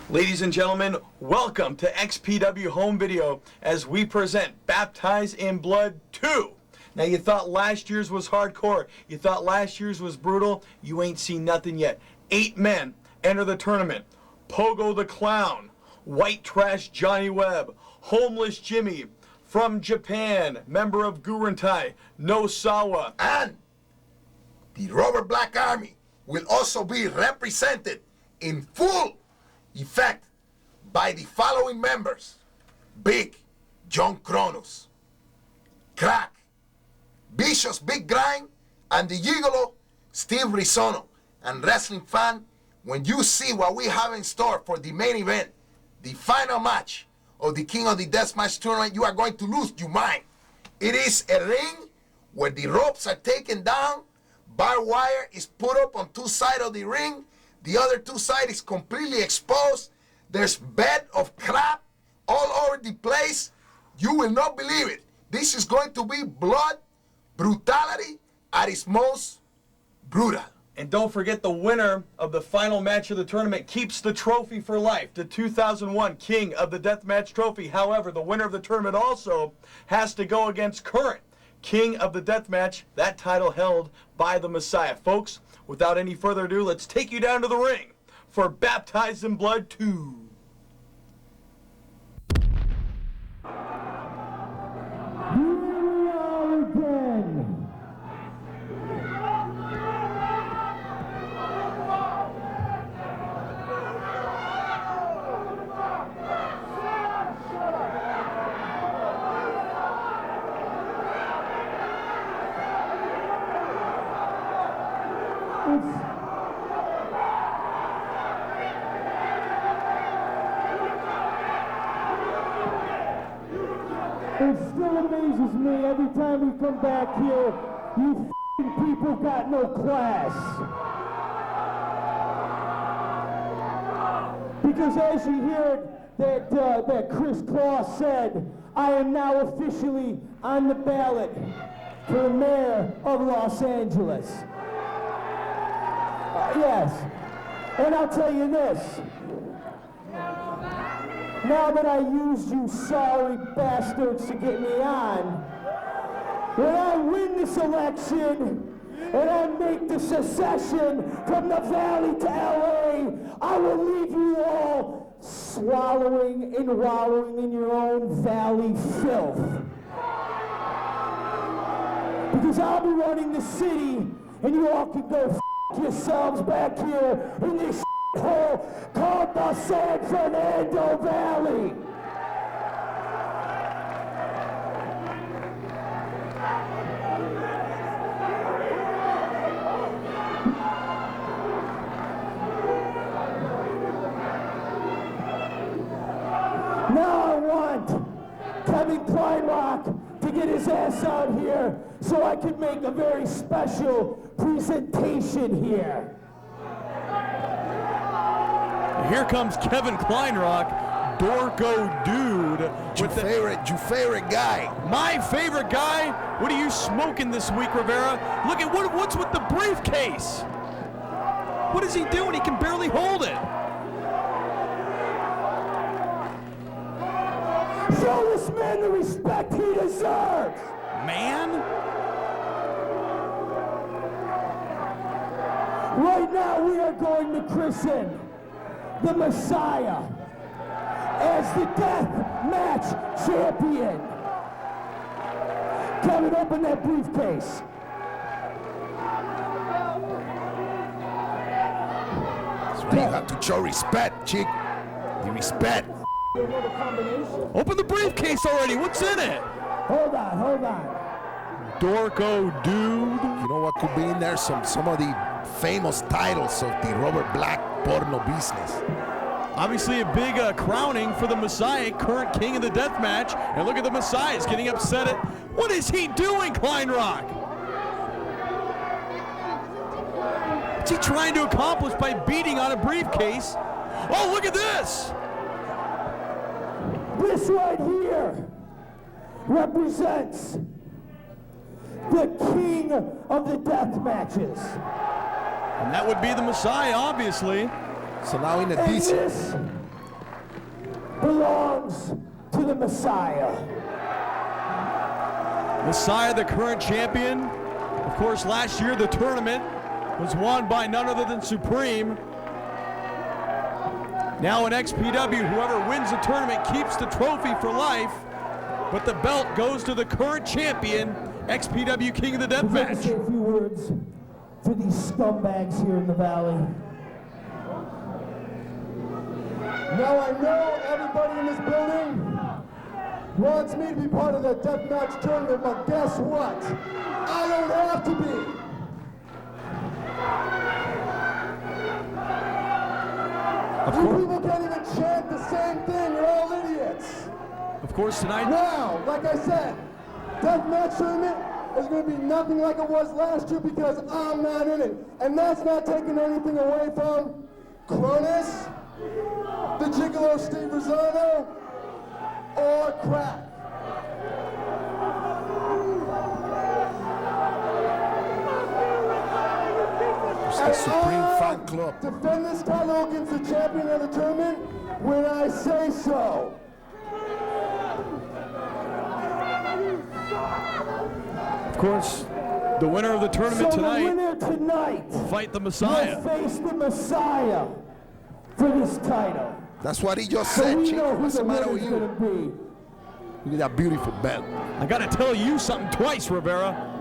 Ladies and gentlemen, welcome to XPW Home Video as we present Baptized in Blood 2. Now you thought last year's was hardcore, you thought last year's was brutal, you ain't seen nothing yet. 8 men enter the tournament. Pogo the Clown, White Trash Johnny Webb, Homeless Jimmy, from Japan, member of Gurentai, No Sawa. And the Robert Black Army will also be represented in full effect by the following members: Big John Kronos, Crack, Vicious Big Grind, and the Gigolo Steve Risono. And wrestling fan, when you see what we have in store for the main event, the final match of the King of the Deathmatch tournament, you are going to lose your mind. It is a ring where the ropes are taken down, barbed wire is put up on two sides of the ring, the other two sides is completely exposed, there's bed of crap all over the place. You will not believe it. This is going to be blood, brutality at its most brutal. And don't forget, the winner of the final match of the tournament keeps the trophy for life, the 2001 King of the Deathmatch trophy. However, the winner of the tournament also has to go against current King of the Deathmatch, that title held by the Messiah. Folks, without any further ado, let's take you down to the ring for Baptized in Blood 2. It still amazes me every time we come back here, you f***ing people got no class. Because as you heard that Chris Claus said, I am now officially on the ballot for the mayor of Los Angeles. Yes, and I'll tell you this. Now that I used you sorry bastards to get me on, when I win this election and I make the secession from the valley to LA, I will leave you all swallowing and wallowing in your own valley filth. Because I'll be running the city and you all can go f*** yourselves back here in this hole called the San Fernando Valley. Now I want Kevin Kleinrock to get his ass out here so I can make a very special presentation here. Here comes Kevin Kleinrock, Dorco Dude. Your favorite guy. My favorite guy? What are you smoking this week, Rivera? Look at what's with the briefcase. What is he doing? He can barely hold it. Show this man the respect he deserves. Man? Right now we are going to christen the Messiah as the Death Match Champion. Kevin, open that briefcase. That's why you have to show respect, chick. The respect. Open the briefcase already. What's in it? Hold on. Dorco Dude. You know what could be in there? Some of the famous titles of the Robert Black porno business. Obviously a big crowning for the Messiah, current King of the Deathmatch. And look at the Messiah, he's getting upset at... What is he doing, Kleinrock? What's he trying to accomplish by beating on a briefcase? Oh, look at this! This right here represents the King of the Death Matches. And that would be the Messiah, obviously. So now in And addition, this belongs to the Messiah. Messiah, the current champion. Of course, last year the tournament was won by none other than Supreme. Now in XPW, whoever wins the tournament keeps the trophy for life, but the belt goes to the current champion, XPW King of the I'd like to Deathmatch. say a few words for these scumbags here in the Valley. Now I know everybody in this building wants me to be part of the deathmatch tournament, but guess what? I don't have to be. You people can't even chant the same thing, you're all idiots. Of course, tonight, Now, like I said, deathmatch tournament is going to be nothing like it was last year because I'm not in it. And that's not taking anything away from Cronus, the Gigolo Steve Rosano, or Crack. The Supreme Fan Club. Defend this title against the champion of the tournament when I say so. of course, the winner of the tournament So the tonight winner tonight fight the will Messiah. face the Messiah for this title. That's what he just So said, we Chico. know who What's the the matter winner's with going you? to be. Look at that beautiful belt. I gotta tell you something twice, Rivera.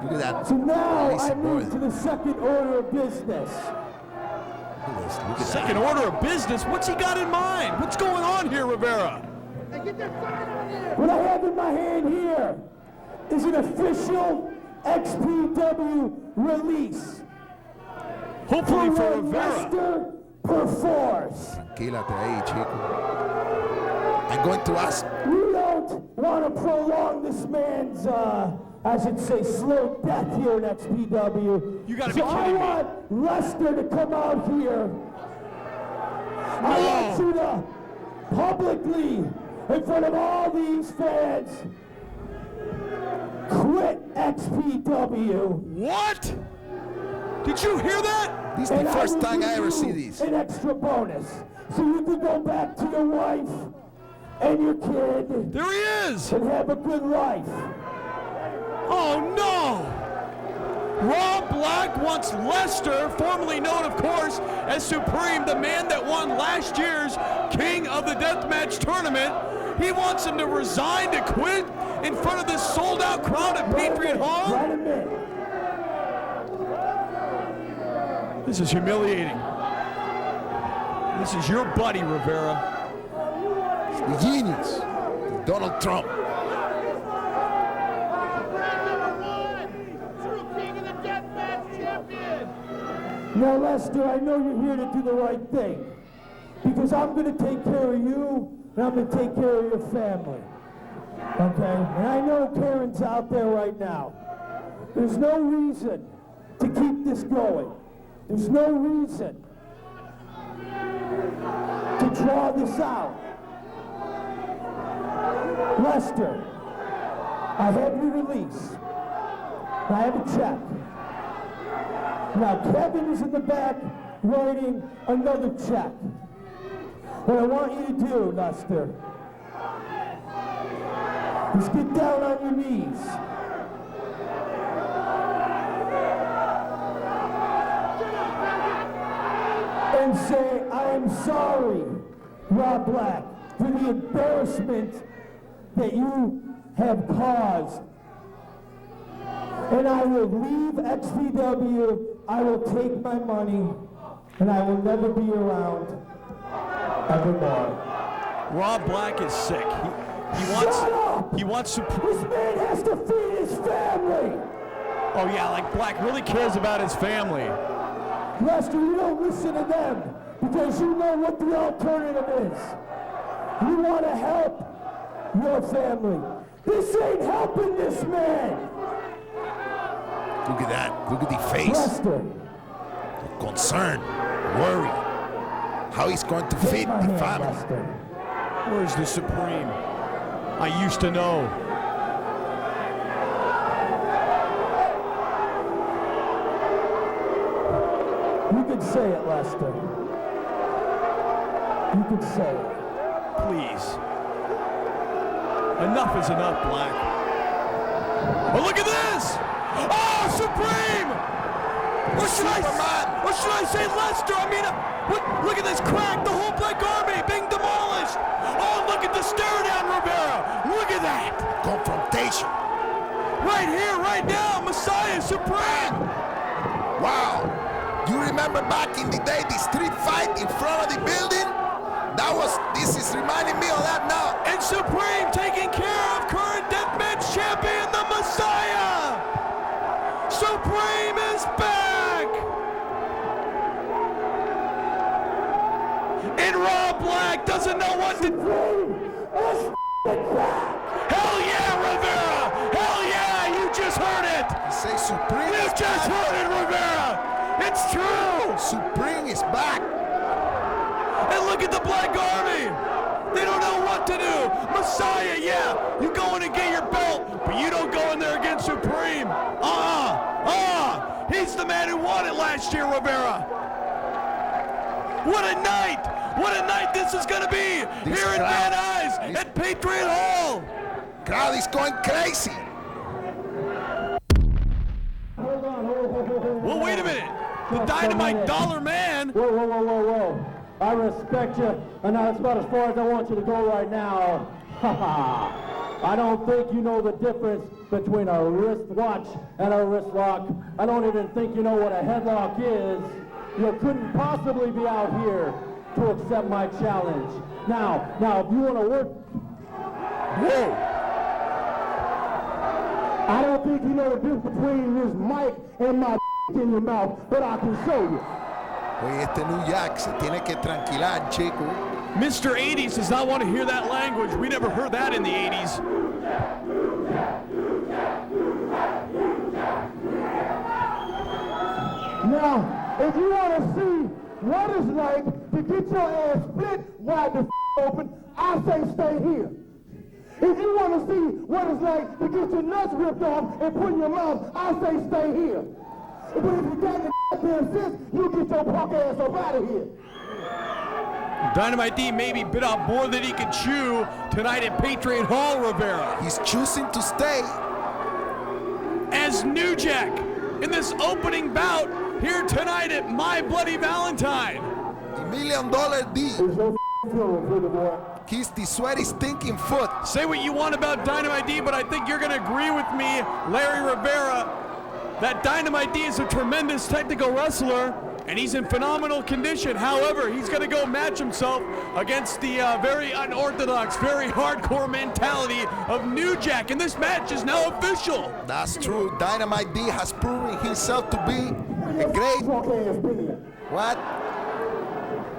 Look at that. So now Nice I move boy. to the second order of business. Look at this. Look at that. Second order of business. What's he got in mind? What's going on here, Rivera? What I have in my hand here is an official XPW release Hopefully for when Rivera. Lester performs. Tranquilate ahí, Chico. I'm going to ask. We don't want to prolong this man's, I should say, slow death here in XPW. You gotta be so kidding me. I want Lester to come out here. I want you to publicly, in front of all these fans, quit XPW. What? Did you hear that? This is the And first will time give I ever you see this. an extra bonus. So you can go back to your wife and your kid There he is. and have a good life. Oh no! Rob Black wants Lester, formerly known, of course, as Supreme, the man that won last year's King of the Deathmatch tournament. He wants him to resign, to quit in front of this sold-out crowd at Patriot Hall. Right a minute. This is humiliating. This is your buddy, Rivera. The genius. Donald Trump. Now, Lester, I know you're here to do the right thing because I'm going to take care of you and I'm going to take care of your family. Okay? And I know Karen's out there right now. There's no reason to keep this going. There's no reason to draw this out. Lester, I have your release. I have a check. Now, Kevin is in the back writing another check. What I want you to do, Lester, is get down on your knees. And say, I am sorry, Rob Black, for the embarrassment that you have caused. And I will leave XPW, I will take my money, and I will never be around evermore. Rob Black is sick. Shut up! He wants to. This man has to feed his family! Oh yeah, like Black really cares about his family. Lester, you don't listen to them because you know what the alternative is. You want to help your family. This ain't helping this man! Look at that. Look at the face. Lester, Concern. Worry. How he's going to take feed my the hand, family. Lester. Where's the Supreme? I used to know. You can say it, Lester. You can say it. please. Enough is enough, Black. But look at this! Oh, Supreme! Or should I say Lester? I mean, look at this crack. The whole Black Army being demolished. Oh, look at the stare down, Rivera. Look at that. Confrontation. Right here, right now, Messiah Supreme. Wow. You remember back in the day, the street fight in front of the building? This is reminding me of that now. And Supreme taking care of current deathmatch champion, the Messiah. Supreme is back. And Rob Black doesn't know what to do. Hell yeah, Rivera! Hell yeah, you just heard it! Say Supreme You is just back. heard it, Rivera! It's true! Supreme is back. And look at the Black Army! They don't know what to do! Messiah, yeah! You go in and get your belt, but you don't go in there against Supreme! He's the man who won it last year, Rivera! What a night! What a night this is gonna be! This Here in crowd- Van Nuys at Patriot Hall! Crowd is going crazy. Well, wait a minute! The Dynamite Dollar Man! Whoa, whoa, whoa, whoa, whoa. I respect you, and that's about as far as I want you to go right now. Ha ha. I don't think you know the difference between a wristwatch and a wrist lock. I don't even think you know what a headlock is. You couldn't possibly be out here to accept my challenge. Now, if you want to work... Whoa! I don't think you know the difference between this mic and my in your mouth, but I can show you. Oye, este New Jack se tiene que tranquilar, chico. Mr. 80s does not want to hear that language. We never heard that in the 80s. Now, if you want to see what it's like to get your ass split wide the open, I say stay here. If you want to see what it's like to get your nuts ripped off and put in your mouth, I say stay here. But if you got the goddamn sense, you get your punk ass up out of here. Dynamite D maybe bit off more than he could chew tonight at Patriot Hall, Rivera. He's choosing to stay. As New Jack in this opening bout here tonight at My Bloody Valentine. The $1 Million D. It's your funeral, pretty boy. He's the sweaty, stinking foot. Say what you want about Dynamite D, but I think you're going to agree with me, Larry Rivera, that Dynamite D is a tremendous technical wrestler, and he's in phenomenal condition. However, he's going to go match himself against the very unorthodox, very hardcore mentality of New Jack, and this match is now official. That's true. Dynamite D has proven himself to be a great... Punk ass video. What?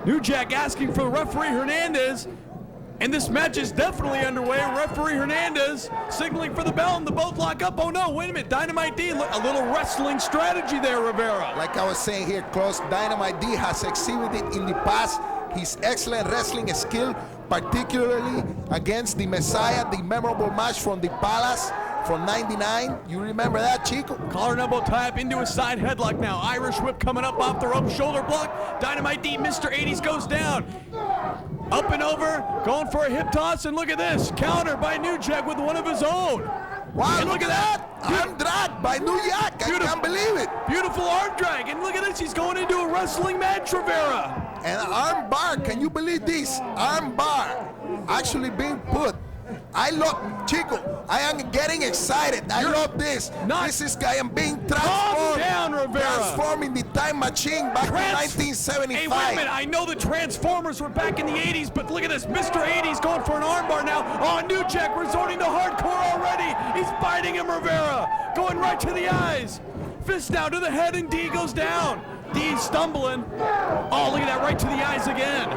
New Jack asking for referee Hernandez, and this match is definitely underway. Referee Hernandez signaling for the bell, and the both lock up. Oh no, wait a minute. Dynamite D, a little wrestling strategy there, Rivera. Like I was saying here, close, Dynamite D has exhibited in the past his excellent wrestling skill, particularly against the Messiah, the memorable match from the Palace from '99. You remember that, Chico? Collar and elbow tie up into a side headlock now. Irish whip coming up off the rope, shoulder block. Dynamite D, Mr. 80s goes down. Up and over, going for a hip toss, and look at this. Counter by New Jack with one of his own. Wow, And look at that! Arm drag by New Jack. I can't believe it. Beautiful arm drag, and look at this. He's going into a wrestling match, Rivera. And arm bar, can you believe this? Arm bar actually being put. I love, Chico, I am getting excited. I love this. This is guy, I'm being transformed. down, Rivera. Transforming the time machine back to Hey, 1975. wait a minute. I know the Transformers were back in the 80s, but look at this. Mr. 80's going for an armbar now. Oh, New Jack resorting to hardcore already. He's biting him, Rivera. Going right to the eyes. Fist down to the head, and D goes down. D stumbling. Oh, look at that. Right to the eyes again.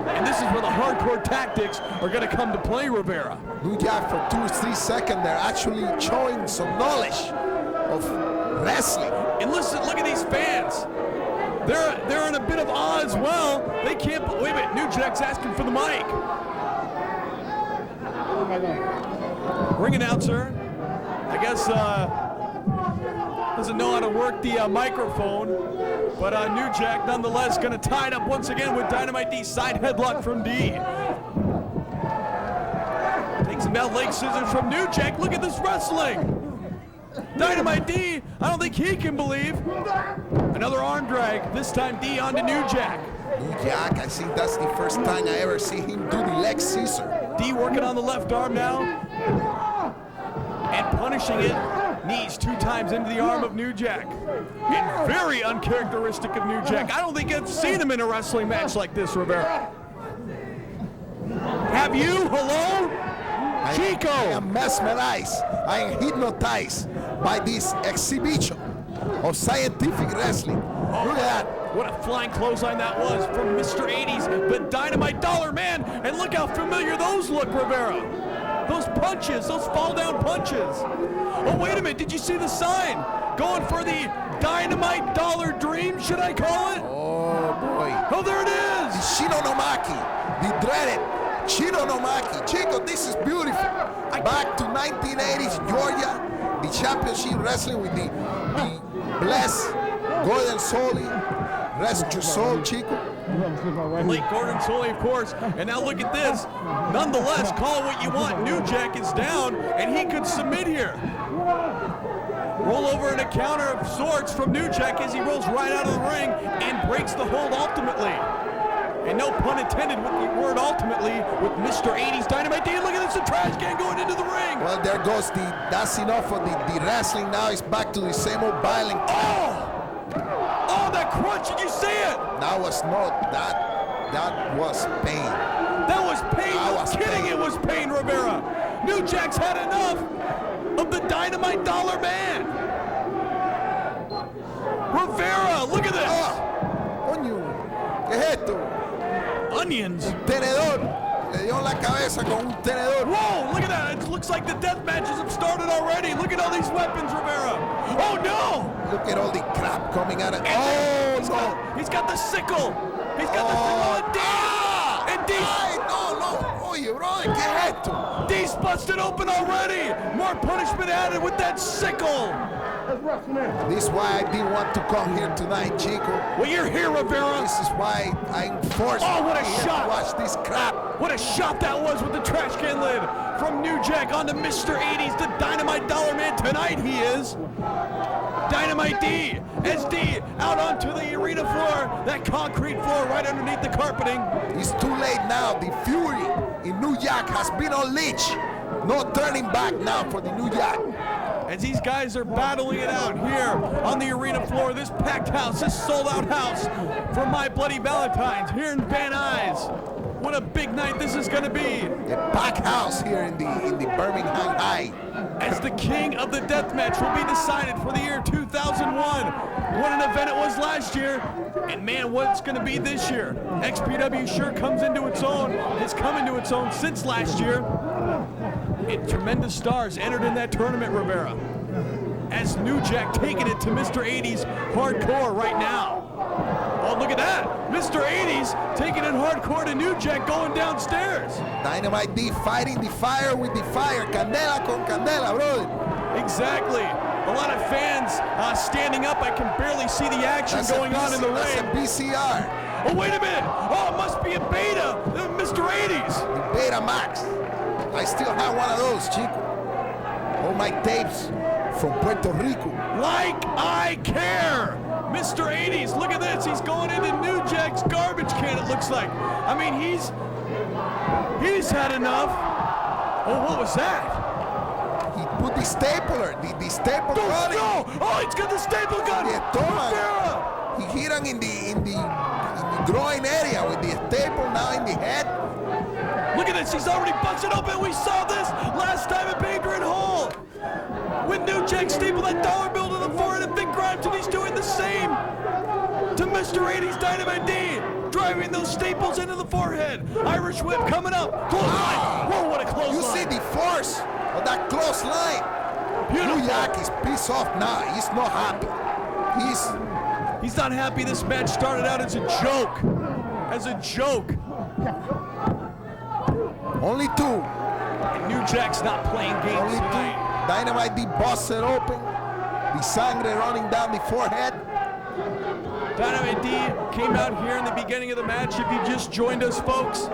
And this is where the hardcore tactics are going to come to play, Rivera. New Jack for 2 or 3 seconds, they're actually showing some knowledge of wrestling. And listen, look at these fans. They're in a bit of awe as well. They can't. Wait a minute. New Jack's asking for the mic. Ring announcer, I guess, doesn't know how to work the microphone, but New Jack nonetheless going to tie it up once again with Dynamite D, side headlock from D. Finds the now leg scissors from New Jack. Look at this wrestling. Dynamite D, I don't think he can believe. Another arm drag, this time D onto New Jack. New Jack, I think that's the first time I ever see him do the leg scissor. D working on the left arm now. And punishing it. Knees 2 times into the arm of New Jack. And very uncharacteristic of New Jack. I don't think I've seen him in a wrestling match like this, Rivera. Have you? Hello? Chico! I am mesmerized, I am hypnotized by this exhibition of scientific wrestling. Look at that. What a flying clothesline that was from Mr. 80s, the Dynamite Dollar Man. And look how familiar those look, Rivera. Those punches, those fall down punches. Oh, wait a minute, did you see the sign? Going for the Dynamite Dollar Dream, should I call it? Oh boy. Oh, there it is. The Shinonomaki, the dreaded Shinonomaki. Chico, this is beautiful. Back to 1980s Georgia, the championship wrestling with the blessed Gordon Soley. Rest your soul, Chico. Late Gordon Soley, of course. And now look at this. Nonetheless, call it what you want. New Jack is down, and he could submit here. Roll over and a counter of sorts from New Jack as he rolls right out of the ring and breaks the hold ultimately. And no pun intended with the word ultimately with Mr. 80s Dynamite D. Look at this, the trash can going into the ring. Well, there goes that's enough for the wrestling. Now it's back to the same old violent. Oh, that crunch, did you see it? That was that was pain. That was pain, That no was kidding, pain. it was pain, Rivera. New Jack's had enough of the Dynamite Dollar Man. Rivera, look at this. Coño, ¿qué es esto? Onions. Tenedor. Le dio en la cabeza con un tenedor. Whoa, look at that. It looks like the death matches have started already. Look at all these weapons, Rivera. Oh, no. Look at all the crap coming out of. He's got the sickle. He's got the sickle and D. And D. Ay, no. Oye, brother, ¿qué es esto? D's busted open already. More punishment added with that sickle. This is why I didn't want to come here tonight, Chico. Well, you're here, Rivera. This is why I'm forced Oh, what a here shot. to watch this crap. What a shot that was with the trash can lid from New Jack onto Mr. 80s, the Dynamite Dollar Man. Tonight he is Dynamite D. As D out onto the arena floor, that concrete floor right underneath the carpeting. It's too late now. The fury in New York has been unleashed. No turning back now for the New York. As these guys are battling it out here on the arena floor, this packed house, this sold-out house for My Bloody Valentine's here in Van Nuys. What a big night this is going to be. A packed house here in the Birmingham High. As the king of the death match will be decided for the year 2001. What an event it was last year, and man, what it's going to be this year. XPW sure comes into its own, has come into its own since last year. And tremendous stars entered in that tournament, Rivera. As New Jack taking it to Mr. 80s hardcore right now. Oh, look at that. Mr. 80s taking it hardcore to New Jack going downstairs. Dynamite D fighting the fire with the fire. Candela con candela, brother. Exactly. A lot of fans standing up. I can barely see the action going on in the That's ring. a BCR. Oh, wait a minute. Oh, it must be a beta. Mr. 80s. The Beta Max. I still have one of those, Chico. All my tapes from Puerto Rico. Like I care. Mr. 80s, look at this. He's going into New Jack's garbage can, it looks like. I mean, he's had enough. Oh, what was that? He put the stapler, the staple gun. No! Oh, he's got the staple gun. Yeah, toma. Rivera. He hit him in the groin area with the staple, now in the head. Look at this. He's already busted open. We saw this last time at Badrian Hall. When New Jack stapled that dollar bill to the forehead of Big Grimes, and he's doing the same to Mr. 80's Dynamite D, driving those staples into the forehead. Irish whip coming up. Close line. Whoa, what a close You line. see the force of that close line. Beautiful. New York is pissed off now. He's not happy. He's not happy. This match started out as a joke. As a joke. Only two. And New Jack's not playing games Only tonight. two. Dynamite D busted open. The sangre running down the forehead. Dynamite D came out here in the beginning of the match. If you just joined us, folks,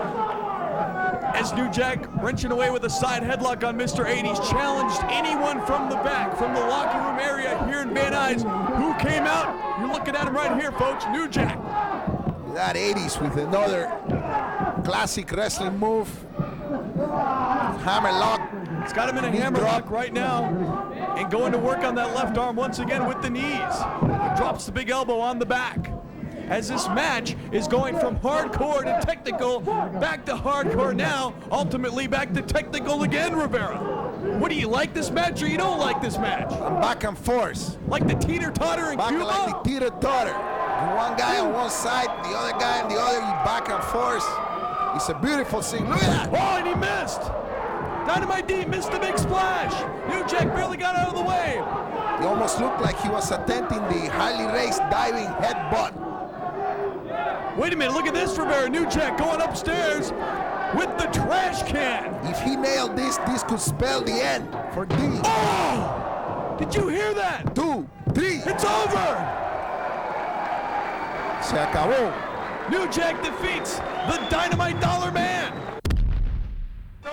As New Jack wrenching away with a side headlock on Mr. 80s, challenged anyone from the back, from the locker room area here in Van Nuys. Who came out? You're looking at him right here, folks. New Jack. That 80s with another classic wrestling move. Hammerlock. He's got him in a hammerlock right now and going to work on that left arm once again with the knees. Drops the big elbow on the back. As this match is going from hardcore to technical, back to hardcore now, ultimately back to technical again, Rivera. What do you like this match or you don't like this match? I'm back and forth. Like the teeter-totter in Back Cuba? like the teeter-totter. One guy on one side, the other guy on the other, you back and forth. It's a beautiful thing. Look at that. Oh, and he missed. Dynamite D missed the big splash. New Jack barely got out of the way. He almost looked like he was attempting the Harley Race diving headbutt. Wait a minute, look at this, Rivera. New Jack going upstairs with the trash can. If he nailed this, this could spell the end for D. Oh! Did you hear that? 2, 3. It's over! Se acabó. New Jack defeats the Dynamite Dollar Man.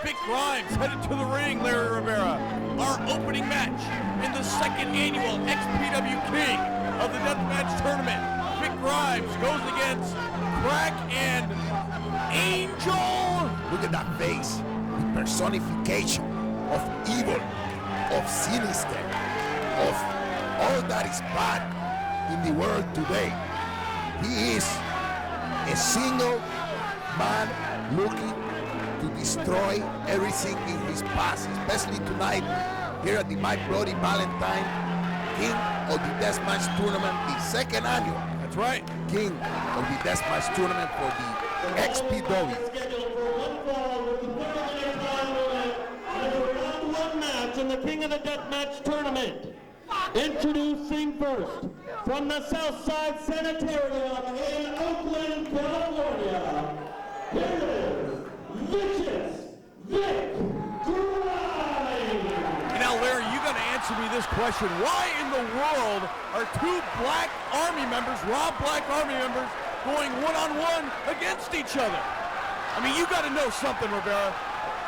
Vic Grimes headed to the ring, Larry Rivera. Our opening match in the second annual XPW King of the Deathmatch Tournament. Vic Grimes goes against Crack and Angel. Look at that face. The personification of evil, of sinister, of all that is bad in the world today. He is a single man looking to destroy everything in his past, especially tonight here at the My Bloody Valentine King of the Deathmatch Tournament, the second annual. That's right. King of the Deathmatch Tournament for the XPW. Scheduled for one fall with the winner of the time limit and a round one match in the King of the Deathmatch Tournament. Introducing first, from the Southside Sanitarium in Oakland, California, here is Vicious Vic Grimes. Now, Larry, you got to answer me this question. Why in the world are two Black Army members, Raw Black Army members, going one-on-one against each other? I mean, you got to know something, Rivera.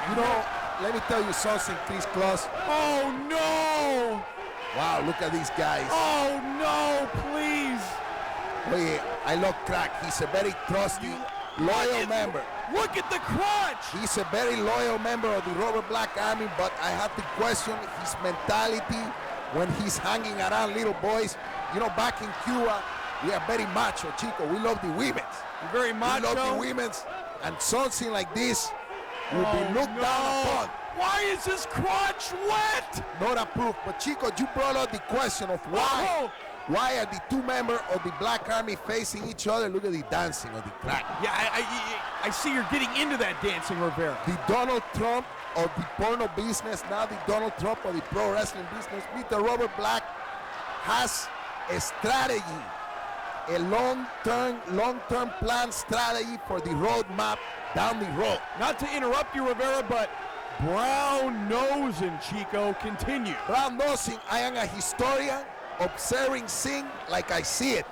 You know, let me tell you something, Chris Claus. Oh, no! Wow, look at these guys. Oh, no, please. Oye, I love Crack. He's a very trusty, loyal member. Look at the crotch. He's a very loyal member of the Robert Black Army, but I have to question his mentality when he's hanging around little boys. You know, back in Cuba, we are very macho, Chico. We love the women's. You're very macho. We love the women's, and something like this will be looked down upon. Why is his crotch wet? Not approved, but Chico, you brought up the question of why. Oh. Why are the two members of the Black Army facing each other? Look at the dancing of the Crack. Yeah, I see you're getting into that dancing, Rivera. The Donald Trump of the porno business, now the Donald Trump of the pro wrestling business. Mr. Robert Black has a strategy, a long-term plan strategy for the roadmap down the road. Not to interrupt you, Rivera, but brown nosing, Chico, continue. Brown nosing, I am a historian, observing things like I see it.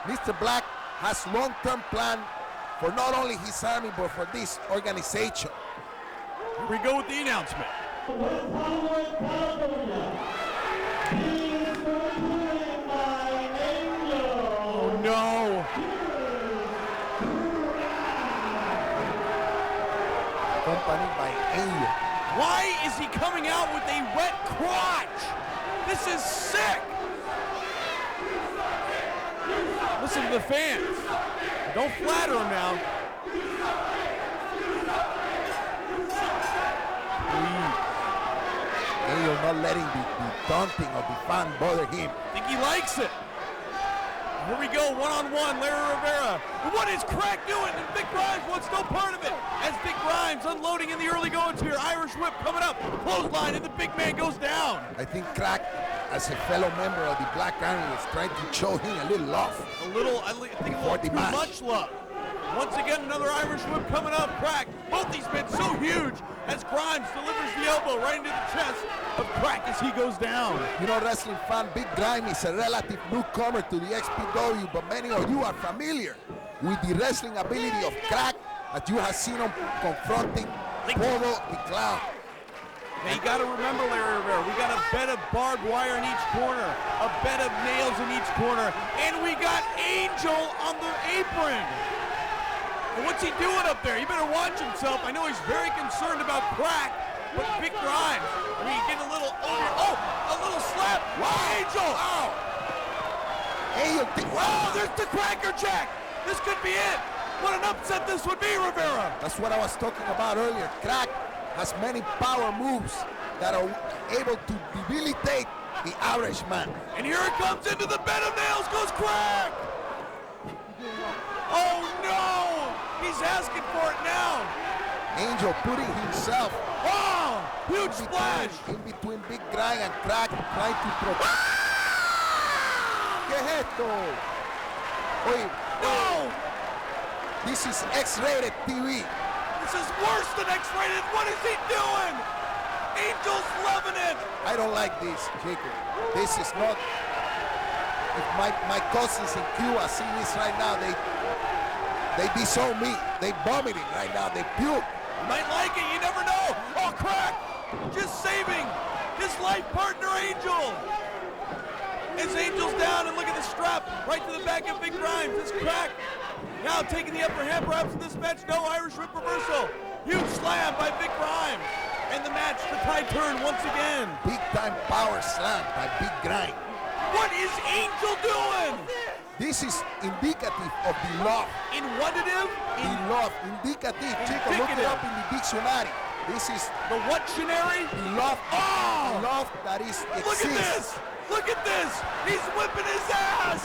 Mr. Black has long-term plan for not only his army, but for this organization. Here we go with the announcement. West Hollywood, California. He is represented by Angel. Oh, no. Accompanied by Angel. Why is he coming out with a wet crotch? This is sick. Listen to the fans. Don't flatter him now. Angel not letting the taunting of the fan bother him. I think he likes it. Here we go, one-on-one, Larry Rivera. What is Crack doing? And Vic Grimes wants no part of it. As Vic Grimes unloading in the early goings here. Irish whip coming up. Clothesline, and the big man goes down. I think Crack, as a fellow member of the Black Army, was trying to show him a little love. I think a little too much love. Once again, another Irish whip coming up. Crack. Both these men so huge as Grimes delivers the elbow right into the chest of Crack as he goes down. You know, wrestling fan, Big Grime is a relative newcomer to the XPW, but many of you are familiar with the wrestling ability of Crack as you have seen him confronting Polo the Clown. Now you got to remember, Larry Rivera, we got a bed of barbed wire in each corner, a bed of nails in each corner, and we got Angel on the apron. And what's he doing up there? He better watch himself. I know he's very concerned about Crack, but Vic Grimes, I mean, get a little over. Oh, a little slap. Wow, Angel. Wow. Angel, Wow, there's the Cracker Jack. This could be it. What an upset this would be, Rivera. that's what I was talking about earlier. Crack has many power moves that are able to debilitate the average man. And here it comes into the bed of nails goes Crack. Oh no, he's asking for it now. Angel putting himself Wow, huge splash. in between Big Grind and Crack, trying to protect. ¿Qué es esto? Oye, No, this is X-rated TV. this is worse than X-rated. What is he doing? Angel's loving it. I don't like this, Jacob. This is not. If my cousins in Cuba see this right now, they disown me. They vomiting right now. They puke. Might like it, you never know. Oh, Crack, just saving his life partner, Angel. As Angel's down, and look at the strap right to the back of Big Grimes. This Crack now taking the upper hand perhaps in this match. No Irish Whip reversal. Huge slam by Big Grimes. And the match, the tide turn once again. Big time power slam by Big Grind. What is Angel doing? This is indicative of the love. In whatative? The love, indicative. Chico, look it Indicative. up in the dictionary. This is The what-tionary? the love, Oh! the love that is Look at exists. this! Look at this! He's whipping his ass!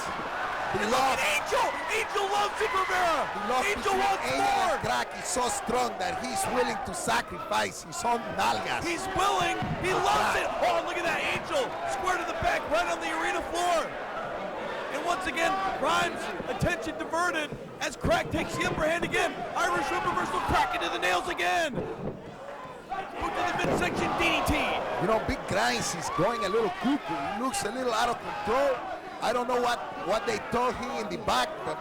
The And love, look at Angel! Angel loves it, Rivera! the love Angel between wants Angel more! and Crack is so strong that he's willing to sacrifice his own nalgas. He's willing. He loves it. Oh, look at that. Angel square to the back, right on the arena floor. And once again, Grimes' attention diverted as Crack takes the upper hand again. Irish Whip reversal, Crack into the nails again. Move to the midsection DDT. You know, Big Grimes is going a little cuckoo. He looks a little out of control. I don't know what they told him in the back, but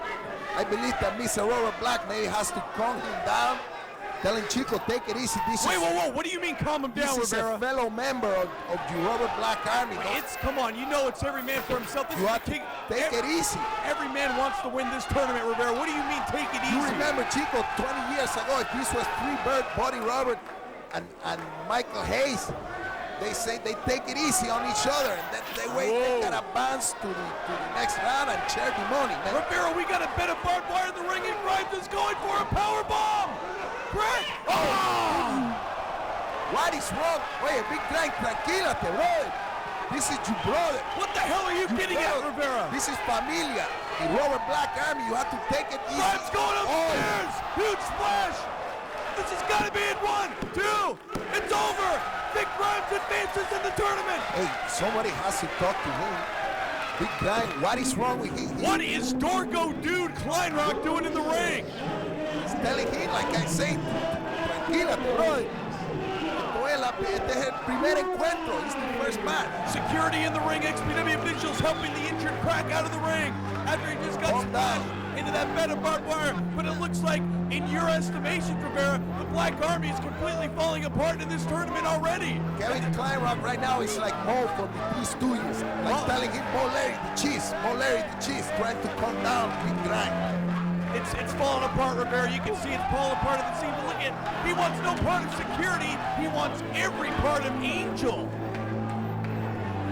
I believe that Mr. Robert Black maybe has to calm him down, telling Chico, take it easy. This Wait, is, whoa, whoa. What do you mean calm him down, this is Rivera? a fellow member of the Robert Black Army. No, It's, come on, you know it's every man for himself. This you is have the to king. take it easy. Every man wants to win this tournament, Rivera. What do you mean take it easy? You remember, Chico, 20 years ago, if this was Freebird, Buddy Robert, and Michael Hayes, they say they take it easy on each other, and then they wait, they Whoa. can advance to the next round and share the money, man. Rivera, we got a bit of barbed wire in the ring, and Grimes is going for a power bomb. Crack! Oh! What is wrong? Oye, Big Grind, tranquilate, brother. This is your brother. What the hell are you Your getting at, brother. Rivera? This is familia. The Robert Black Army, you have to take it easy. Grimes going Oh, upstairs. Huge splash. This has got to be in 1, 2. It's over. Big Grimes advances in the tournament. hey, somebody has to talk to him. Big Grind, what is wrong with him? What is Dorgo Dude Kleinrock doing in the ring? He's telling him, like I say, tranquilate, brother. Este es el primer encuentro. It's the first match. Security in the ring. XPW officials helping the injured Crack out of the ring after he just got Calm down. splashed into that bed of barbed wire. But it looks like, in your estimation, Rivera, the Black Army is completely falling apart in this tournament already. Kevin Kleinrock right now is like Mo from the Three Stooges. Like telling him, Mo Larry the Cheese, Mo Larry the Cheese, trying to calm down Big Grind. It's falling apart, Rivera. You can see it's falling apart at the seam. But look at, he wants no part of security. He wants every part of Angel.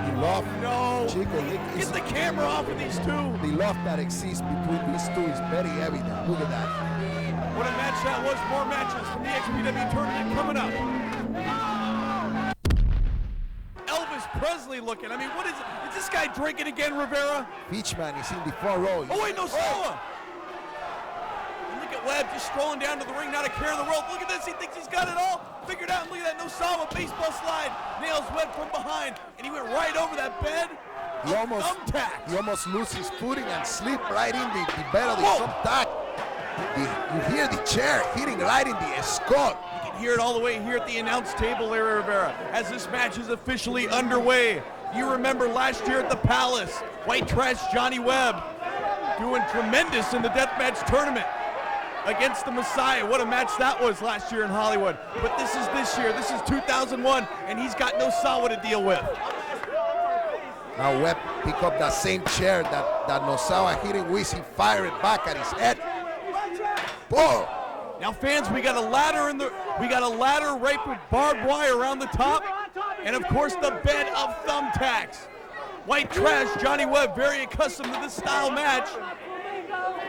The love, No. Chico, Get the camera off of these two. the love that exists between these two is very evident. Look at that. What a match that was. More matches from the XPW tournament coming up. Elvis Presley looking. I mean, what is it? Is this guy drinking again, Rivera? Fitchman is in the front row. Oh, wait, no, Sawa. And look at Webb just strolling down to the ring, not a care in the world. Look at this. He thinks he's got it all figured out. And look at that Nosawa baseball slide. Nails Webb from behind. And he went right over that bed. He almost, Thumbtack. he almost loses his footing and slip right in the bed of the Whoa. thumbtack. You hear the chair hitting right in the skull. You can hear it all the way here at the announce table, Larry Rivera, as this match is officially underway. You remember last year at the Palace, White Trash Johnny Webb doing tremendous in the deathmatch tournament. against the Messiah. What a match that was last year in Hollywood. But this is this year. This is 2001, and he's got Nosawa to deal with. Now Webb pick up that same chair that Nosawa hitting Wiz. He fire it back at his head. Boom! Now fans, we got a ladder right with barbed wire around the top, and of course the bed of thumbtacks. White Trash, Johnny Webb, very accustomed to this style match.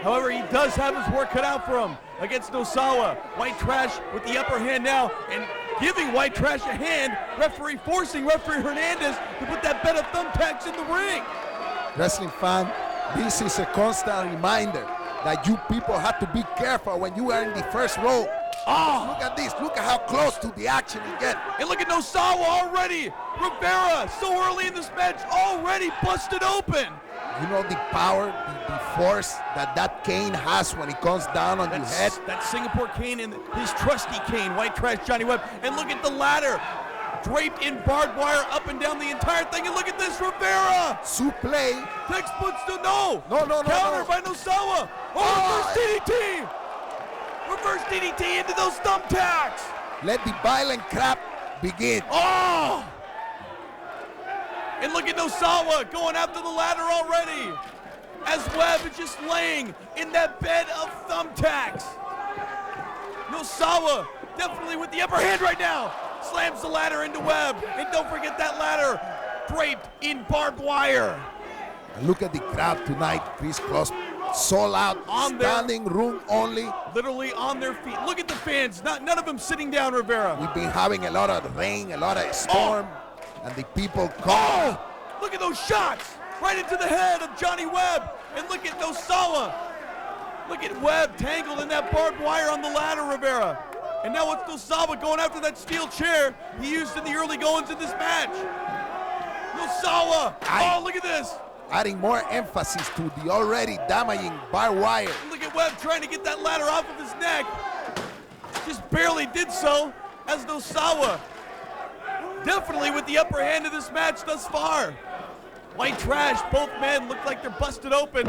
However, he does have his work cut out for him against Nosawa. White Trash with the upper hand now, and giving White Trash a hand, forcing referee Hernandez to put that bed of thumbtacks in the ring. Wrestling fan, this is a constant reminder that you people have to be careful when you are in the first row. Oh, Look at this. Look at how close to the action you get. and look at Nosawa already. Rivera, so early in this match, already busted open. You know the power, the force that cane has when it comes down on your head. That Singapore cane and his trusty cane, White Trash, Johnny Webb. And look at the ladder, draped in barbed wire up and down the entire thing. And look at this, Rivera. Suplex. Textbooks to no. No. Counter by Nosawa. Oh, reverse DDT. Reverse DDT into those thumbtacks. Let the violent crap begin. Oh! And look at Nosawa going after the ladder already. As Webb is just laying in that bed of thumbtacks. Nosawa definitely with the upper hand right now. Slams the ladder into Webb. And don't forget that ladder draped in barbed wire. And look at the crowd tonight. Chris Cross sold out, On their- standing room only. Literally on their feet. Look at the fans. None of them sitting down, Rivera. We've been having a lot of rain, a lot of storm, and the people come. Oh! Look at those shots! Right into the head of Johnny Webb. And look at Nosawa. Look at Webb tangled in that barbed wire on the ladder, Rivera. And now it's Nosawa going after that steel chair he used in the early goings of this match. Nosawa! Oh, look at this! Adding more emphasis to the already damaging barbed wire. And look at Webb trying to get that ladder off of his neck. Just barely did so as Nosawa. Definitely with the upper hand of this match thus far. White Trash, both men look like they're busted open.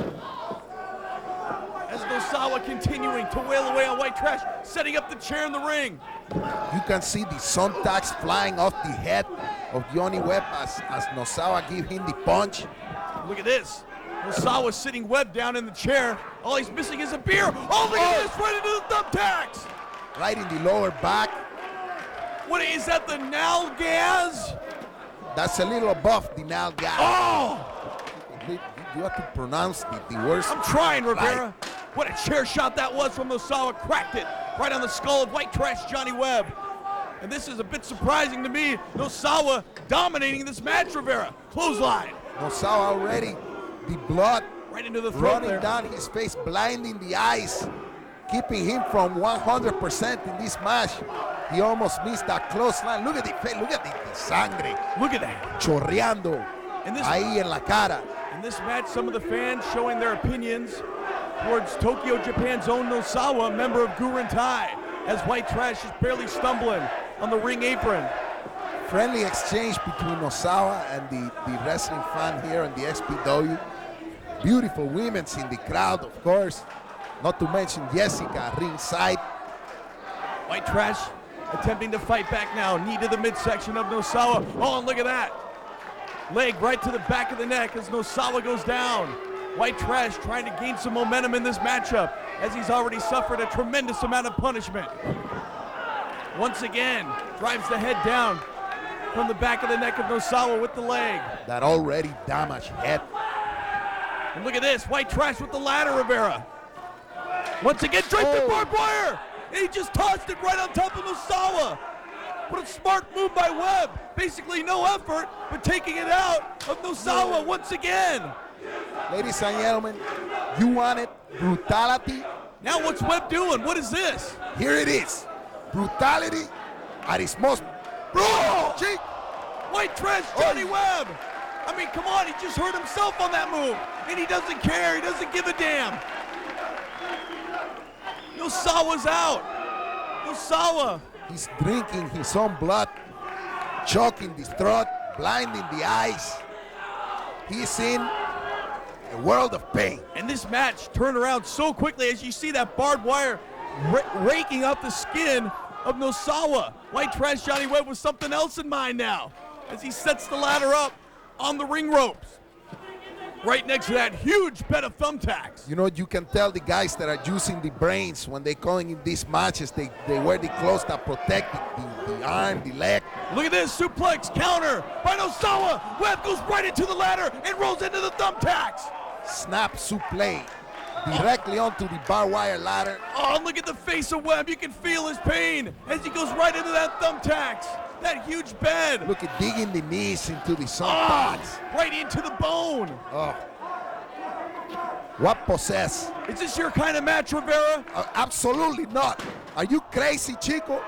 As Nosawa continuing to wail away on White Trash, setting up the chair in the ring. You can see the thumbtacks flying off the head of Johnny Webb as Nosawa give him the punch. Look at this. Nosawa sitting Webb down in the chair. All he's missing is a beer. Oh, look at this, right into the thumbtacks. Right in the lower back. What is that, the Nalgaz? That's a little above the now guy. Oh! You have to pronounce the words. I'm trying, Rivera. Right. What a chair shot that was from Nosawa. Cracked it right on the skull of White Trash Johnny Webb. And this is a bit surprising to me. Nosawa dominating this match, Rivera. Clothesline. Nosawa already, the blood Right into the throat running there. down his face, blinding the eyes, keeping him from 100% in this match. He almost missed that clothesline. Look at the face, look at the sangre Look at that. chorreando And this, ahí en la cara. in this match, some of the fans showing their opinions towards Tokyo, Japan's own Nosawa, member of Gurren Tai, as White Trash is barely stumbling on the ring apron. Friendly exchange between Nosawa and the wrestling fan here in the XPW. Beautiful women's in the crowd, of course. Not to mention Jessica ringside. White Trash attempting to fight back now. Knee to the midsection of Nosawa. Oh, and look at that. Leg right to the back of the neck as Nosawa goes down. White Trash trying to gain some momentum in this matchup as he's already suffered a tremendous amount of punishment. Once again, drives the head down from the back of the neck of Nosawa with the leg. That already damaged head. And look at this, White Trash with the ladder, Rivera. Once again, draped in barbed wire. And he just tossed it right on top of Nosawa. What a smart move by Webb. Basically no effort, but taking it out of Nosawa once again. Ladies and gentlemen, you wanted brutality? Now what's Webb doing? What is this? Here it is. Brutality at its most brutal. Gee, White Trash, Johnny Webb. I mean, come on, he just hurt himself on that move. And he doesn't care, he doesn't give a damn. Nosawa's out. Nosawa. he's drinking his own blood, choking the throat, blinding the eyes. He's in a world of pain. And this match turned around so quickly as you see that barbed wire raking up the skin of Nosawa. White Trash Johnny Webb with something else in mind now as he sets the ladder up on the ring ropes. Right next to that huge bed of thumbtacks. You know, you can tell the guys that are using the brains when they're going in these matches, they wear the clothes that protect the arm, the leg. Look at this, suplex, counter by Nosawa. Webb goes right into the ladder and rolls into the thumbtacks. Snap suplex directly onto the barbed wire ladder. Oh, look at the face of Webb. You can feel his pain as he goes right into that thumbtacks. That huge bed. Look at digging the knees into the thumbtacks. Right into the bone. Oh. What possess? Is this your kind of match, Rivera? Absolutely not. Are you crazy, Chico?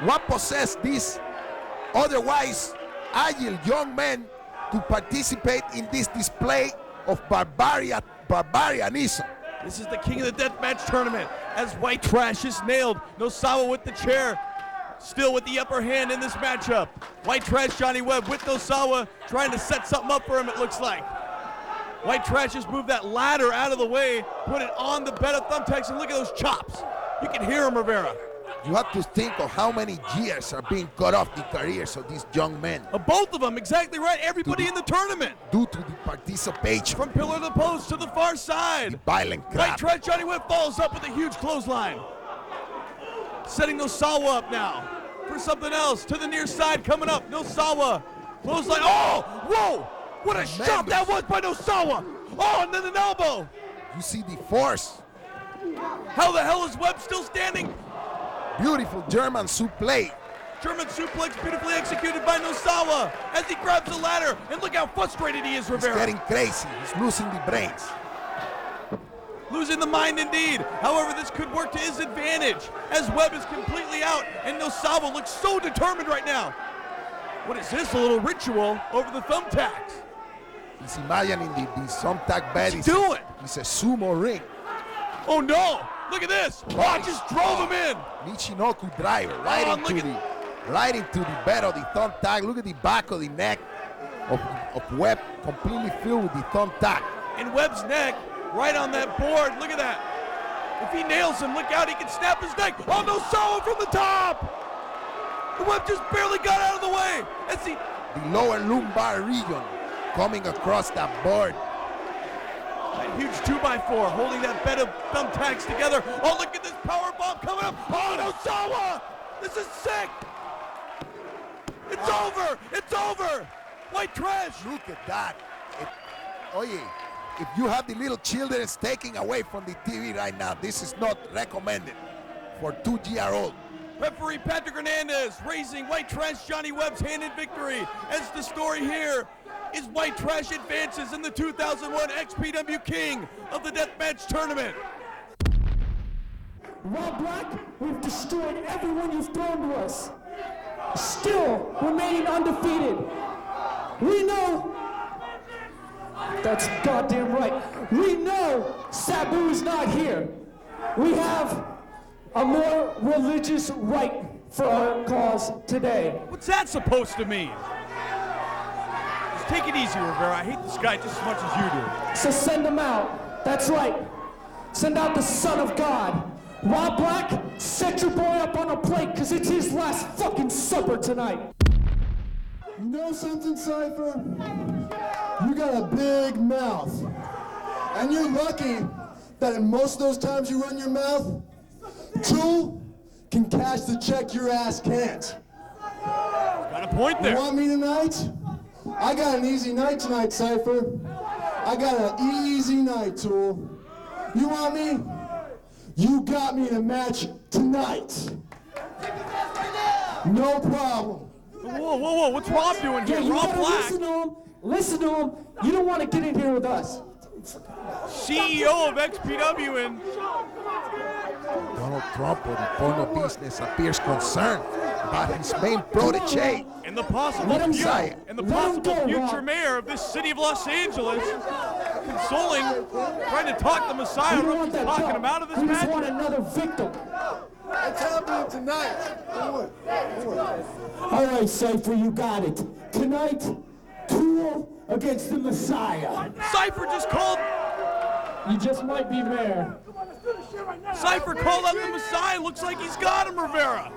What possess these otherwise agile young men to participate in this display of barbarianism? This is the King of the Deathmatch tournament as White Trash is nailed. Nosawa with the chair, still with the upper hand in this matchup. White Trash Johnny Webb with Nosawa trying to set something up for him, it looks like. White Trash just moved that ladder out of the way, put it on the bed of thumbtacks, and look at those chops. You can hear him, Rivera. You have to think of how many years are being cut off the careers of these young men. Both of them, exactly right. Everybody in the tournament. Due to the participation. From pillar to the post to the far side. The violent crap. White Trash Johnny Webb follows up with a huge clothesline. Setting Nosawa up now for something else. To the near side coming up. Nosawa. Clothesline. Oh! Whoa! What a shot that was by Nosawa! Oh, and then an elbow. You see the force. How the hell is Webb still standing? Beautiful German suplex. German suplex beautifully executed by Nosawa as he grabs the ladder. And look how frustrated he is, Rivera. He's getting crazy. He's losing the brains. Losing the mind indeed. However, this could work to his advantage as Webb is completely out and Nosawa looks so determined right now. What is this, a little ritual over the thumbtacks? He's imagining the thumbtack bed. What's he doing? It's a sumo ring. Oh no! Look at this! Oh, I just drove him in! Michinoku driver right into the bed of the thumbtack. Look at the back of the neck of Webb, completely filled with the thumbtack. And Webb's neck, right on that board. Look at that. If he nails him, look out, he can snap his neck. Oh, Nosawa from the top! The Webb just barely got out of the way. As he... The lower lumbar region coming across that board. That huge 2x4 holding that bed of thumbtacks together. Oh, look at this power bomb coming up. Oh, Nosawa! This is sick! It's over! It's over! White Trash! Look at that. Oye, if you have the little children taking away from the TV right now, this is not recommended for 2-year-old. Referee Patrick Hernandez raising White Trash Johnny Webb's hand in victory as the story here is White Trash advances in the 2001 XPW King of the Deathmatch Tournament. Rob Black, we've destroyed everyone you've thrown to us. Still remaining undefeated. We know, that's goddamn right. We know Sabu is not here. We have a more religious right for our cause today. What's that supposed to mean? Just take it easy, Rivera. I hate this guy just as much as you do. So send him out. That's right. Send out the Son of God. Rob Black, set your boy up on a plate because it's his last fucking supper tonight. You know something, Cypher? You got a big mouth. And you're lucky that in most of those times you run your mouth, Tool can cash the check your ass can't. Got a point there. You want me tonight? I got an easy night tonight, Cypher. I got an easy night, Tool. You want me? You got me in a match tonight. No problem. Whoa, whoa, whoa, what's Rob doing here? Yeah, you Rob gotta Black, listen to him. Listen to him. You don't want to get in here with us. CEO of XPW, and Donald Trump of the porno business appears concerned about his main protege. and the possible Let him future, say it. and the Let him possible go, future Rob. mayor of this city of Los Angeles, consoling, trying to talk the Messiah, We don't want that talking job. him out of this We just match. want another victim. It's happening tonight. All right, Cypher, you got it. Tonight, Tool against the Messiah. Cypher just called. You just might be mayor. Cypher called out the Messiah. Looks like he's got him, Rivera.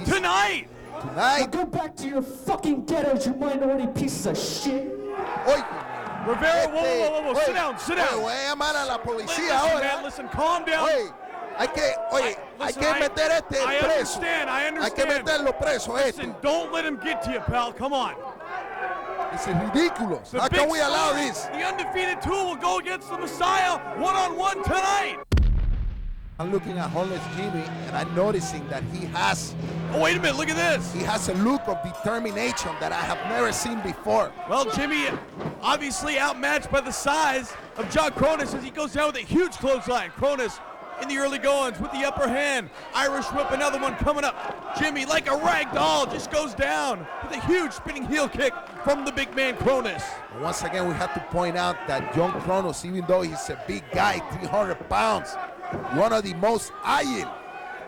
Tonight. Now go back to your fucking ghettos, you minority pieces of shit. Oy, Rivera, whoa. Sit down. Voy a llamar a la policía Listen, ahora. man, listen, calm down. Oye, hay que meter este I preso. understand. Hay que meterlo preso Listen, don't let him get to you, pal. Come on. It's ridiculous. The How big can we allow star, this? The undefeated Tool will go against the Messiah one-on-one tonight. I'm looking at Homeless Jimmy and I'm noticing that he has Oh, wait a minute. Look at this. a look of determination that I have never seen before. Well, Jimmy obviously outmatched by the size of John Cronus as he goes down with a huge clothesline. Cronus in the early goings with the upper hand. Irish whip, another one coming up. Jimmy, like a rag doll, just goes down with a huge spinning heel kick from the big man Cronus. Once again, we have to point out that John Cronus, even though he's a big guy, 300 pounds, one of the most agile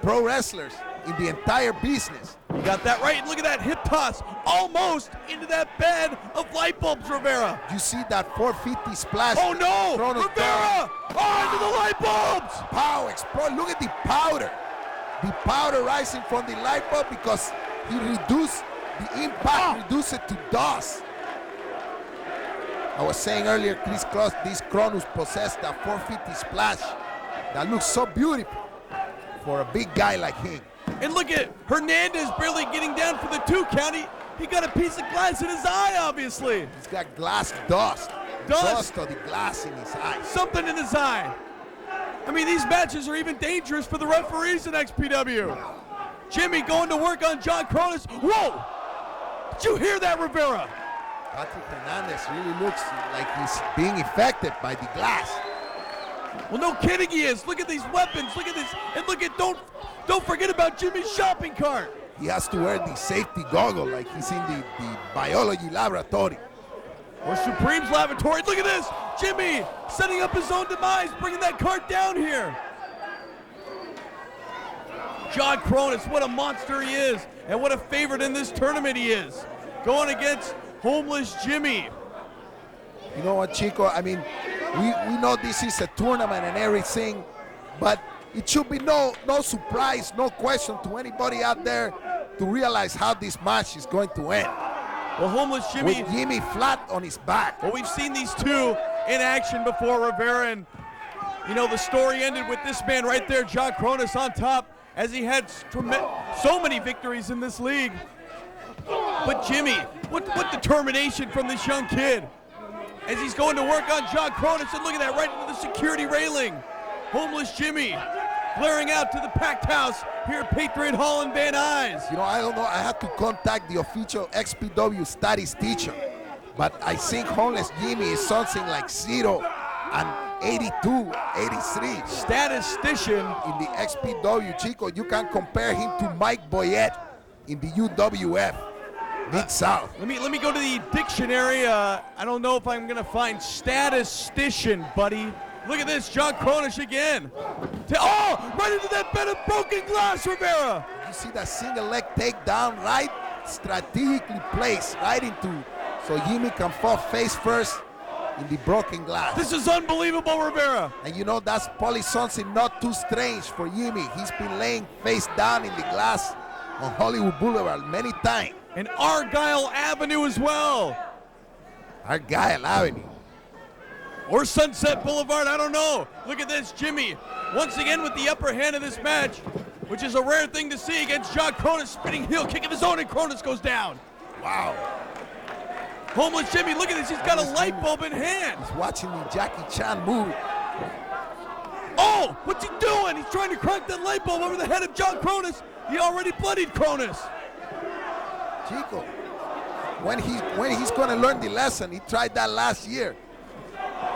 pro wrestlers in the entire business. You got that right. And look at that hip toss, almost into that bed of light bulbs, Rivera. You see that 450 splash? Oh no! Cronus Rivera! Oh, into the light bulbs! Power explode. Look at the powder. The powder rising from the light bulb because he reduced the impact, reduced it to dust. I was saying earlier, this Cronus possessed a 450 splash that looks so beautiful for a big guy like him. And look at Hernandez barely getting down for the 2 count. He got a piece of glass in his eye, obviously. He's got glass dust. Dust of the glass in his eye. Something in his eye. I mean, these matches are even dangerous for the referees in XPW. Jimmy going to work on John Cronus. Whoa! Did you hear that, Rivera? Patrick Hernandez really looks like he's being affected by the glass. Well, no kidding he is. Look at these weapons. Look at this. And look at, don't forget about Jimmy's shopping cart. He has to wear the safety goggle like he's in the biology laboratory. Or Supreme's laboratory. Look at this. Jimmy setting up his own demise, bringing that cart down here. John Cronus, what a monster he is. And what a favorite in this tournament he is. Going against Homeless Jimmy. You know what, Chico? I mean, we know this is a tournament and everything, but it should be no surprise, no question to anybody out there to realize how this match is going to end. Well, Homeless Jimmy. With Jimmy flat on his back. Well, we've seen these two in action before, Rivera, and you know, the story ended with this man right there, John Cronus, on top, as he had so many victories in this league. But Jimmy, what determination from this young kid as he's going to work on John Cronus, and look at that, right into the security railing. Homeless Jimmy glaring out to the packed house here at Patriot Hall in Van Nuys. You know, I don't know, I had to contact the official XPW statistician, but I think Homeless Jimmy is something like 0 and 82, 83. Statistician in the XPW, Chico. You can compare him to Mike Boyette in the UWF, Mid-South. Let me go to the dictionary. I don't know if I'm gonna find statistician, buddy. Look at this, John Cronus again. Oh, right into that bed of broken glass, Rivera. You see that single leg takedown, right? Strategically placed right into, so Jimmy can fall face first in the broken glass. This is unbelievable, Rivera. And you know, that's probably something not too strange for Jimmy. He's been laying face down in the glass on Hollywood Boulevard many times. And Argyle Avenue as well. Argyle Avenue. Or Sunset Boulevard, I don't know. Look at this, Jimmy, once again with the upper hand in this match, which is a rare thing to see against John Cronus, spinning heel kick of his own, and Cronus goes down. Wow. Homeless Jimmy, look at this, he's got a light bulb in hand. He's watching the Jackie Chan movie. Oh, what's he doing? He's trying to crank that light bulb over the head of John Cronus. He already bloodied Cronus. Chico, when he's going to learn the lesson, he tried that last year.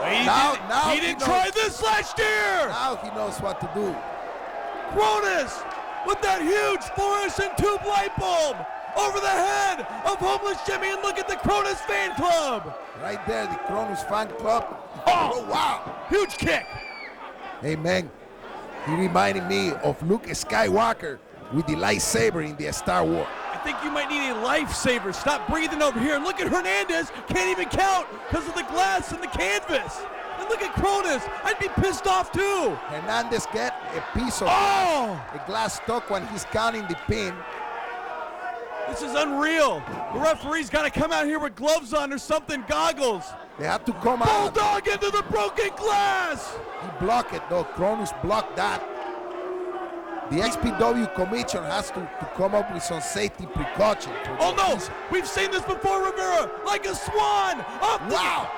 He didn't try this last year. Now he knows what to do. Cronus with that huge fluorescent tube light bulb over the head of Homeless Jimmy, and look at the Cronus fan club. Right there, the Cronus fan club. Oh, wow. Huge kick. Hey, man, he reminded me of Luke Skywalker with the lightsaber in the Star Wars. I think you might need a lifesaver. Stop breathing over here. And look at Hernandez. Can't even count because of the glass and the canvas. And look at Cronus. I'd be pissed off too. Hernandez get a piece of a glass stuck when he's counting the pin. This is unreal. The referee's got to come out here with gloves on or something, goggles. They have to come out. Bulldog into the broken glass. He blocked it though. Cronus blocked that. The XPW commission has to come up with some safety precaution. Oh no, we've seen this before, Rivera, like a swan. Wow.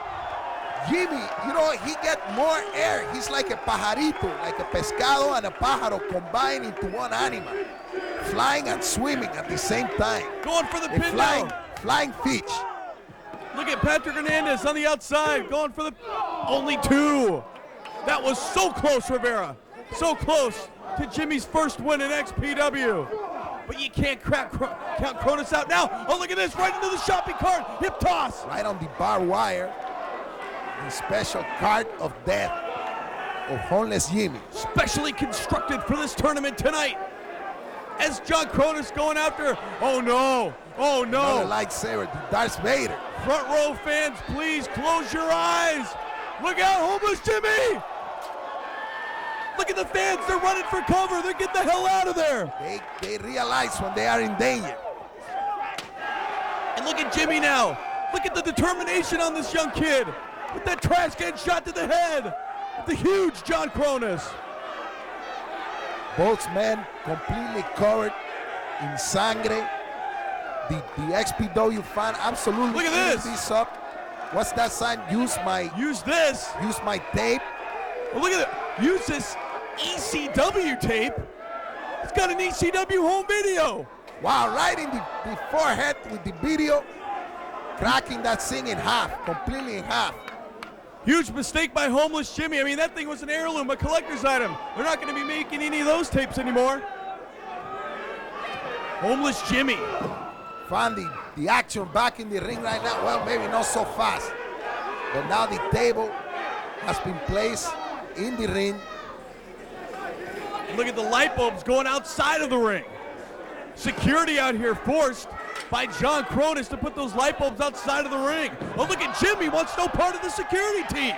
Jimmy, you know, he get more air. He's like a pajarito, like a pescado and a pájaro combined into one animal. Flying and swimming at the same time. Going for the A pin flying fish. Look at Patrick Hernandez on the outside, going for the only two. That was so close, Rivera. So close to Jimmy's first win in XPW. But you can't count Cronus out now. Oh, look at this, right into the shopping cart. Hip toss. Right on the barbed wire. The special card of death of Homeless Jimmy. Specially constructed for this tournament tonight. As John Cronus going after, oh no, oh no. Another lightsaber, the Darth Vader. Front row fans, please close your eyes. Look out, Homeless Jimmy. Look at the fans, they're running for cover. They're getting the hell out of there. They realize when they are in danger. And look at Jimmy now. Look at the determination on this young kid. With that trash can shot to the head. The huge John Cronus. Both men completely covered in sangre. The XPW fan absolutely look at this up. What's that sign? Use this. Use my tape. Well, look at it. Use this ECW tape. It's got an ECW home video. Wow, right in the forehead with the video, cracking that thing in half, completely in half. Huge mistake by Homeless Jimmy. I mean, that thing was an heirloom, a collector's item. They're not going to be making any of those tapes anymore. Homeless Jimmy. Find the action back in the ring right now. Well, maybe not so fast. But now the table has been placed in the ring. Look at the light bulbs going outside of the ring. Security out here forced by John Cronus to put those light bulbs outside of the ring. Oh, look at Jimmy, wants no part of the security team.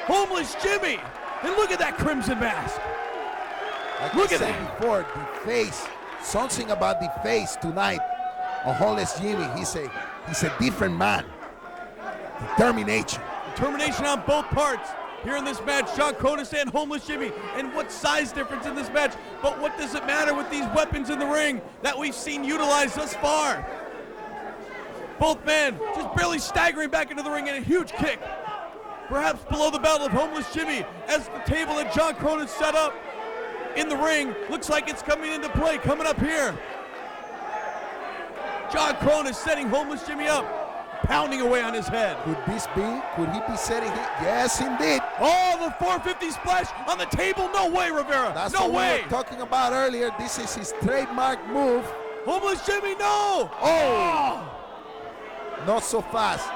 Homeless Jimmy. And look at that crimson mask. Like look I at said that. Before, the face, something about the face tonight of Homeless Jimmy. He's a different man. Determination. Determination on both parts. Here in this match, John Cronus and Homeless Jimmy. And what size difference in this match? But what does it matter with these weapons in the ring that we've seen utilized thus far? Both men just barely staggering back into the ring and a huge kick. Perhaps below the belt of Homeless Jimmy as the table that John Cronus set up in the ring looks like it's coming into play, coming up here. John Cronus setting Homeless Jimmy up, pounding away on his head. Could this be? Could he be setting it? Yes, indeed. Oh, the 450 splash on the table. No way, Rivera. That's no what way. we were talking about earlier. This is his trademark move. Homeless Jimmy, no. Oh. Not so fast.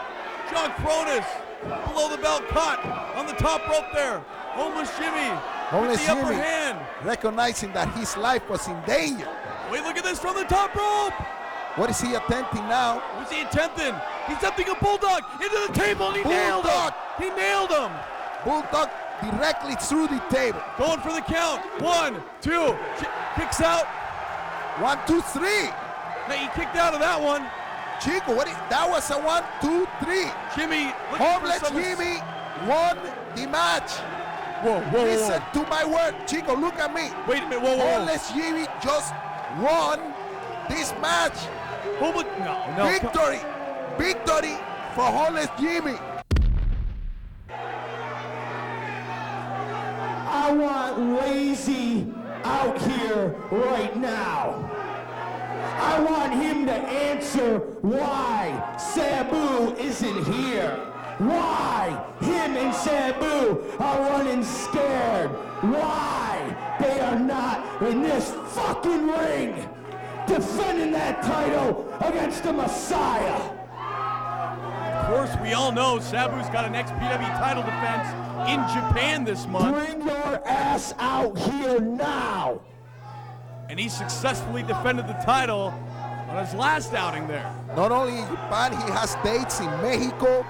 John Cronus below the belt caught on the top rope there. Homeless Jimmy with the upper hand. Recognizing that his life was in danger. Wait, look at this from the top rope. What is he attempting now? What's he attempting? He's attempting a bulldog into the table and he nailed him. He nailed him. Bulldog directly through the table. Going for the count. 1, 2. Kicks out. 1, 2, 3. Now he kicked out of that one. Chico, that was a 1, 2, 3. Jimmy. Homeless Jimmy won the match. Whoa, whoa, Listen whoa. to my word. Chico, look at me. Wait a minute. Whoa, whoa. Homeless Jimmy just won this match. No. Victory. Victory for Homeless Jimmy. I want Lazy out here right now. I want him to answer why Sabu isn't here. Why him and Sabu are running scared. Why they are not in this fucking ring defending that title against the Messiah. Of course, we all know Sabu's got an XPW title defense in Japan this month. Bring your ass out here now. And he successfully defended the title on his last outing there. Not only in Japan, he has dates in Mexico,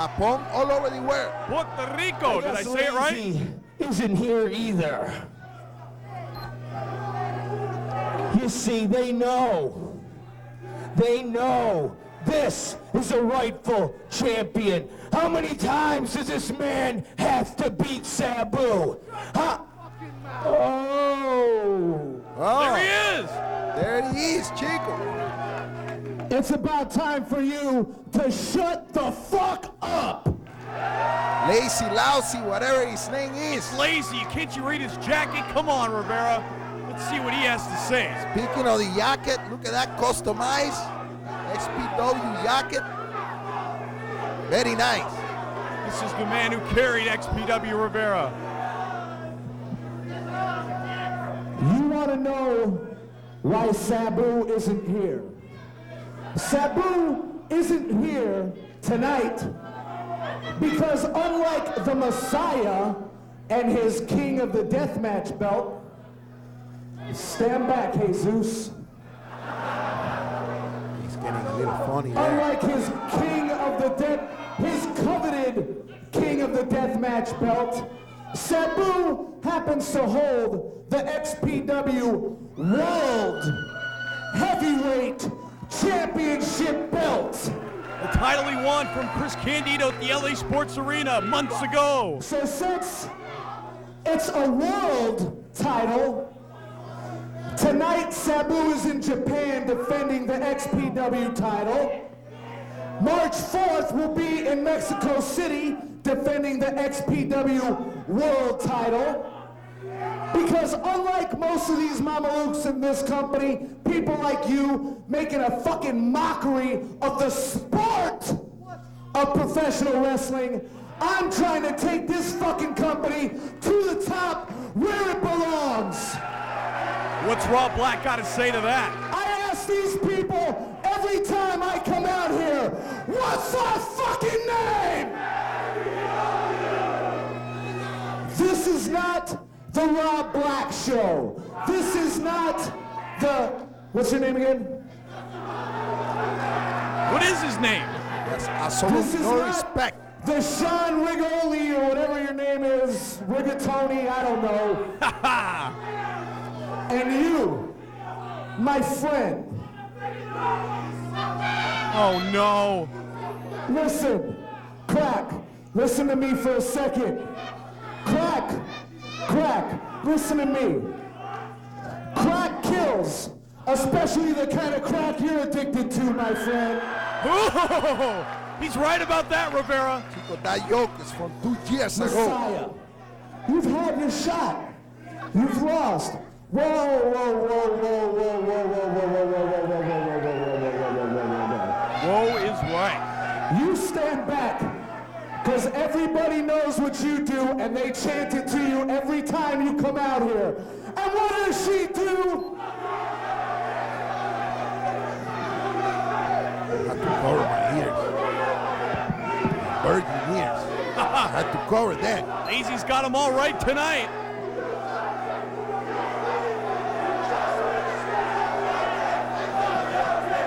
Japón, all over the world. Puerto Rico, did I say it right? Lazy isn't here either. You see, they know. They know this is a rightful champion. How many times does this man have to beat Sabu? Huh? Oh. There he is. There he is, Chico. It's about time for you to shut the fuck up. Lazy, lousy, whatever his name is. Lazy, can't you read his jacket? Come on, Rivera. Let's see what he has to say. Speaking of the jacket, look at that customized XPW jacket. Very nice. This is the man who carried XPW Rivera. You want to know why Sabu isn't here? Sabu isn't here tonight because unlike the Messiah and his King of the Deathmatch belt, stand back, Jesus. He's getting a little funny there. Unlike his his coveted King of the Deathmatch belt, Sabu happens to hold the XPW World Heavyweight Championship belt. The title he won from Chris Candido at the LA Sports Arena months ago. So since it's a world title, tonight Sabu is in Japan defending the XPW title. March 4th will be in Mexico City defending the XPW World title. Because unlike most of these mamalukes in this company, people like you making a fucking mockery of the sport of professional wrestling, I'm trying to take this fucking company to the top where it belongs. What's Rob Black got to say to that? I ask these people every time I come out here, what's our fucking name? This is not the Rob Black Show. This is not the, what's your name again? What is his name? That's absolute This is no not respect. the Sean Rigoli or whatever your name is, Rigatoni, I don't know. And you, my friend, Oh no. listen, Crack, listen to me for a second. Crack, listen to me. Crack kills, especially the kind of crack you're addicted to, my friend. Oh, he's right about that, Rivera. Chico, that yoke is from 2 years ago. Messiah, you've had your shot. You've lost. Whoa, whoa, whoa, whoa, whoa, whoa, whoa, whoa, whoa, whoa, whoa, whoa, whoa. Whoa is right. You stand back, because everybody knows what you do, and they chant it to you every time you come out here. And what does she do? I had to cover my ears. Virgin ears. I had to cover that. Lazy's got them all right tonight.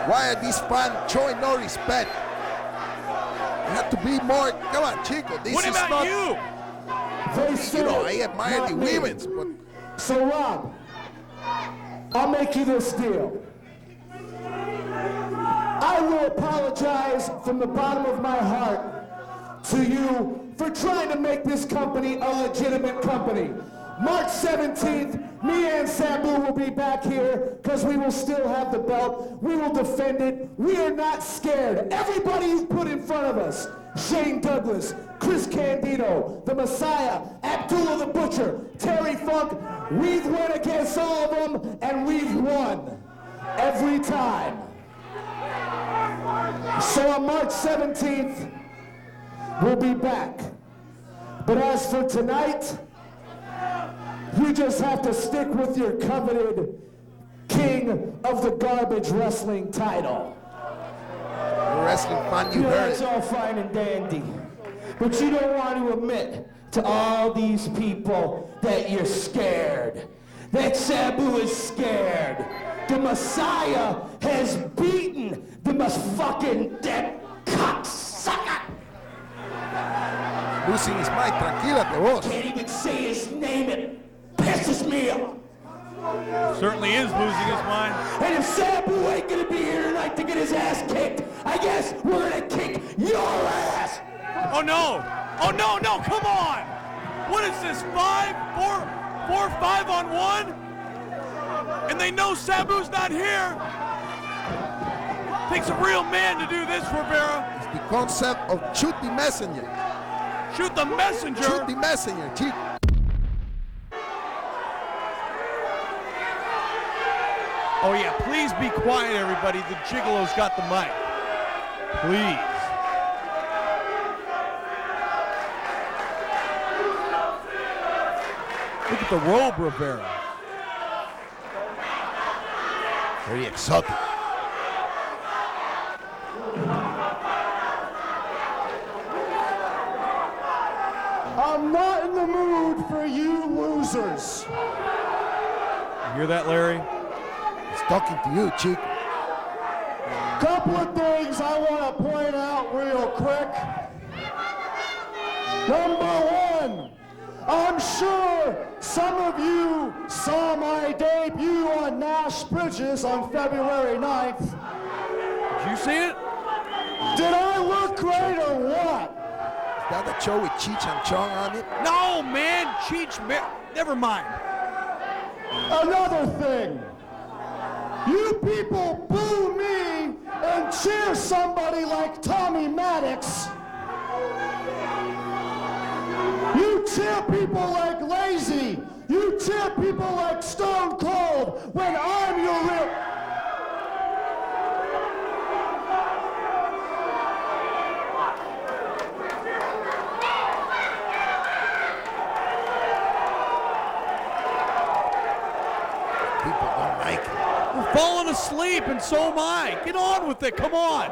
Why are these fans showing no respect? You have to be more. Come on, Chico. This What is about not. you? They say, You know, I admire not the me. women's, but So Rob, I'll make you this deal. I will apologize from the bottom of my heart to you for trying to make this company a legitimate company. March 17th, me and Sabu will be back here because we will still have the belt. We will defend it. We are not scared. Everybody you put in front of us, Shane Douglas, Chris Candido, the Messiah, Abdullah the Butcher, Terry Funk, we've went against all of them and we've won every time. So on March 17th, we'll be back. But as for tonight, you just have to stick with your coveted King of the Garbage Wrestling title. the wrestling fan, you Yeah, heard it's it. all fine and dandy. But you don't want to admit to all these people that you're scared. That Sabu is scared. The Messiah has beaten the fucking dead cocksucker. losing his mind. Tranquilate, boss. Can't even say his name, it pisses me off. Certainly is losing his mind. And if Sabu ain't gonna be here tonight to get his ass kicked, I guess we're gonna kick your ass. Oh no! Oh no, no, come on! What is this, 5-on-1? And they know Sabu's not here. Takes a real man to do this, Rivera. It's the concept of shoot the messenger. Shoot the messenger. Shoot the messenger, chico. Oh yeah, please be quiet, everybody. The Gigolo's got the mic. Please. Look at the robe, Rivera. Very exotic. I'm not in the mood for you losers. You hear that, Larry? He's talking to you, chico. Couple of things I want to point out real quick. Number one, I'm sure some of you saw my debut on Nash Bridges on February 9th. Did you see it? Did I look great or what? Is that the show with Cheech and Chong on it? No, man. Cheech, never mind. Another thing. You people boo me and cheer somebody like Tommy Maddox. You cheer people like Lazy. You cheer people like Stone Cold when I'm your real... People don't like it. We're falling asleep, and so am I. Get on with it. Come on.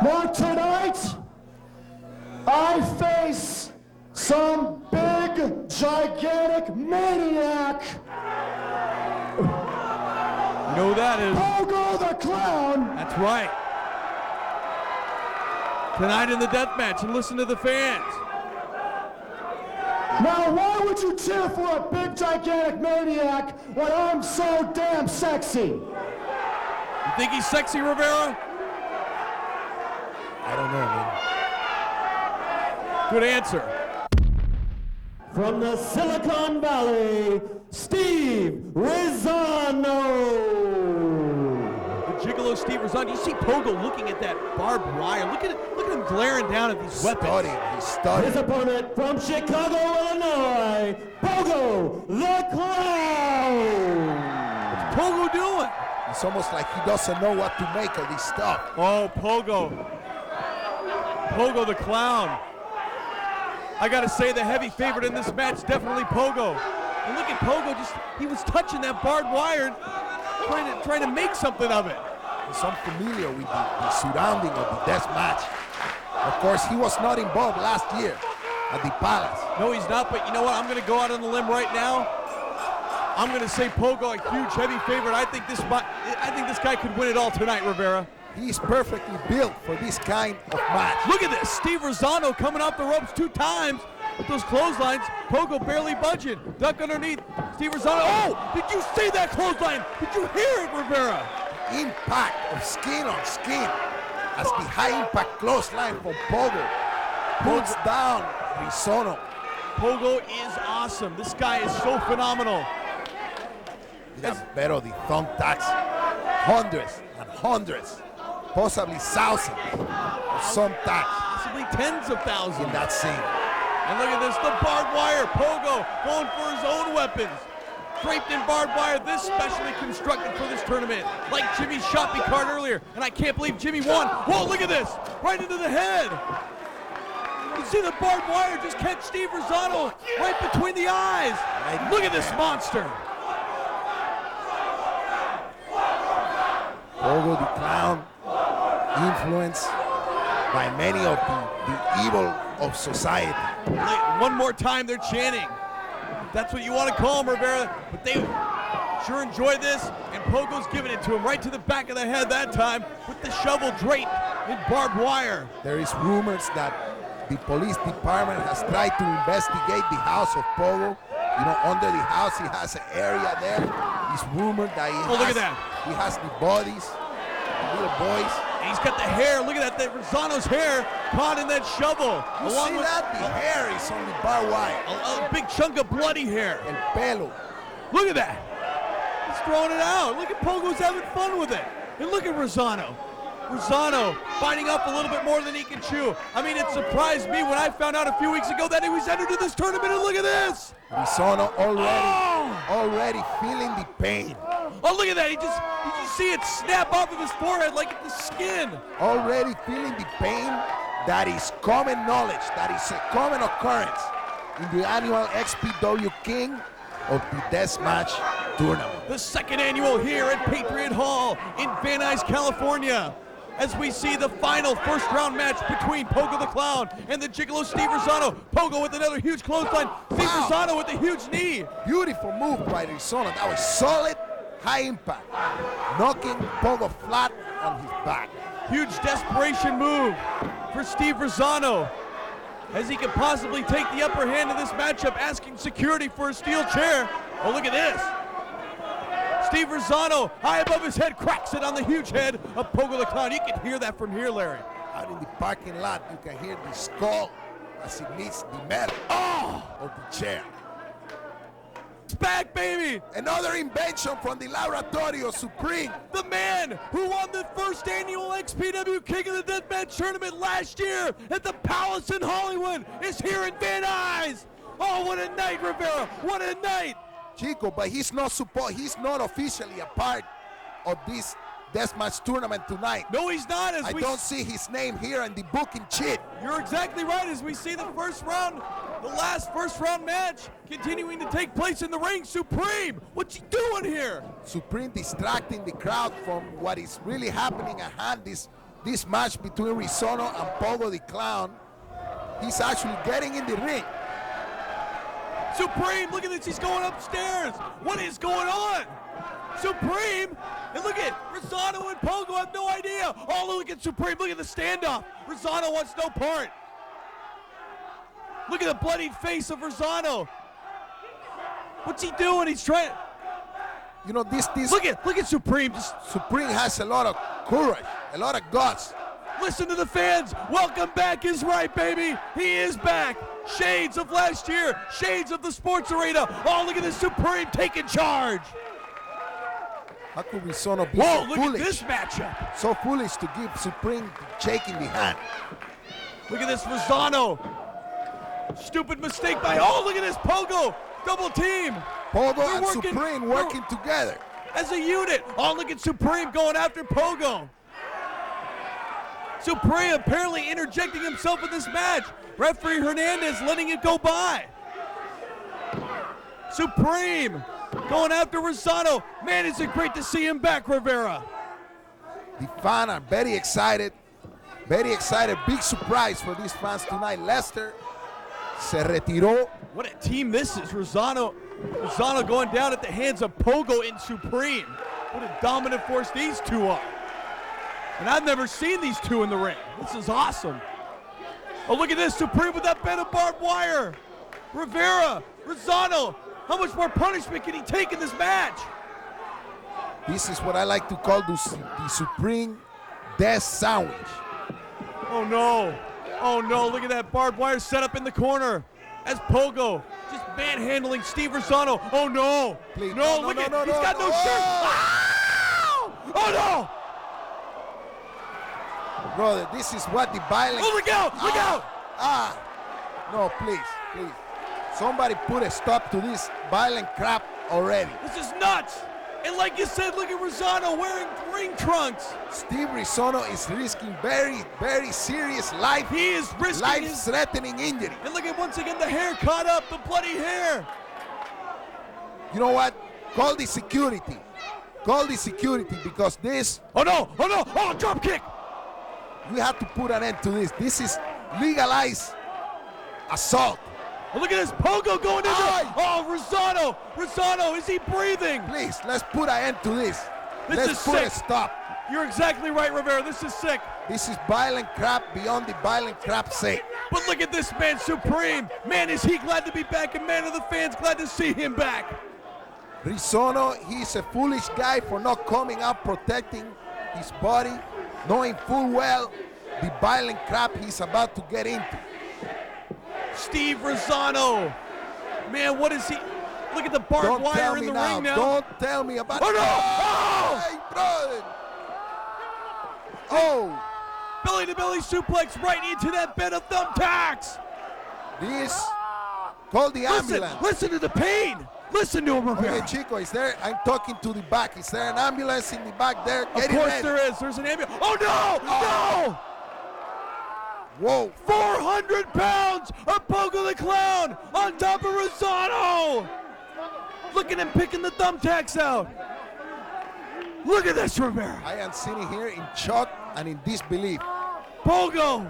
But tonight, I face some big, gigantic maniac. You know who that is? Pogo the Clown. That's right. Tonight in the death match, and listen to the fans. Now, why would you cheer for a big, gigantic maniac when I'm so damn sexy? You think he's sexy, Rivera? I don't know, man. Good answer. From the Silicon Valley, Steve Rizano. The Gigolo Steve Rizano. You see Pogo looking at that barbed wire. Look at him glaring down at these weapons. He's studying. His opponent from Chicago, Illinois, Pogo the Clown. What's Pogo doing? It's almost like he doesn't know what to make of this stuff. Oh, Pogo. Pogo the Clown. I gotta say, the heavy favorite in this match, definitely Pogo. And look at Pogo, he was touching that barbed wire, trying to make something of it. He's unfamiliar with the surrounding of the death match. Of course, he was not involved last year at the Palace. No, he's not, but you know what? I'm gonna go out on the limb right now. I'm gonna say Pogo, a huge heavy favorite. I think this guy could win it all tonight, Rivera. He's perfectly built for this kind of match. Look at this, Steve Rizano coming off the ropes 2 times with those clotheslines. Pogo barely budging. Duck underneath. Steve Rizano. Oh, did you see that clothesline? Did you hear it, Rivera? Impact of skin on skin as the high impact clothesline from Pogo puts down Rizano. Pogo is awesome. This guy is so phenomenal. Pero the thumbtacks, hundreds and hundreds, possibly thousands of thumbtacks Possibly tens of thousands. in that scene. And look at this, the barbed wire. Pogo going for his own weapons. Draped in barbed wire, this specially constructed for this tournament. Like Jimmy's shopping cart earlier, and I can't believe Jimmy won. Whoa, look at this, right into the head. You see the barbed wire just catch Steve Rizano right between the eyes. Look at this monster. Pogo the Clown, influenced by many of the evil of society. One more time, they're chanting. That's what you want to call them, Rivera. But they sure enjoy this, and Pogo's giving it to him right to the back of the head that time with the shovel draped in barbed wire. There is rumors that the police department has tried to investigate the house of Pogo. You know, under the house he has an area there. It's rumored that Look at that. he has the bodies, the little boys. And he's got the hair. Look at that Rosano's hair caught in that shovel. You see that? The hair is on the barbed wire. A big chunk of bloody hair. El pelo. Look at that. He's throwing it out. Look at Pogo's having fun with it. And look at Rosano. Rosano biting up a little bit more than he can chew. I mean, it surprised me when I found out a few weeks ago that he was entered in this tournament, and look at this. Rosano already feeling the pain. Oh, look at that. Did you see it snap off of his forehead like the skin? Already feeling the pain. That is common knowledge. That is a common occurrence in the annual XPW King of the Deathmatch Tournament. The second annual here at Patriot Hall in Van Nuys, California, as we see the final first round match between Pogo the Clown and the Gigolo Steve Rosano. Pogo with another huge clothesline. Steve Rosano with a huge knee. Beautiful move by Rosano. That was solid, high impact, knocking Pogo flat on his back. Huge desperation move for Steve Rosano, as he could possibly take the upper hand in this matchup, asking security for a steel chair. Oh, look at this. Steve Rosano, high above his head, cracks it on the huge head of Pogo the Clown. You can hear that from here, Larry. Out in the parking lot, you can hear the skull as it meets the metal of the chair. It's back, baby. Another invention from the Laboratorio Supreme. The man who won the first annual XPW King of the Deathmatch Tournament last year at the Palace in Hollywood is here in Van Nuys. Oh, what a night, Rivera. What a night. Chico, but he's not officially a part of this Deathmatch Tournament tonight. No, he's not. I don't see his name here in the booking sheet. You're exactly right. As we see the last first round match continuing to take place in the ring. Supreme, what's he doing here? Supreme distracting the crowd from what is really happening at hand. This match between Rosano and Pogo the Clown. He's actually getting in the ring. Supreme, look at this. He's going upstairs. What is going on? Supreme, and look at Rosano and Pogo have no idea. Oh, look at Supreme. Look at the standoff. Rosano wants no part. Look at the bloodied face of Rosano. What's he doing? He's trying. You know, this. Look at Supreme. Supreme has a lot of courage, a lot of guts. Listen to the fans. Welcome back is right, baby. He is back. Shades of last year. Shades of the sports arena. Oh, look at this Supreme taking charge. How could Rosano be Whoa, so look foolish? at this matchup. So foolish to give Supreme shaking the hand. Look at this Rosano. Stupid mistake by, oh, look at this Pogo. Double team. Pogo and Supreme working together. As a unit. Oh, look at Supreme going after Pogo. Supreme apparently interjecting himself in this match. Referee Hernandez letting it go by. Supreme going after Rosano. Man, is it great to see him back, Rivera. The fans are very excited. Very excited. Big surprise for these fans tonight. Lester se retiró. What a team this is. Rosano going down at the hands of Pogo and Supreme. What a dominant force these two are. And I've never seen these two in the ring. This is awesome. Oh, look at this. Supreme with that bed of barbed wire. Rivera, Rosano. How much more punishment can he take in this match? This is what I like to call the Supreme Death Sandwich. Oh, no. Oh, no. Look at that barbed wire set up in the corner as Pogo just manhandling Steve Rosano. Oh, no. Please. No, look at he's got no shirt. Oh! Oh, no. Brother, this is what the violence... Oh, look out! Look out! No, please. Somebody put a stop to this violent crap already. This is nuts! And like you said, look at Rosano wearing ring trunks. Steve Rosano is risking very, very serious life. He is risking life-threatening injury. And look at, once again, the hair caught up, the bloody hair. You know what? Call the security. Call the security because this... Oh, no! Oh, no! Oh, drop kick! We have to put an end to this. This is legalized assault. Oh, look at this Pogo going into Rosano! Rosano, is he breathing? Please, let's put an end to this. This let's is put sick. a stop. You're exactly right, Rivera. This is sick. This is violent crap beyond the violent crap's sake. But look at this man, Supreme. Man, is he glad to be back, and man, are the fans glad to see him back. Rizzono, he's a foolish guy for not coming out protecting his body, knowing full well the violent crap he's about to get into. Steve Rizzono. Man, what is he? Look at the barbed wire in the ring now. Don't tell me about Oh, no! Oh! Hey, brother! Oh! Belly-to-belly suplex right into that bed of thumbtacks. This, call the ambulance. Listen to the pain. Listen to him, Rivera. Okay, Chico, is there, I'm talking to the back. Is there an ambulance in the back there? Of course there is. There's an ambulance. Oh, no! No! Whoa. 400 pounds of Pogo the Clown on top of Rizzono. Look at him picking the thumbtacks out. Look at this, Rivera. I am sitting here in shock and in disbelief. Pogo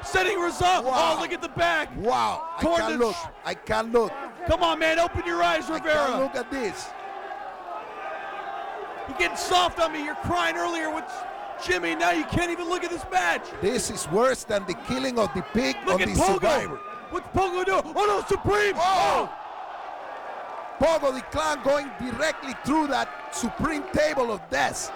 setting Rizzono. Wow. Oh, look at the back. Wow. I Toward can't the look. I can't look. Come on, man. Open your eyes, I Rivera. can't look at this. You're getting soft on me. You're crying earlier with Jimmy. Now you can't even look at this match. This is worse than the killing of the pig Look on at the Pogo. Survivor. What's Pogo doing? Oh, no, Supreme. Oh! Pogo the Clown going directly through that Supreme table of death.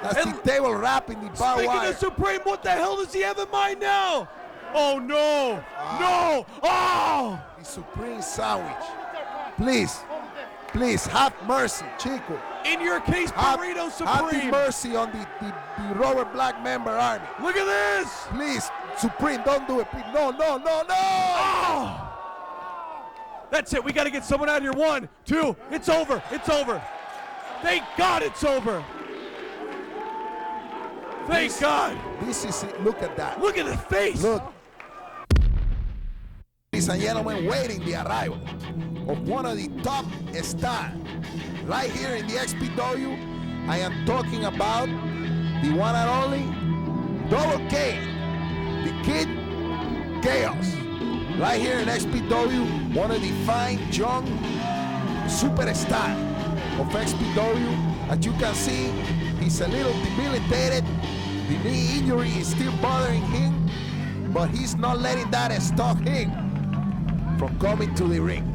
That's And the table wrapping the barbed Speaking wire. of Supreme, what the hell does he have in mind now? Oh, no. No. Oh! The Supreme sandwich. Please, have mercy, Chico. In your case, Have Burrito the Supreme. mercy on the Robert Black member army. Look at this. Please, Supreme, don't do it. Please. No. Oh! That's it. We got to get someone out here. 1, 2. It's over. It's over. Thank God it's over. Thank God. This is it. Look at that. Look at the face. Look. Ladies and gentlemen, waiting the arrival of one of the top stars right here in the XPW. I am talking about the one and only Double K, the Kid Chaos. Right here in XPW, one of the fine young superstars of XPW. As you can see, he's a little debilitated. The knee injury is still bothering him, but he's not letting that stop him from coming to the ring.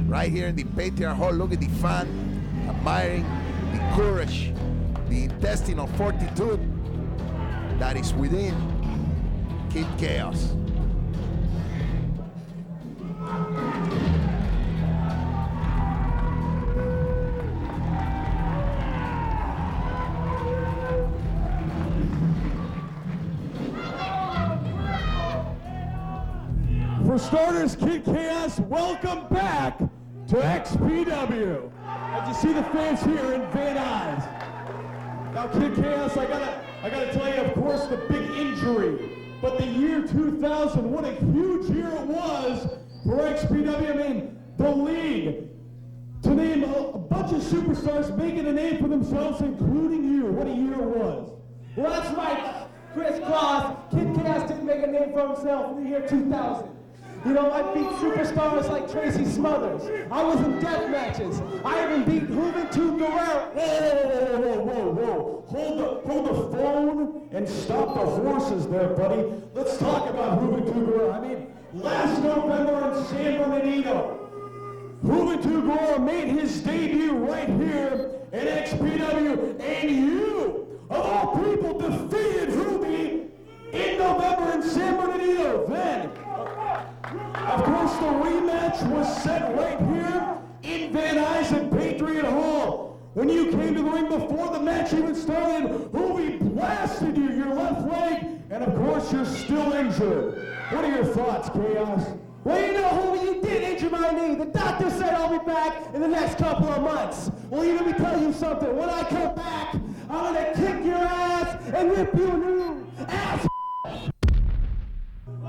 Right here in the Patriot Hall, look at the fan admiring the courage, the intestinal fortitude that is within Kid Chaos. For starters, Kid Chaos, welcome back to XPW. As you see the fans here in Van Nuys. Now, Kid Chaos, I gotta tell you, of course, the big injury. But the year 2000, what a huge year it was for XPW. I mean, the league. To name a bunch of superstars making a name for themselves, including you. What a year it was. Well, that's right, Chris Cross. Kid Chaos didn't make a name for himself in the year 2000. You know, I beat superstars like Tracy Smothers. I was in death matches. I even beat Juventud Guerrero. Whoa. Hold the phone and stop the horses there, buddy. Let's talk about Juventud Guerrero. I mean, last November in San Bernardino, Juventud Guerrero made his debut right here in XPW, and you, of all people, defeated Ruby in November in San Bernardino. Then, of course, the rematch was set right here in Van Nuys at Patriot Hall. When you came to the ring before the match even started, Ruby blasted you, your left leg, and of course, you're still injured. What are your thoughts, Chaos? Well, you know, homie, you did injure my knee. The doctor said I'll be back in the next couple of months. Well, let me tell you something. When I come back, I'm gonna kick your ass and rip you a new ass. I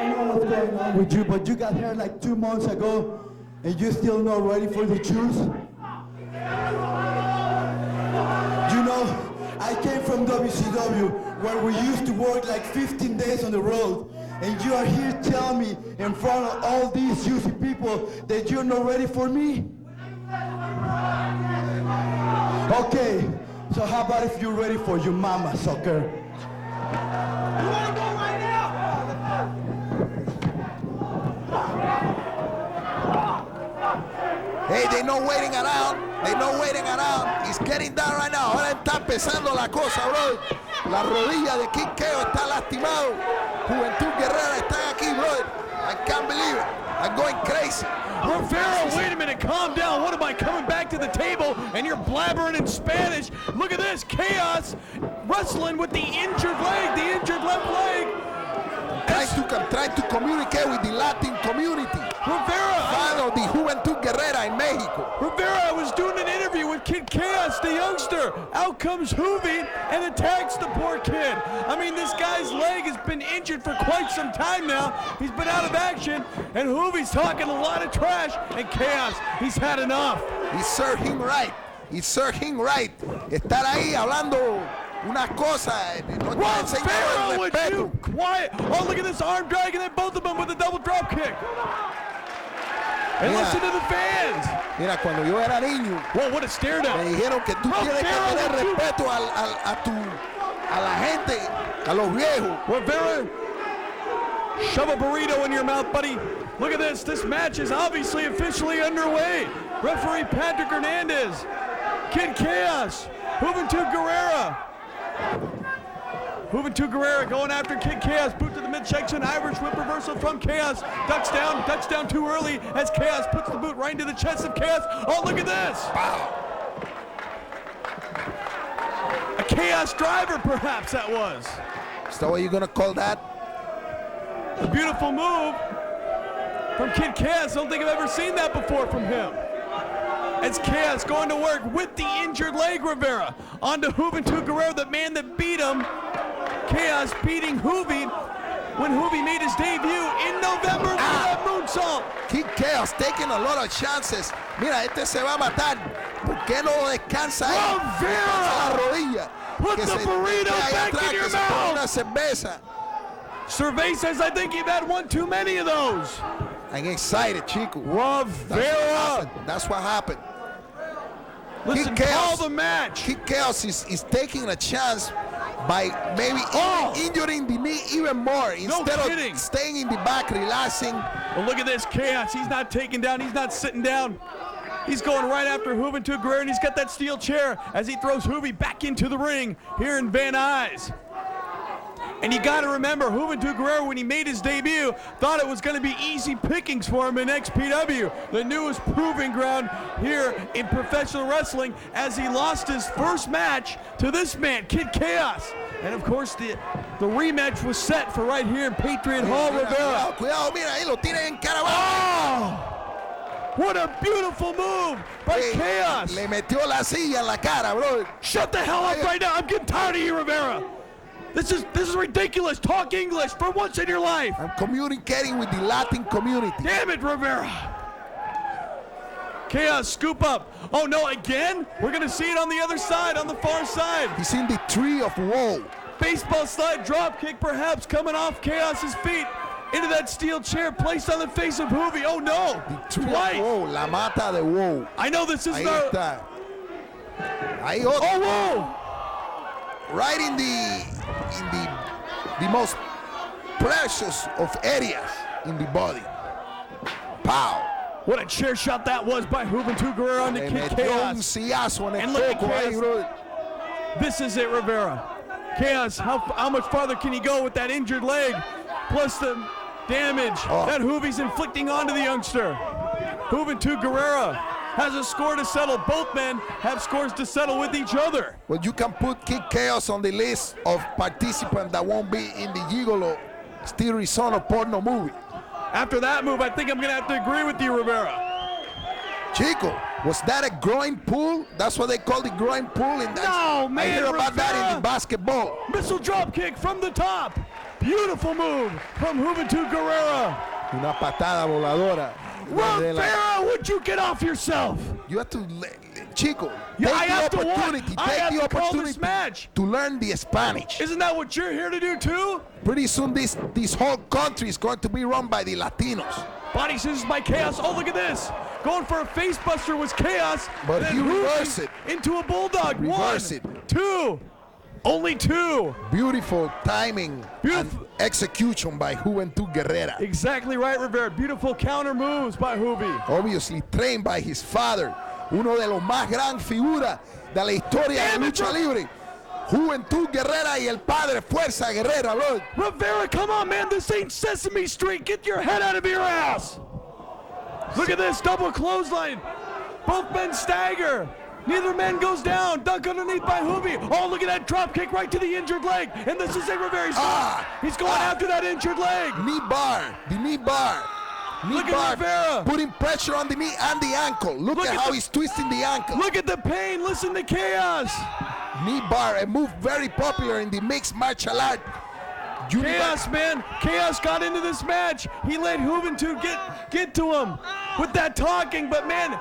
don't know what's going on with you, but you got here like 2 months ago, and you're still not ready for the truth. You know, I came from WCW, where we used to work like 15 days on the road, and you are here telling me in front of all these juicy people that you're not ready for me? Okay, so how about if you're ready for your mama, sucker? Hey, they no waiting around. They no waiting around. He's getting down right now. Ahora está empezando la cosa, bro. La rodilla de Kid Chaos está lastimado. Juventud Guerrera están aquí, bro. I can't believe it. I'm going crazy. Rivera, wait a minute, calm down. What am I coming back to the table and you're blabbering in Spanish? Look at this, Chaos wrestling with the injured leg, the injured left leg. Trying to communicate with the Latin community. Rivera, Fan of the Juventud Guerrera in Mexico. Rivera, I was doing an interview with Kid Chaos, the youngster. Out comes Juvi and attacks the poor kid. I mean, this guy's leg has been injured for quite some time now. He's been out of action, and Juvi's talking a lot of trash, and Chaos, he's had enough. He served him right. He served him right. Estar ahí hablando unas cosas. No está enseñando el would respeto. you quiet? Oh, look at this arm drag, and then both of them with a double drop kick. And Mira. listen to the fans. Mira, cuando yo era niño, Whoa, what a stare me down. dijeron que tú tienes que tener respeto a la gente, a los viejos. Rivera, shove a burrito in your mouth, buddy. Look at this. This match is obviously officially underway. Referee Patrick Hernandez. Kid Chaos. Juventud Guerrera. Juventud Guerrera going after Kid Chaos. Boot to the midsection. Irish whip reversal from Chaos. Ducks down too early as Chaos puts the boot right into the chest of Chaos. Oh, look at this. Wow. A Chaos driver, perhaps that was. Is that what you're going to call that? A beautiful move from Kid Chaos. I don't think I've ever seen that before from him. As Chaos going to work with the injured leg, Rivera. Onto Juventud Guerrera, the man that beat him. Chaos beating Juvi when Juvi made his debut in November with that moonsault. Kid Chaos taking a lot of chances. Mira, este se va a matar. ¿Por qué no descansa ahí? Rivera! La rodilla. Put Que the se burrito mete ahí back atrás, in your que se pone mouth. una cerveza. Survey says, I think you've had one too many of those. I'm excited, chico. Rivera! That's what happened. Listen, Kid call Chaos. the match. Kid Chaos is taking a chance by maybe injuring the knee even more instead kidding. of staying in the back, relaxing. Well, look at this Chaos. He's not taking down. He's not sitting down. He's going right after Juventud Guerrera, and he's got that steel chair as he throws Juvi back into the ring here in Van Nuys. And you got to remember, Juventud Guerrera, when he made his debut, thought it was going to be easy pickings for him in XPW, the newest proving ground here in professional wrestling, as he lost his first match to this man, Kid Chaos. And of course, the rematch was set for right here in Patriot Hall, Rivera. Cuidado, mira, ahí lo tienen en cara abajo. Oh! What a beautiful move by Chaos. Le metió la silla en la cara, bro. Shut the hell up right now. I'm getting tired of you, Rivera. This is ridiculous. Talk English for once in your life. I'm communicating with the Latin community. Damn it, Rivera. Chaos, scoop up. Oh, no, again? We're going to see it on the other side, on the far side. He's in the tree of woe. Baseball slide drop kick, perhaps, coming off Chaos's feet into that steel chair placed on the face of Juvi. Oh, no. Tree Twice. of woe, la mata de woe. I know this is Ahí not... está. Ahí otro. Oh, whoa. Right in the most precious of areas in the body. Pow. What a chair shot that was by Juventud Guerrera on the Le Kid metió un Chaos. sillazo en And el look at coco ahí, Chaos. bro. This is it, Rivera. Chaos, how much farther can he go with that injured leg? Plus the damage that Juvi's inflicting onto the youngster. Juventud Guerrera has a score to settle. Both men have scores to settle with each other. Well, you can put Kid Chaos on the list of participants that won't be in the Gigolo Steel Risotto porno movie. After that move, I think I'm going to have to agree with you, Rivera. Chico, was that a groin pull? That's what they call the groin pull in that. No, man, I hear about that in Rivera. the basketball. Missile drop kick from the top. Beautiful move from Juventud Guerrera. Una patada voladora. Rivera, would you get off yourself? You have to, Chico, Yeah, take I the have to opportunity. I have Take the to call opportunity this match. to learn the Spanish. Isn't that what you're here to do too? Pretty soon this whole country is going to be run by the Latinos. Body scissors by Chaos. Oh, look at this. Going for a face buster was Chaos. But and he then Hoovy reversed it. into a bulldog. Reverse One, it. two, only two. Beautiful timing Beautiful. and execution by Juventud Guerrera. Exactly right, Rivera. Beautiful counter moves by Hoovy. Obviously trained by his father, uno de los más gran figuras de la historia de Damn la it, lucha libre. Juventud Guerrera y el padre Fuerza Guerrera, bro. Rivera, come on, man. This ain't Sesame Street. Get your head out of your ass. Look at this double clothesline. Both men stagger. Neither man goes down. Dunk underneath by Hoovy. Oh, look at that drop kick right to the injured leg. And this is Rivera. He's going after that injured leg. Knee bar, the knee bar. Knee Look at bar, Rivera. putting pressure on the knee and the ankle. Look Look at at how the- he's twisting the ankle. Look at the pain. Listen to Chaos. Knee bar, a move very popular in the mixed martial art. Chaos, man. Chaos got into this match. He let Juventud get to him with that talking. But, man,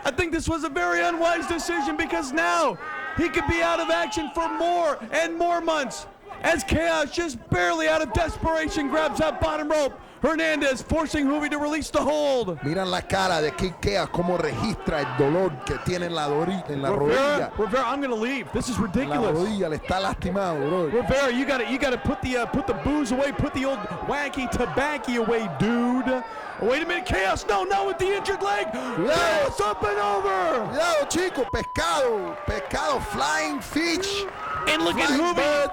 I think this was a very unwise decision because now he could be out of action for more and more months as Chaos just barely out of desperation grabs that bottom rope. Hernandez forcing Hoovy to release the hold. Miran la cara de Kid Chaos, cómo registra el dolor que tiene en la rodilla. Rivera, I'm gonna leave. This is La ridiculous. rodilla le está lastimado, bro. Rivera, you gotta put the booze away, put the old wacky tobacco away, dude. Oh, wait a minute, Chaos, no, with the injured leg. Chaos up and over. Cuidado, chico, pescado, flying fish. And look at flying Hoovy. bird,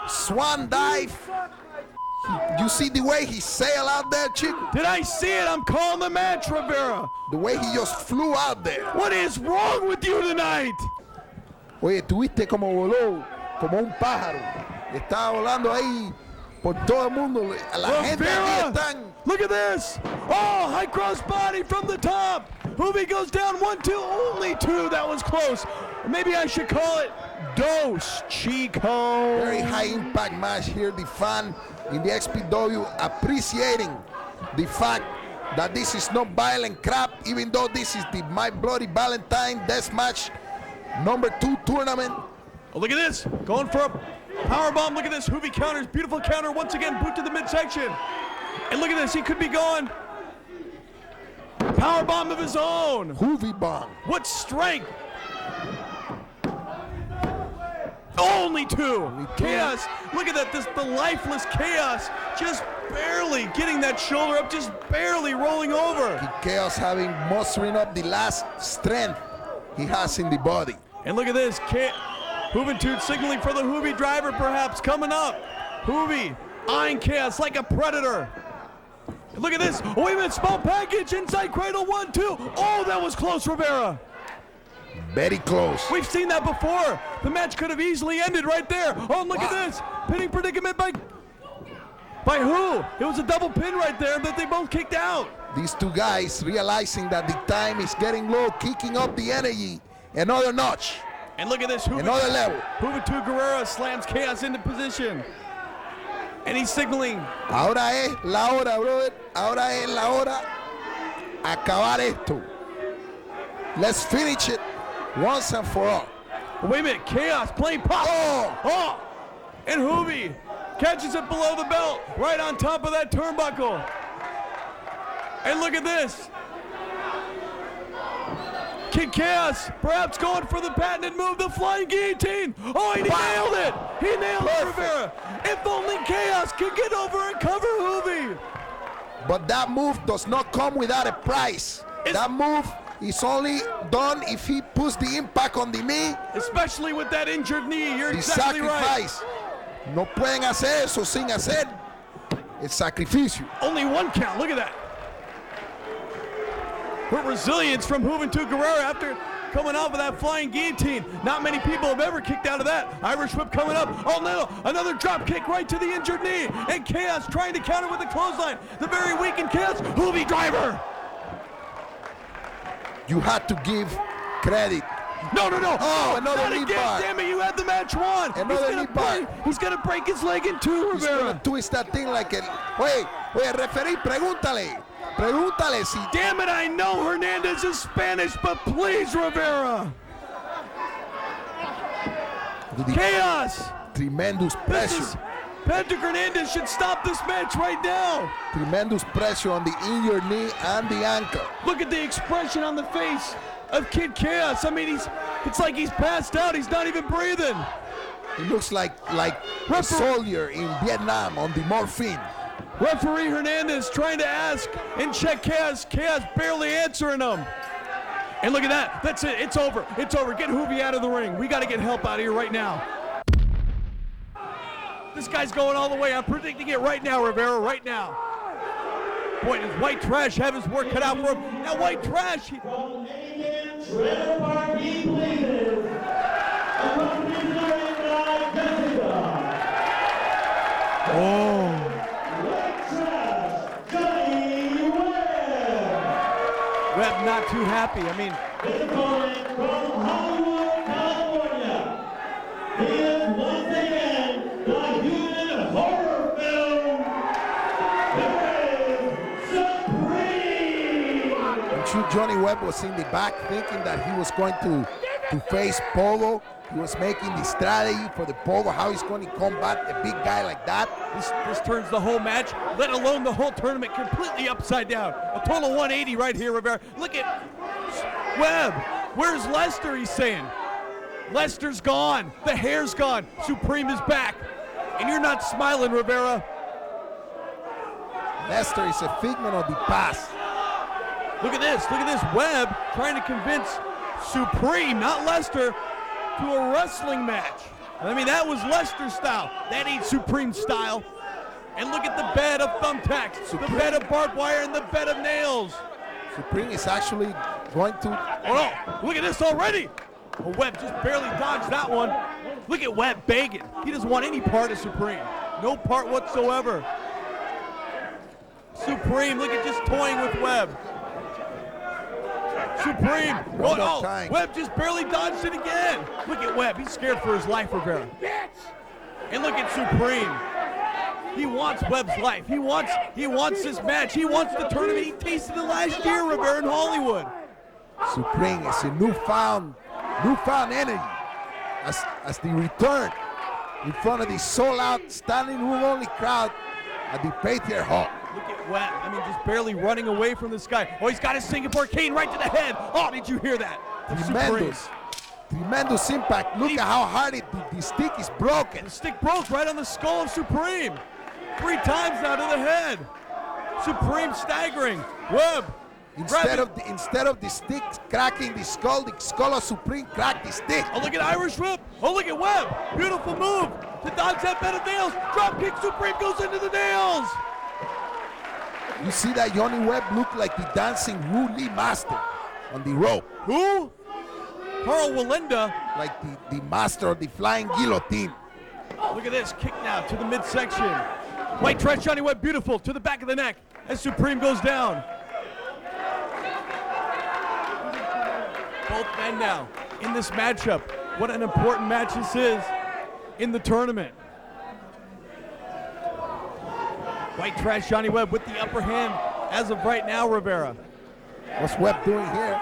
swan dive. You see the way he sailed out there, chico? Did I see it? I'm calling the match, Rivera. The way he just flew out there. What is wrong with you tonight? Oye, tuviste como voló, como un pájaro. Estaba volando ahí por todo el mundo. La gente aquí Rivera, están. look at this. Oh, high cross body from the top. Hoovy goes down 1, 2, only 2. That was close. Maybe I should call it Dos Chico. Very high impact match here. The fan in the XPW appreciating the fact that this is not violent crap, even though this is the My Bloody Valentine Death Match #2 tournament. Oh, look at this. Going for a power bomb. Look at this. Hoovy counters. Beautiful counter. Once again, boot to the midsection. And look at this. He could be going. Power bomb of his own. Hoovy bomb. What strength. Only 2. Chaos. Look at that. The lifeless Chaos. Just barely getting that shoulder up. Just barely rolling over. Chaos having mustering up the last strength he has in the body. And look at this. Juventud signaling for the Hoovy driver perhaps coming up. Hoovy eyeing Chaos like a predator. And look at this. Oh, wait a minute. Small package inside cradle. 1, 2. Oh, that was close, Rivera. Very close. We've seen that before. The match could have easily ended right there. Oh, and look at this. Pinning predicament by who? It was a double pin right there that they both kicked out. These two guys realizing that the time is getting low, kicking up the energy another notch, And look at this. another level. Juventud Guerrera slams Chaos into position. And he's signaling. Ahora es la hora, brother. Ahora es la hora acabar esto. Let's finish it once and for all. Wait a minute. Chaos playing pop. Oh. And Hoovy catches it below the belt, right on top of that turnbuckle. And look at this. Kid Chaos perhaps going for the patented move, the flying guillotine. Oh, and he nailed it. He nailed it, Rivera. If only Chaos could get over and cover Hoovy. But that move does not come without a price. That move is only done if he puts the impact on the knee. Especially with that injured knee. You're The exactly right. sacrifice. No pueden hacer eso sin hacer el sacrificio. Only 1 count. Look at that. What resilience from Juventud Guerrera after coming off of that flying guillotine. Not many people have ever kicked out of that. Irish whip coming up. Oh no, another drop kick right to the injured knee. And Chaos trying to counter with a clothesline. The very weakened Chaos. Hoovy driver. You had to give credit. No. Oh, another Not knee again, bar. damn it, you had the match won. Another knee bar. He's gonna break his leg in 2, He's gonna Rivera. twist that thing like it. Oye, referee, pregúntale si Damn it, I know Hernandez is Spanish, but please, Rivera. the Chaos. tremendous pressure. Patrick Hernandez should stop this match right now. Tremendous pressure on the injured knee and the ankle. Look at the expression on the face of Kid Chaos. I mean, it's like he's passed out. He's not even breathing. He looks like a soldier in Vietnam on the morphine. Referee Hernandez trying to ask and check Chaos. Chaos barely answering him. And look at that. That's it. It's over. It's over. Get Juvi out of the ring. We got to get help out of here right now. This guy's going all the way. I'm predicting it right now, Rivera, right now. Boy, does White Trash have his work cut out for him. Now White Trash. Oh. Webb not too happy. I mean, From Hollywood, California, he is once again the human horror film, Supreme! I'm sure Johnny Webb was in the back thinking that he was going to face Pogo. He was making the strategy for the Pogo, how he's going to combat a big guy like that. this turns the whole match, let alone the whole tournament, completely upside down. A total 180 right here, Rivera. Look at Webb. Where's Lester, he's saying? Lester's gone. The hair's gone. Supreme is back. And you're not smiling, Rivera. Lester is a figment of the past. Look at this. Look at this. Webb trying to convince Supreme, not Lester, to a wrestling match. I mean, that was Lester style. That ain't Supreme style. And look at the bed of thumbtacks, the bed of barbed wire, and the bed of nails. Supreme is actually going to... Oh no, look at this already. Oh, Webb just barely dodged that one. Look at Webb begging. He doesn't want any part of Supreme. No part whatsoever. Supreme, look at just toying with Webb. Supreme, Webb just barely dodged it again. Look at Webb, he's scared for his life, Rivera. And look at Supreme. He wants Webb's life. He wants this match. He wants the tournament. He tasted it last year, Rivera, in Hollywood. Supreme is a newfound energy as the return in front of the sold-out, standing room only crowd at the Patriot Hall. Look at Webb. I mean, just barely running away from this guy. Oh, he's got his Singapore cane right to the head. Oh, did you hear that? Tremendous impact. Look at how hard the stick is broken. The stick broke right on the skull of Supreme. 3 times now to the head. Supreme staggering. Webb. Instead of the stick cracking the skull of Supreme cracked the stick. Oh, look at Irish Whip. Oh, look at Webb. Beautiful move to dodge that bed of nails. Drop kick. Supreme goes into the nails. You see that Johnny Webb look like the dancing Wu Lee master on the rope. Who? Carl Walinda. Like the master of the flying guillotine. Look at this. Kick now to the midsection. White Trash Johnny Webb, beautiful, to the back of the neck as Supreme goes down. Both men now in this matchup. What an important match this is in the tournament. White Trash Johnny Webb with the upper hand as of right now, Rivera. What's Webb doing here?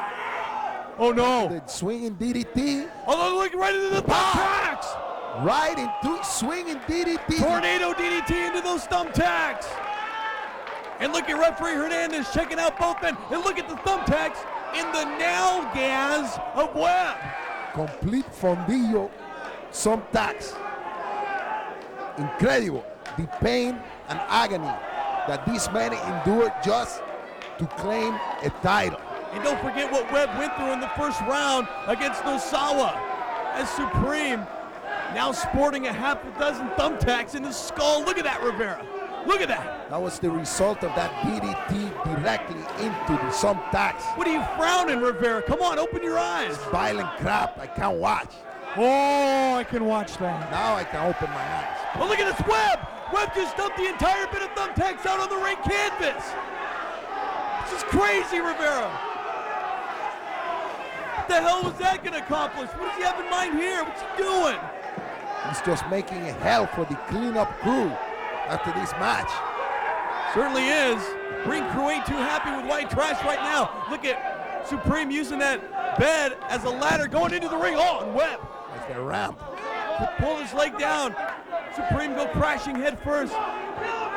Oh no. The swinging DDT. Oh, look right into the thumbtacks. Right into swinging DDT. Tornado DDT into those thumbtacks. And look at referee Hernandez checking out both men. And look at the thumbtacks in the nalgas of Webb. Complete fondillo thumbtacks. Incredible. The pain and agony that these men endured just to claim a title. And don't forget what Webb went through in the first round against Nosawa as Supreme now sporting a half a dozen thumbtacks in his skull. Look at that, Rivera. Look at that. That was the result of that DDT directly into the thumbtacks. What are you frowning, Rivera? Come on, open your eyes. Violent crap. I can't watch. Oh, I can watch that. Now I can open my eyes. Oh, look at this Webb. Webb just dumped the entire bit of thumbtacks out on the ring canvas. This is crazy, Rivera. What the hell was that going to accomplish? What does he have in mind here? What's he doing? He's just making a hell for the cleanup crew after this match. Certainly is. Ring crew ain't too happy with White Trash right now. Look at Supreme using that bed as a ladder going into the ring. Oh, and Webb. Like a ramp. Pull his leg down. Supreme go crashing head first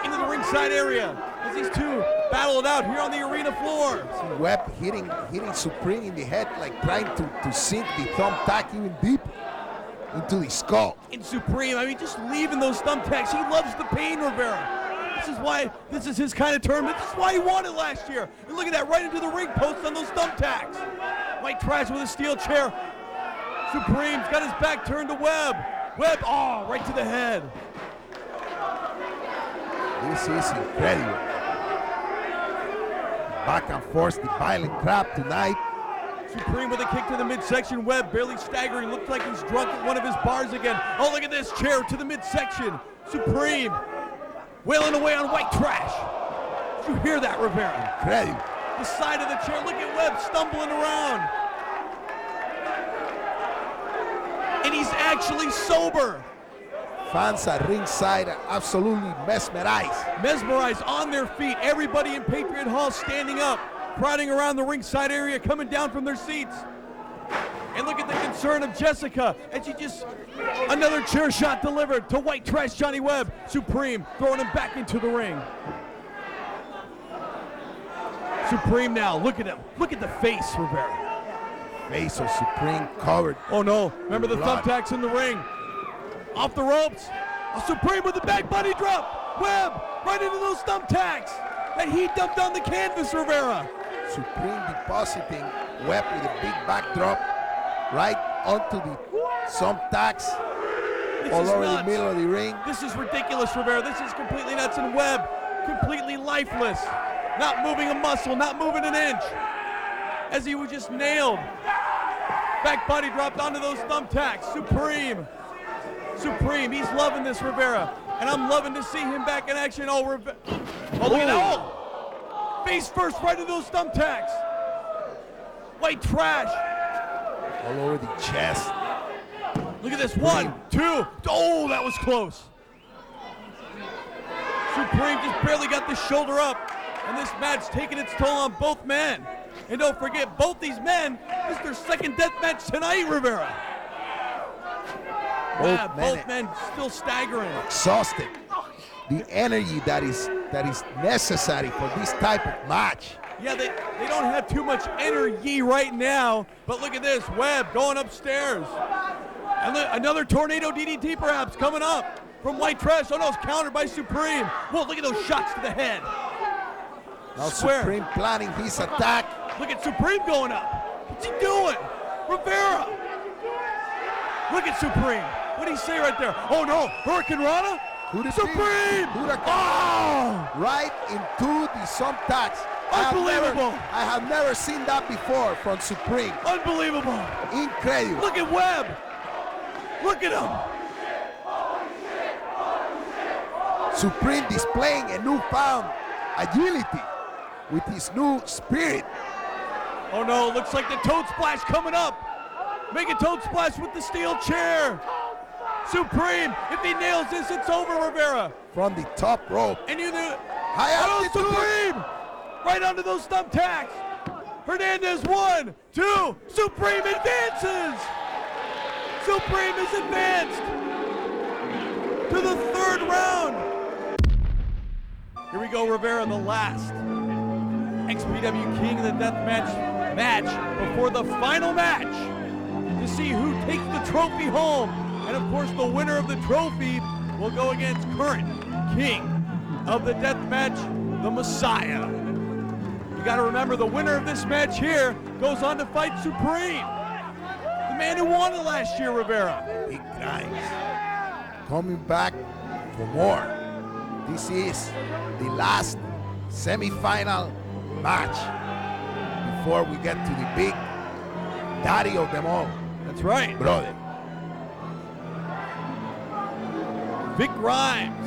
into the ringside area as these two battle it out here on the arena floor. Webb hitting Supreme in the head, like trying to sink the thumbtack even deep into the skull. In Supreme, I mean, just leaving those thumbtacks. He loves the pain, Rivera. This is his kind of tournament. This is why he won it last year. And look at that, right into the ring post on those thumbtacks. White Trash with a steel chair. Supreme's got his back turned to Webb. Webb, oh, right to the head. This is incredible. Back and forth, the violent crap tonight. Supreme with a kick to the midsection. Webb barely staggering. Looks like he's drunk at one of his bars again. Oh, look at this, chair to the midsection. Supreme wailing away on White Trash. Did you hear that, Rivera? Incredible. The side of the chair. Look at Webb stumbling around. And he's actually sober. Fans at ringside are absolutely mesmerized. Mesmerized on their feet. Everybody in Patriot Hall standing up, crowding around the ringside area, coming down from their seats. And look at the concern of Jessica, and she just, another chair shot delivered to White Trash Johnny Webb. Supreme throwing him back into the ring. Supreme now, look at him. Look at the face, Rivera. Face of Supreme covered. Oh no, remember the blood. thumbtacks in the ring. Off the ropes. Supreme with the back body drop. Webb right into those thumbtacks that he dumped on the canvas, Rivera. Supreme depositing Webb with a big backdrop right onto the thumbtacks all over the middle of the ring. This is ridiculous, Rivera. This is completely nuts. And Webb completely lifeless. Not moving a muscle, not moving an inch. As he was just nailed. Back body dropped onto those thumbtacks. Supreme, he's loving this, Rivera. And I'm loving to see him back in action. Oh, look at that. Oh. Face first right into those thumbtacks. White Trash. All over the chest. Look at this. 1, 2. Oh, that was close. Supreme just barely got the shoulder up. And this match taking its toll on both men. And don't forget, both these men, this is their second death match tonight, Rivera. Both men still staggering. Exhausted. The energy that is necessary for this type of match. Yeah, they don't have too much energy right now, but look at this, Webb going upstairs. And look, another tornado DDT perhaps coming up from White Trash. Oh no, it's countered by Supreme. Whoa, look at those shots to the head. Now Supreme planning his attack. Look at Supreme going up. What's he doing? Rivera. Look at Supreme. What did he say right there? Oh no, Hurricane Rana? Supreme! Oh! Right into the thumbtacks. Unbelievable. I have never seen that before from Supreme. Unbelievable. Incredible. Look at Webb. Look at him. Supreme displaying a newfound agility with his new spirit. Oh no, looks like the Toad Splash coming up. Make a Toad Splash with the steel chair. Supreme, if he nails this, it's over, Rivera. From the top rope. And you knew, high altitude. Supreme, right onto those thumbtacks. Hernandez 1, 2, Supreme advances. Supreme is advanced to the third round. Here we go, Rivera, the last XPW King of the Deathmatch match before the final match to see who takes the trophy home. And of course, the winner of the trophy will go against current King of the Deathmatch, the Messiah. You got to remember, the winner of this match here goes on to fight Supreme, the man who won it last year, Rivera. Big Grimes coming back for more. This is the last semi-final match before we get to the big daddy of them all. That's right. Brother. Vic Grimes.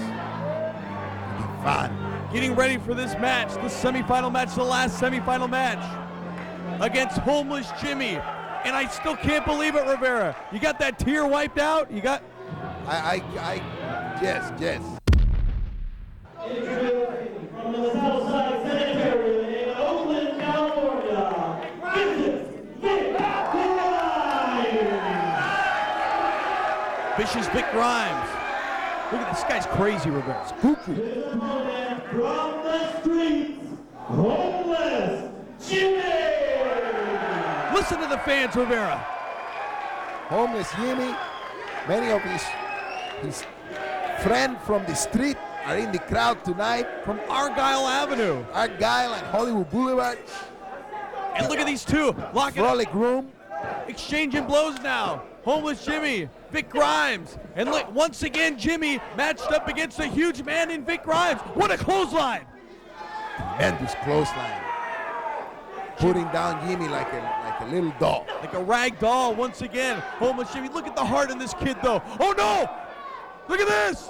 The fan. Getting ready for this match, the semi-final match, the last semi-final match against Homeless Jimmy. And I still can't believe it, Rivera. You got that tear wiped out? You got... Yes. From the Southside Cemetery in Oakland, California, Vicious Vic Grimes. Vicious Vic Grimes Look at this guy's crazy, Rivera. It's cuckoo. His opponent from the streets, Homeless Jimmy! Listen to the fans, Rivera. Homeless Jimmy, many of his friends from the street are in the crowd tonight. From Argyle Avenue. Argyle and Hollywood Boulevard. And look at these two. Locking up. Frolic Room. Exchanging blows now. Homeless Jimmy, Vic Grimes. And look, once again, Jimmy matched up against a huge man in Vic Grimes. What a clothesline. Tremendous clothesline. Putting down Jimmy like a little doll. Like a rag doll once again. Homeless Jimmy, look at the heart in this kid though. Oh no! Look at this!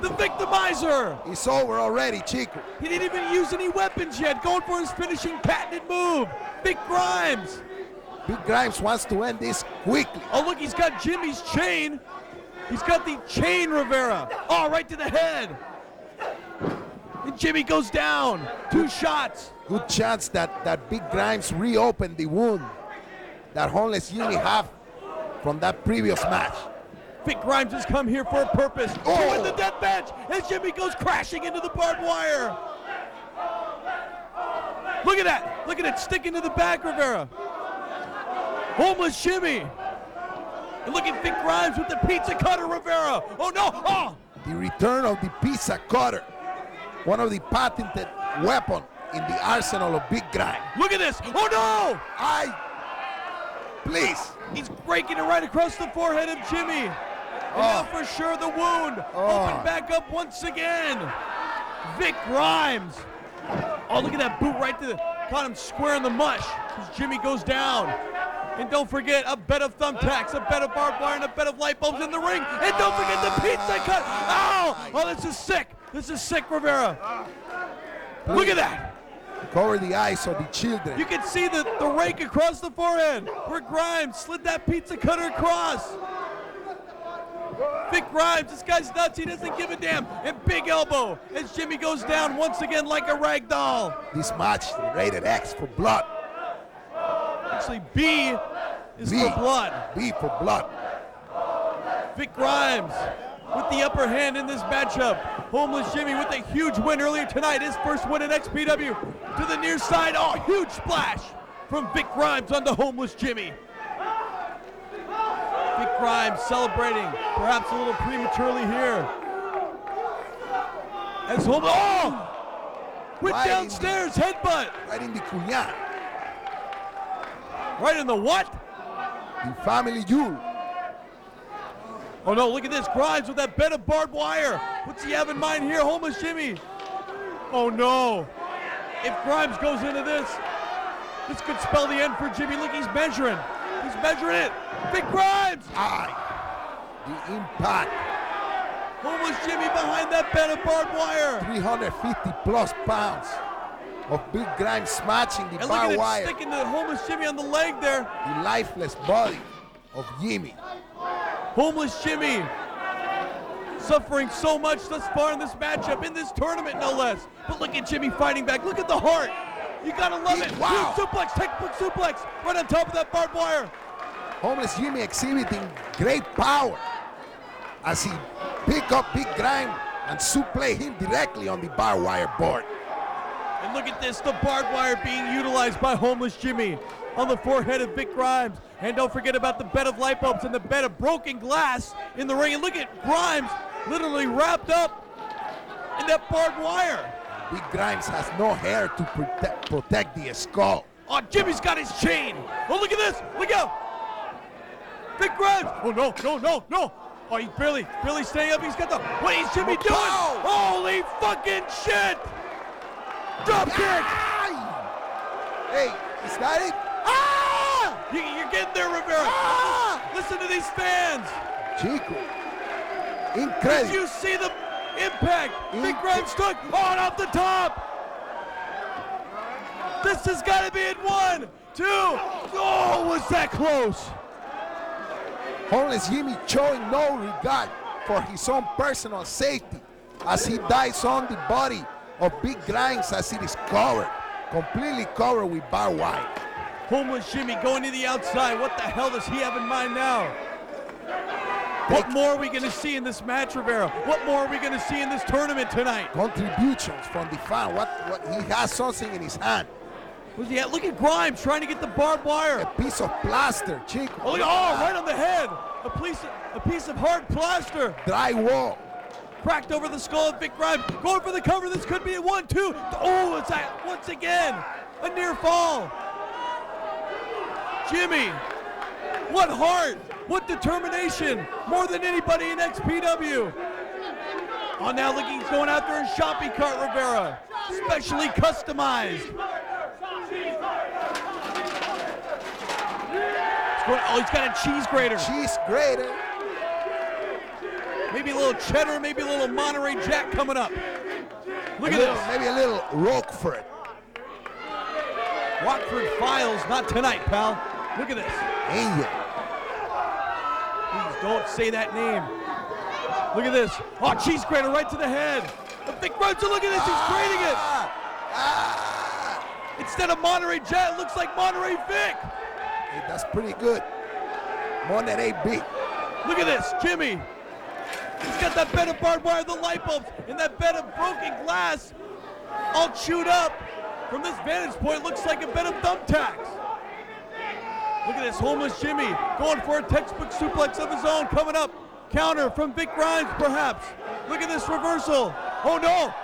The victimizer! It's over already, Chico. He didn't even use any weapons yet. Going for his finishing patented move. Vic Grimes. Big Grimes wants to end this quickly. Oh look, he's got Jimmy's chain. He's got the chain, Rivera. Oh, right to the head. And Jimmy goes down. 2 shots. Good chance that Big Grimes reopened the wound that Homeless Jimmy have from that previous match. Vic Grimes has come here for a purpose. Oh. To win the death match as Jimmy goes crashing into the barbed wire. Look at that. Look at it sticking to the back, Rivera. Homeless Jimmy. And look at Vic Grimes with the pizza cutter, Rivera. Oh no. Oh. The return of the pizza cutter, one of the patented weapons in the arsenal of Big Grimes. Look at this. Oh no. Please. He's breaking it right across the forehead of Jimmy. And now for sure the wound. Open back up once again. Vic Grimes. Oh, look at that boot right to the, caught him square in the mush as Jimmy goes down. And don't forget a bed of thumbtacks, a bed of barbed wire, and a bed of light bulbs in the ring. And don't forget the pizza cut. Ow! Oh, this is sick. This is sick, Rivera. Look at that. Cover the eyes of the children. You can see the rake across the forehead where Grimes slid that pizza cutter across. Vic Grimes, this guy's nuts. He doesn't give a damn. And big elbow as Jimmy goes down once again like a rag doll. This match rated X for blood. Actually, B is for blood. B for blood. Vic Grimes with the upper hand in this matchup. Homeless Jimmy with a huge win earlier tonight. His first win in XPW to the near side. Oh, huge splash from Vic Grimes onto Homeless Jimmy. Vic Grimes celebrating, perhaps a little prematurely here. As Homeless, went Right downstairs, headbutt. Right in the cunyan. Right in the what? The family jewel. Oh no, look at this. Grimes with that bed of barbed wire. What's he have in mind here? Homeless Jimmy. Oh no. If Grimes goes into this could spell the end for Jimmy. Look, he's measuring. He's measuring it. Big Grimes. The impact. Homeless Jimmy behind that bed of barbed wire. 350 plus pounds of Big Grimes smashing the And look at barbed it wire. sticking to Homeless Jimmy on the leg there. The lifeless body of Jimmy. Homeless Jimmy suffering so much thus far in this matchup, in this tournament no less. But look at Jimmy fighting back. Look at the heart. You gotta love it. Wow. Huge suplex, textbook suplex, right on top of that barbed wire. Homeless Jimmy exhibiting great power as he pick up Big Grimes and suplex him directly on the barbed wire board. And look at this, the barbed wire being utilized by Homeless Jimmy on the forehead of Vic Grimes. And don't forget about the bed of light bulbs and the bed of broken glass in the ring. And look at Grimes literally wrapped up in that barbed wire. Big Grimes has no hair to protect the skull. Oh, Jimmy's got his chain. Oh, look at this. Look out. Vic Grimes. Oh, no, no, no, no. Oh, he's barely staying up. He's got the, what is Jimmy doing? Oh. Holy fucking shit. Drop kick. Hey, is that it? You're getting there, Rivera. Listen to these fans. Chico. Did Incredible. you see the impact? Big Grimes took on off the top. This has got to be it. 1, 2. Oh, was that close? Homeless Jimmy showing no regard for his own personal safety as he dives on the body of Big Grimes as it is covered, completely covered with barbed wire. Homeless Jimmy going to the outside. What the hell does he have in mind now? What more are we going to see in this match, Rivera? What more are we going to see in this tournament tonight? Contributions from the fan. What he has something in his hand. Yeah, look at Grimes trying to get the barbed wire. A piece of plaster, Chico. Oh, look, right on the head. A piece of hard plaster. Drywall. Cracked over the skull of Vic Grimes. Going for the cover. This could be a 1-2. Oh, it's once again a near fall. Jimmy, what heart, what determination, more than anybody in XPW. Oh, now look, he's going out there in shopping cart, Rivera. Specially customized. He's got a cheese grater. Cheese grater. Maybe a little cheddar, maybe a little Monterey Jack coming up. Look at this. Maybe a little Roquefort. Rockford Files, not tonight, pal. Look at this. Angel. Please don't say that name. Look at this. Oh, cheese grater right to the head. The Vic Grimes, look at this, he's grating it. Instead of Monterey Jack, it looks like Monterey Vic. Hey, that's pretty good. Monterey Vic. Look at this, Jimmy. He's got that bed of barbed wire, the light bulbs, and that bed of broken glass all chewed up. From this vantage point, looks like a bed of thumbtacks. Look at this, homeless Jimmy going for a textbook suplex of his own, coming up. Counter from Vic Grimes, perhaps. Look at this reversal. Oh no!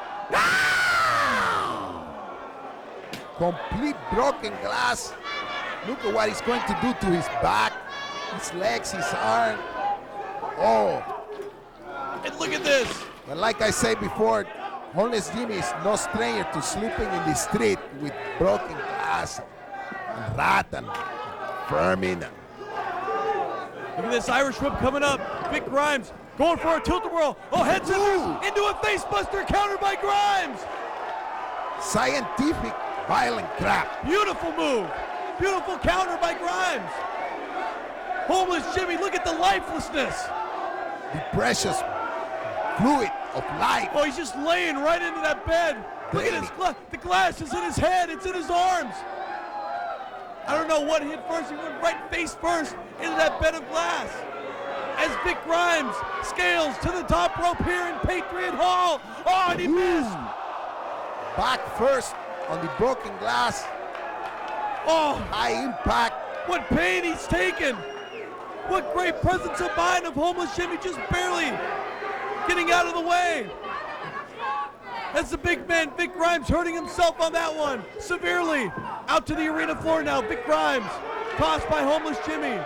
Complete broken glass. Look at what he's going to do to his back, his legs, his arm. Oh. And look at this. But like I said before, homeless Jimmy is no stranger to sleeping in the street with broken glass and rat and vermin. Look at this Irish whip coming up. Vic Grimes going for a tilt-a-whirl. Oh, head scissors into a facebuster, countered by Grimes. Scientific, violent crap. Beautiful move. Beautiful counter by Grimes. Homeless Jimmy, look at the lifelessness. The precious fluid of life. Oh, he's just laying right into that bed. Look at his the glass is in his head, it's in his arms. I don't know what hit first. He went right face first into that bed of glass. As Vic Grimes scales to the top rope here in Patriot Hall. Oh, and he missed. Back first on the broken glass. Oh, high impact. What pain he's taken. What great presence of mind of homeless Jimmy, just barely getting out of the way. That's the big man, Vic Grimes, hurting himself on that one severely. Out to the arena floor now, Vic Grimes, tossed by homeless Jimmy.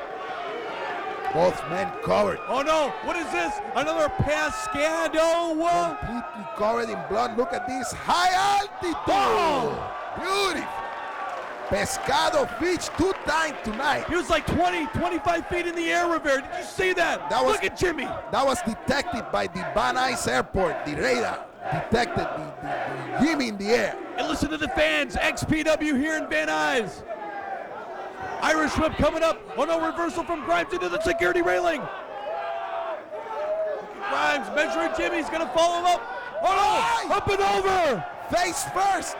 Both men covered. Oh no, what is this? Another Pescado. Whoa. Completely covered in blood. Look at this high altitude. Oh. Beautiful. Pescado fish 2 times tonight. He was like 20, 25 feet in the air, Rivera. Did you see that? Look at Jimmy. That was detected by the Van Nuys Airport. The radar detected the Jimmy in the air. And listen to the fans. XPW here in Van Nuys. Irish whip coming up. Oh no, reversal from Grimes into the security railing. Grimes measuring Jimmy's gonna follow him up. Oh no, up and over. Face first.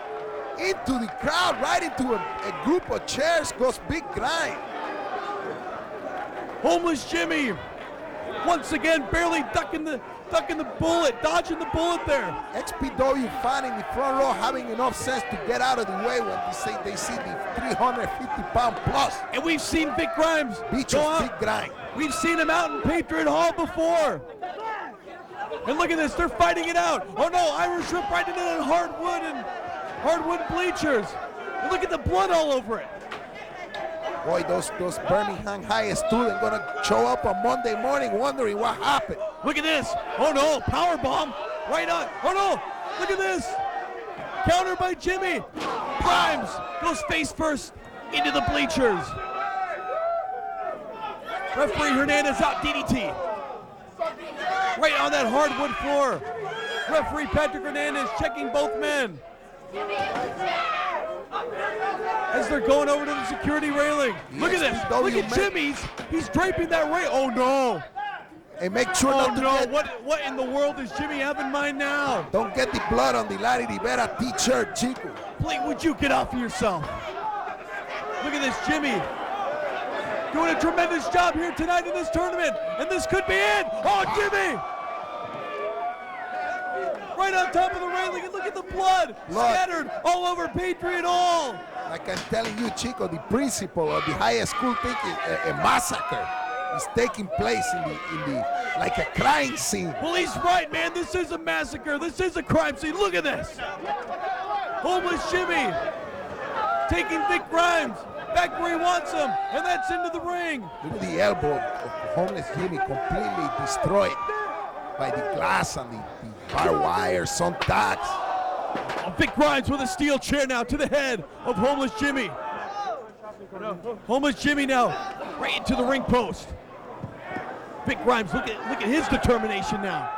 Into the crowd, right into a group of chairs goes Big Grimes. Homeless Jimmy, once again barely ducking the bullet, dodging the bullet there. XPW fan in the front row having enough sense to get out of the way when they see the 350-pound plus. And we've seen Vic Grimes go out. Big Grimes. We've seen him out in Patriot Hall before. And look at this, they're fighting it out. Oh no, Irish whip right into that hardwood bleachers. And look at the blood all over it. Boy, those Birmingham High students gonna show up on Monday morning wondering what happened. Look at this. Oh no, power bomb right on. Oh no, look at this. Counter by Jimmy. Grimes goes face first into the bleachers. Referee Hernandez out, DDT. Right on that hardwood floor. Referee Patrick Hernandez checking both men. As they're going over to the security railing. Look at this. Look at Jimmy. He's draping that rail. Oh no. And make sure not to get... What in the world does Jimmy have in mind now? Don't get the blood on the Larry Rivera t-shirt, Chico. Please, would you get off of yourself? Look at this, Jimmy. doing a tremendous job here tonight in this tournament, and this could be it. Oh, Jimmy! Right on top of the railing, and look at the blood scattered all over Patriot Hall. Like I'm telling you, Chico, the principal of the high school thinking a massacre is taking place in the like a crime scene. Well, he's right, man. This is a massacre. This is a crime scene. Look at this. Homeless Jimmy taking Vic Grimes back where he wants him, and that's into the ring. Look at the elbow of Homeless Jimmy completely destroyed by the glass and the barbed wire, some tacks. Vic Grimes with a steel chair now to the head of Homeless Jimmy. Homeless Jimmy now right into the ring post. Vic Grimes, look at his determination now.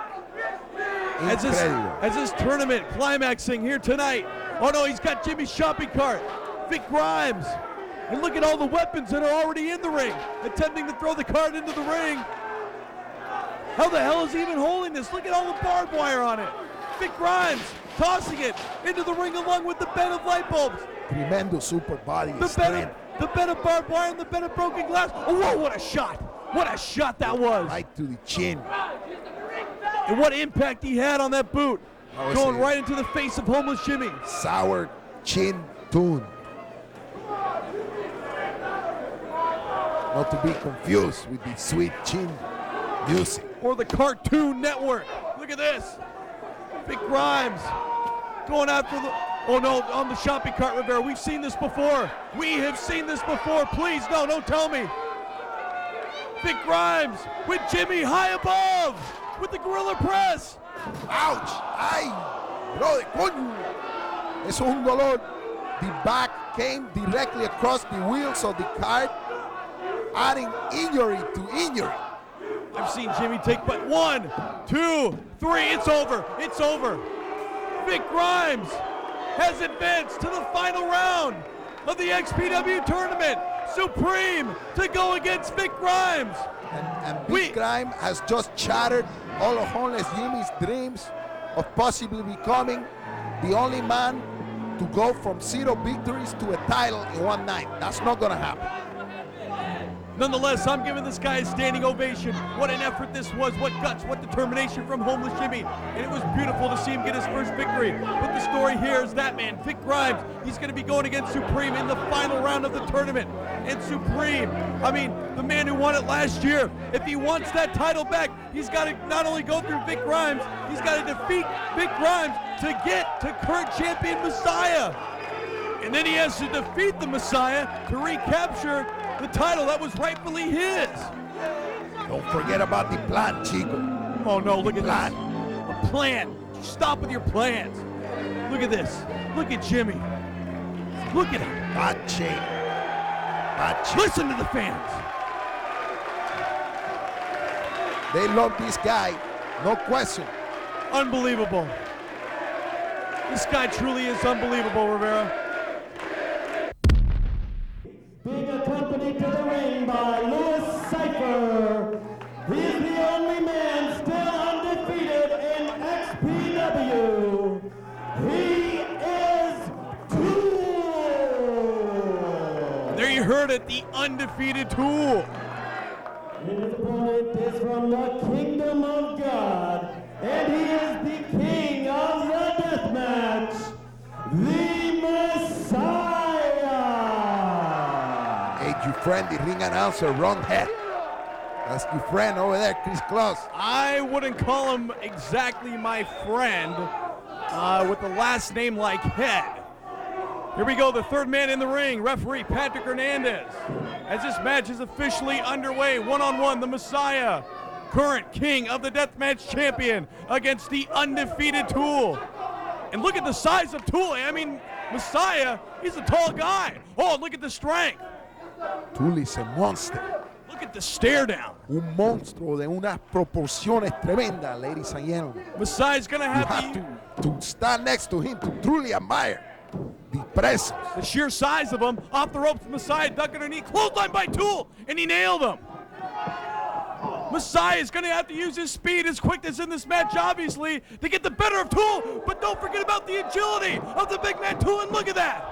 As this tournament climaxing here tonight. Oh no, he's got Jimmy's shopping cart. Vic Grimes. And look at all the weapons that are already in the ring, attempting to throw the cart into the ring. How the hell is he even holding this? Look at all the barbed wire on it. Vic Grimes tossing it into the ring along with the bed of light bulbs. Tremendous super body The strength. bed of barbed wire and the bed of broken glass. Oh, whoa, what a shot. What a shot that was. Right to the chin. And what impact he had on that boot. That was Going a right into the face of Homeless Jimmy. sour chin tune. Not to be confused with the sweet chin music. Or the Cartoon Network. Look at this. Vic Grimes going after the, oh no, on the shopping cart, Rivera. We've seen this before. We have seen this before. Please, no, don't tell me. Vic Grimes with Jimmy high above with the Gorilla Press. Ouch! Ay, brother, coño. Eso es un dolor. The back came directly across the wheels of the cart, adding injury to injury. I've seen Jimmy take but 1, 2, 3. It's over. It's over. Vic Grimes has advanced to the final round of the XPW tournament. Supreme to go against Vic Grimes. And Vic Grimes has just shattered all of Homeless Jimmy's dreams of possibly becoming the only man to go from 0 victories to a title in one night. That's not gonna happen. Nonetheless, I'm giving this guy a standing ovation. What an effort this was, what guts, what determination from Homeless Jimmy. And it was beautiful to see him get his first victory. But the story here is that man, Vic Grimes, he's going to be going against Supreme in the final round of the tournament. And Supreme, I mean, the man who won it last year, if he wants that title back, he's got to not only go through Vic Grimes, he's got to defeat Vic Grimes to get to current champion Messiah. And then he has to defeat the Messiah to recapture the title that was rightfully his. Don't forget about the plan, Chico. Oh no, look at Plan. that. A plan. Stop with your plans. Look at this. Look at Jimmy. Look at him. Bad shape. Bad shape. Listen to the fans. They love this guy, no question. Unbelievable. This guy truly is unbelievable, Rivera. Being accompanied to the ring by Louis Cypher. He is the only man still undefeated in XPW. He is Tool. There you heard it, the undefeated Tool. And his opponent is from the Kingdom of God. And he is the king of the deathmatch, the Messiah. Hey, your friend, the ring announcer, Ron Head. That's your friend over there, Chris Claus. I wouldn't call him exactly my friend with the last name like Head. Here we go, the third man in the ring, referee Patrick Hernandez. As this match is officially underway, one-on-one, the Messiah, current king of the deathmatch champion, against the undefeated Tool. And look at the size of Tool. I mean, Messiah, he's a tall guy. Oh, look at the strength. Tool is a monster. Look at the stare down. Un monstruo de unas proporciones tremendas, ladies and gentlemen. Messiah's gonna You have have to stand next to him to truly admire the presence. the sheer size of him. Off the ropes, Messiah duck underneath, clothesline by Tool, and he nailed him. Messiah is going to have to use his speed, his quickness in this match, obviously, to get the better of Tool. But don't forget about the agility of the big man Tool, and look at that.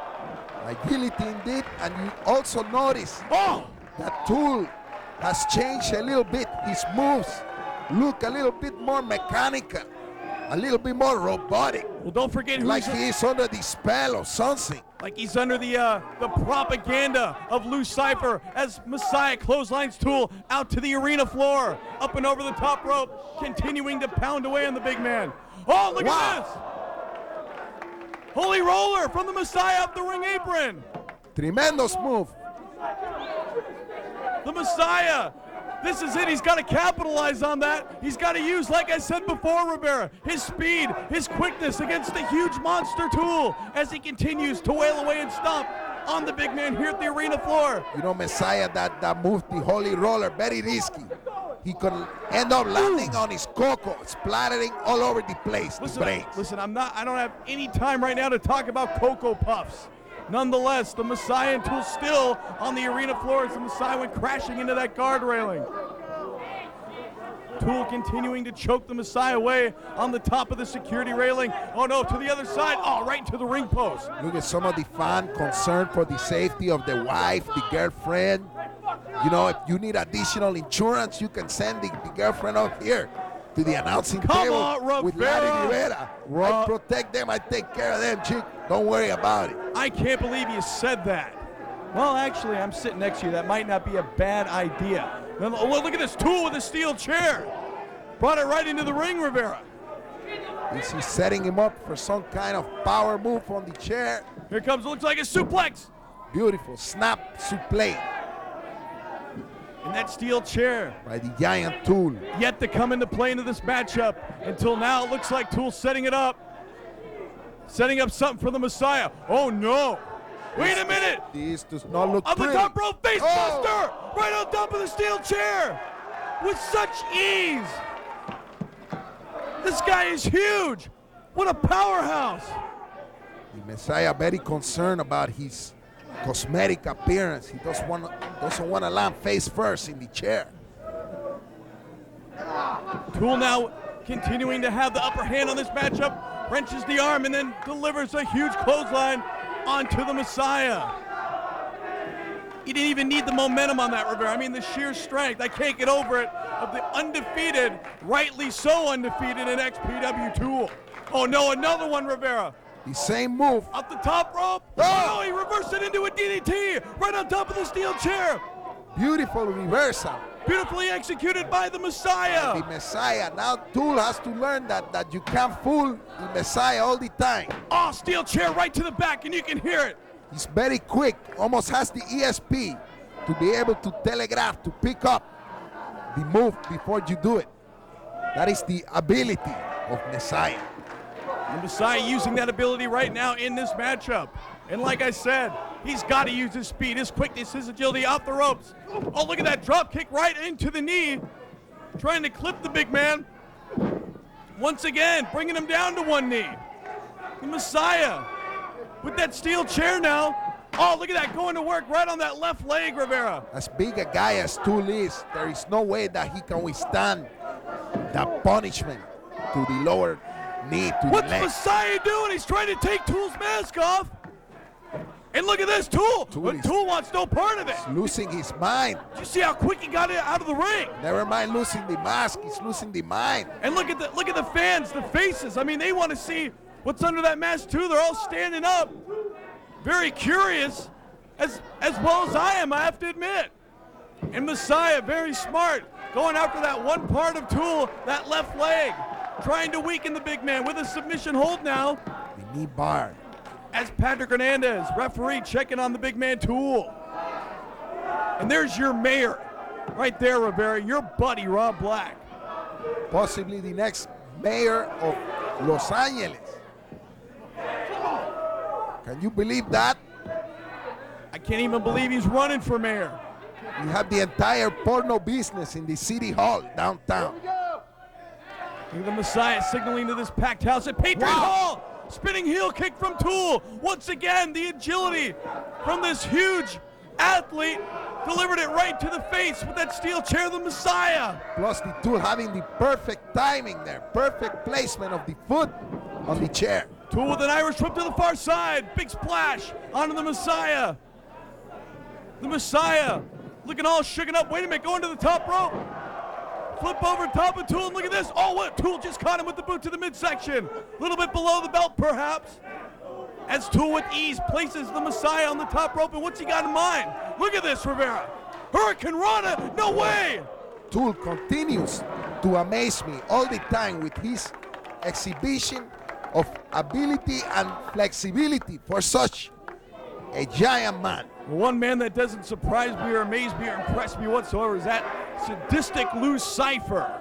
Agility indeed, and you also notice Oh, that Tool has changed a little bit. His moves look a little bit more mechanical, a little bit more robotic. Well, don't forget who's Like he is under the spell of something. like he's under the propaganda of Lou Cypher as Messiah clotheslines Tool out to the arena floor, up and over the top rope, continuing to pound away on the big man. Oh, look at this! Holy roller from the Messiah up the ring apron. Tremendous move. The Messiah. This is it. He's got to capitalize on that. He's got to use, like I said before, Rivera, his speed, his quickness against the huge monster Tool as he continues to wail away and stomp on the big man here at the arena floor. You know, Messiah, that move, the holy roller, very risky. He could end up landing on his coco, splattering all over the place, the brains. Listen, I don't have any time right now to talk about Cocoa Puffs. Nonetheless, the Messiah and Tool still on the arena floor as the Messiah went crashing into that guard railing. Tool continuing to choke the Messiah away on the top of the security railing. Oh no, to the other side. Oh, right into the ring post. Look at some of the fan concerned for the safety of the wife, the girlfriend. You know, if you need additional insurance, you can send the girlfriend up here to the announcing table on, with Larry Rivera. I protect them, I take care of them, chick. Don't worry about it. I can't believe you said that. Well, actually, I'm sitting next to you. That might not be a bad idea. Now, look at this Tool with a steel chair. Brought it right into the ring, Rivera. Is he setting him up for some kind of power move on the chair? Here comes, looks like a suplex. Beautiful snap suplex In that steel chair. by the giant Tool. Yet to come into play into this matchup. Until now, it looks like Tool setting it up. Setting up something for the Messiah. Oh no. Wait a minute. This does not look On the pretty. top rope, face buster. Right on top of the steel chair. With such ease. This guy is huge. What a powerhouse. The Messiah very concerned about his cosmetic appearance. He doesn't want to land face first in the chair. Tool now continuing to have the upper hand on this matchup. Wrenches the arm and then delivers a huge clothesline onto the Messiah. He didn't even need the momentum on that, Rivera. I mean, the sheer strength, I can't get over it, of the undefeated, rightly so undefeated in XPW Tool. Oh no, another one, Rivera. The same move. Up the top rope. Oh, he reversed it into a DDT right on top of the steel chair. Beautiful reversal. Beautifully executed by the Messiah. The Messiah. Now Tool has to learn that you can't fool the Messiah all the time. Oh, steel chair right to the back, and you can hear it. He's very quick, almost has the ESP to be able to telegraph, to pick up the move before you do it. That is the ability of Messiah. And Messiah using that ability right now in this matchup. And like I said, he's got to use his speed, his quickness, his agility off the ropes. Oh, look at that drop kick right into the knee. Trying to clip the big man. Once again, bringing him down to one knee. The Messiah with that steel chair now. Oh, look at that, going to work right on that left leg, Rivera. As big a guy as Tool is, there is no way that he can withstand that punishment to the lower knee, to What's the leg. Messiah doing? He's trying to take Tool's mask off. And look at this, Tool. Tool wants no part of it. Losing his mind. Did you see how quick he got it out of the ring? Never mind losing the mask, he's losing the mind. And look at the fans, the faces. I mean, they want to see what's under that mask too. They're all standing up, very curious, as well as I am, I have to admit. And Messiah, very smart, going after that one part of Tool, that left leg, trying to weaken the big man with a submission hold now. The knee bar. As Patrick Hernandez, referee, checking on the big man Tool. And there's your mayor, right there, Rivera, your buddy, Rob Black. Possibly the next mayor of Los Angeles. Can you believe that? I can't even believe he's running for mayor. You have the entire porno business in the city hall downtown. Look at the Messiah signaling to this packed house at Patriot Hall. Spinning heel kick from Tool. Once again, the agility from this huge athlete delivered it right to the face with that steel chair, the Messiah. Plus the Tool having the perfect timing there, perfect placement of the foot on the chair. Tool with an Irish whip to the far side. Big splash onto the Messiah. The Messiah looking all shooken up. Wait a minute, going to the top rope. Flip over top of Tool, and look at this. Oh, what? Tool just caught him with the boot to the midsection. A little bit below the belt, perhaps. As Tool with ease places the Messiah on the top rope, and what's he got in mind? Look at this, Rivera. Hurricane Rana, no way! Tool continues to amaze me all the time with his exhibition of ability and flexibility for such a giant man. One man that doesn't surprise me or amaze me or impress me whatsoever is that sadistic Lou Cypher.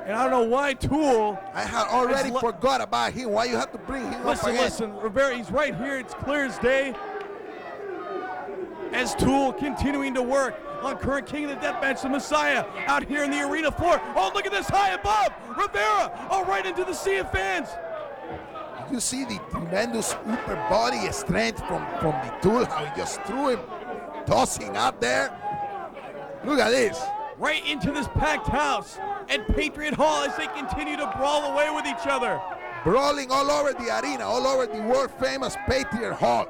And I don't know why Tool. I had already forgot about him. Why you have to bring him up again? Listen, Rivera, he's right here. It's clear as day. As Tool continuing to work on current King of the Deathmatch, the Messiah, out here in the arena floor. Oh, look at this, high above. Rivera, oh, right into the sea of fans. You see the tremendous upper body strength from the Tool, how he just threw him, tossing out there. Look at this. Right into this packed house at Patriot Hall as they continue to brawl away with each other. Brawling all over the arena, all over the world-famous Patriot Hall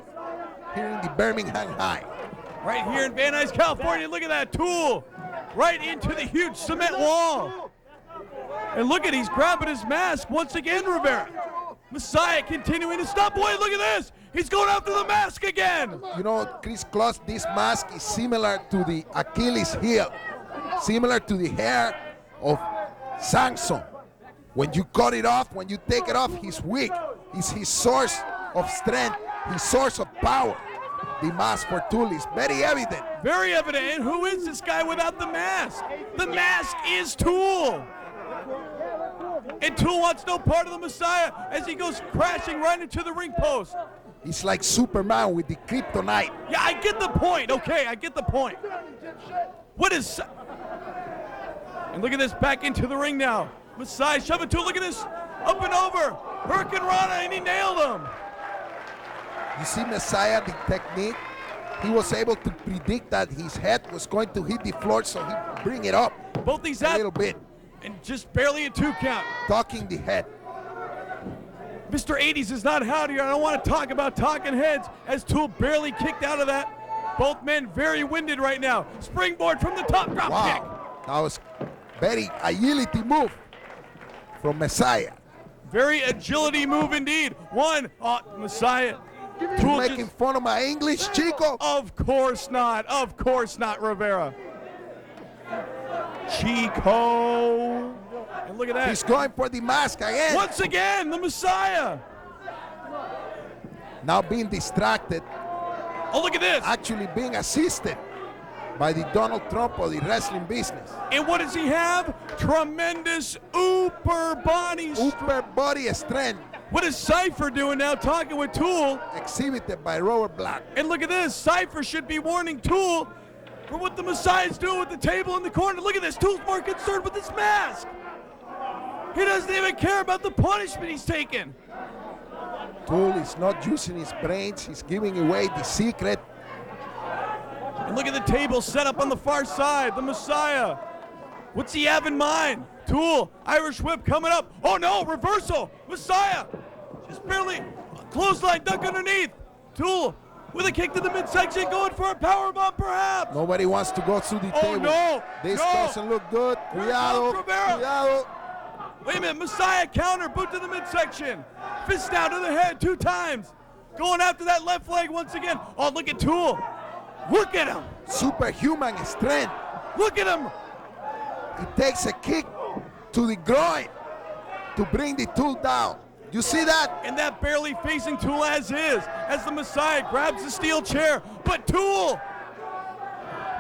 here in the Birmingham High. Right here in Van Nuys, California. Look at that, Tool. Right into the huge cement wall. And look at, he's grabbing his mask once again, Rivera. Messiah continuing to stop. Boy, look at this. He's going after the mask again. You know, Chris Kloss, this mask is similar to the Achilles heel, similar to the hair of Samson. When you cut it off, when you take it off, he's weak. It's his source of strength, his source of power. The mask for Tool is very evident. Very evident. And who is this guy without the mask? The mask is Tool. And Tool wants no part of the Messiah as he goes crashing right into the ring post. He's like Superman with the kryptonite. Yeah, I get the point. Okay, I get the point. What is... And look at this, back into the ring now. Messiah shoving Tool. Look at this. Up and over. Hurricane Rana, and he nailed him. You see Messiah, the technique? He was able to predict that his head was going to hit the floor, so he bring it up both these a little bit. And just barely a 2 count. Talking the head. Mr. 80s is not out here. I don't want to talk about talking heads as Tool barely kicked out of that. Both men very winded right now. Springboard from the top, drop kick. That was very agility move from Messiah. Very agility move indeed. Messiah. You making fun of my English, Chico? Of course not. Of course not, Rivera. Chico. And look at that. He's going for the mask again. Once again, the Messiah. Now being distracted. Oh, look at this. Actually being assisted by the Donald Trump of the wrestling business. And what does he have? Tremendous upper body strength. Upper body strength. What is Cypher doing now, talking with Tool? Exhibited by Robert Black. And look at this. Cypher should be warning Tool for what the Messiah's doing with the table in the corner. Look at this. Tool's more concerned with this mask. He doesn't even care about the punishment he's taking. Tool is not using his brains. He's giving away the secret. And look at the table set up on the far side. The Messiah. What's he have in mind? Tool, Irish whip coming up. Oh no, reversal. Messiah. Just barely clothesline duck underneath. Tool with a kick to the midsection, going for a powerbomb perhaps. Nobody wants to go through the Oh table. no. This no. doesn't look good. Cuidado. Cuidado. Wait a minute, Messiah counter, boot to the midsection. Fist down to the head 2 times. Going after that left leg once again. Oh, look at Tool. Look at him. Superhuman strength. Look at him. He takes a kick to the groin to bring the Tool down. You see that? And that barely facing Tool as is, as the Messiah grabs the steel chair. But Tool,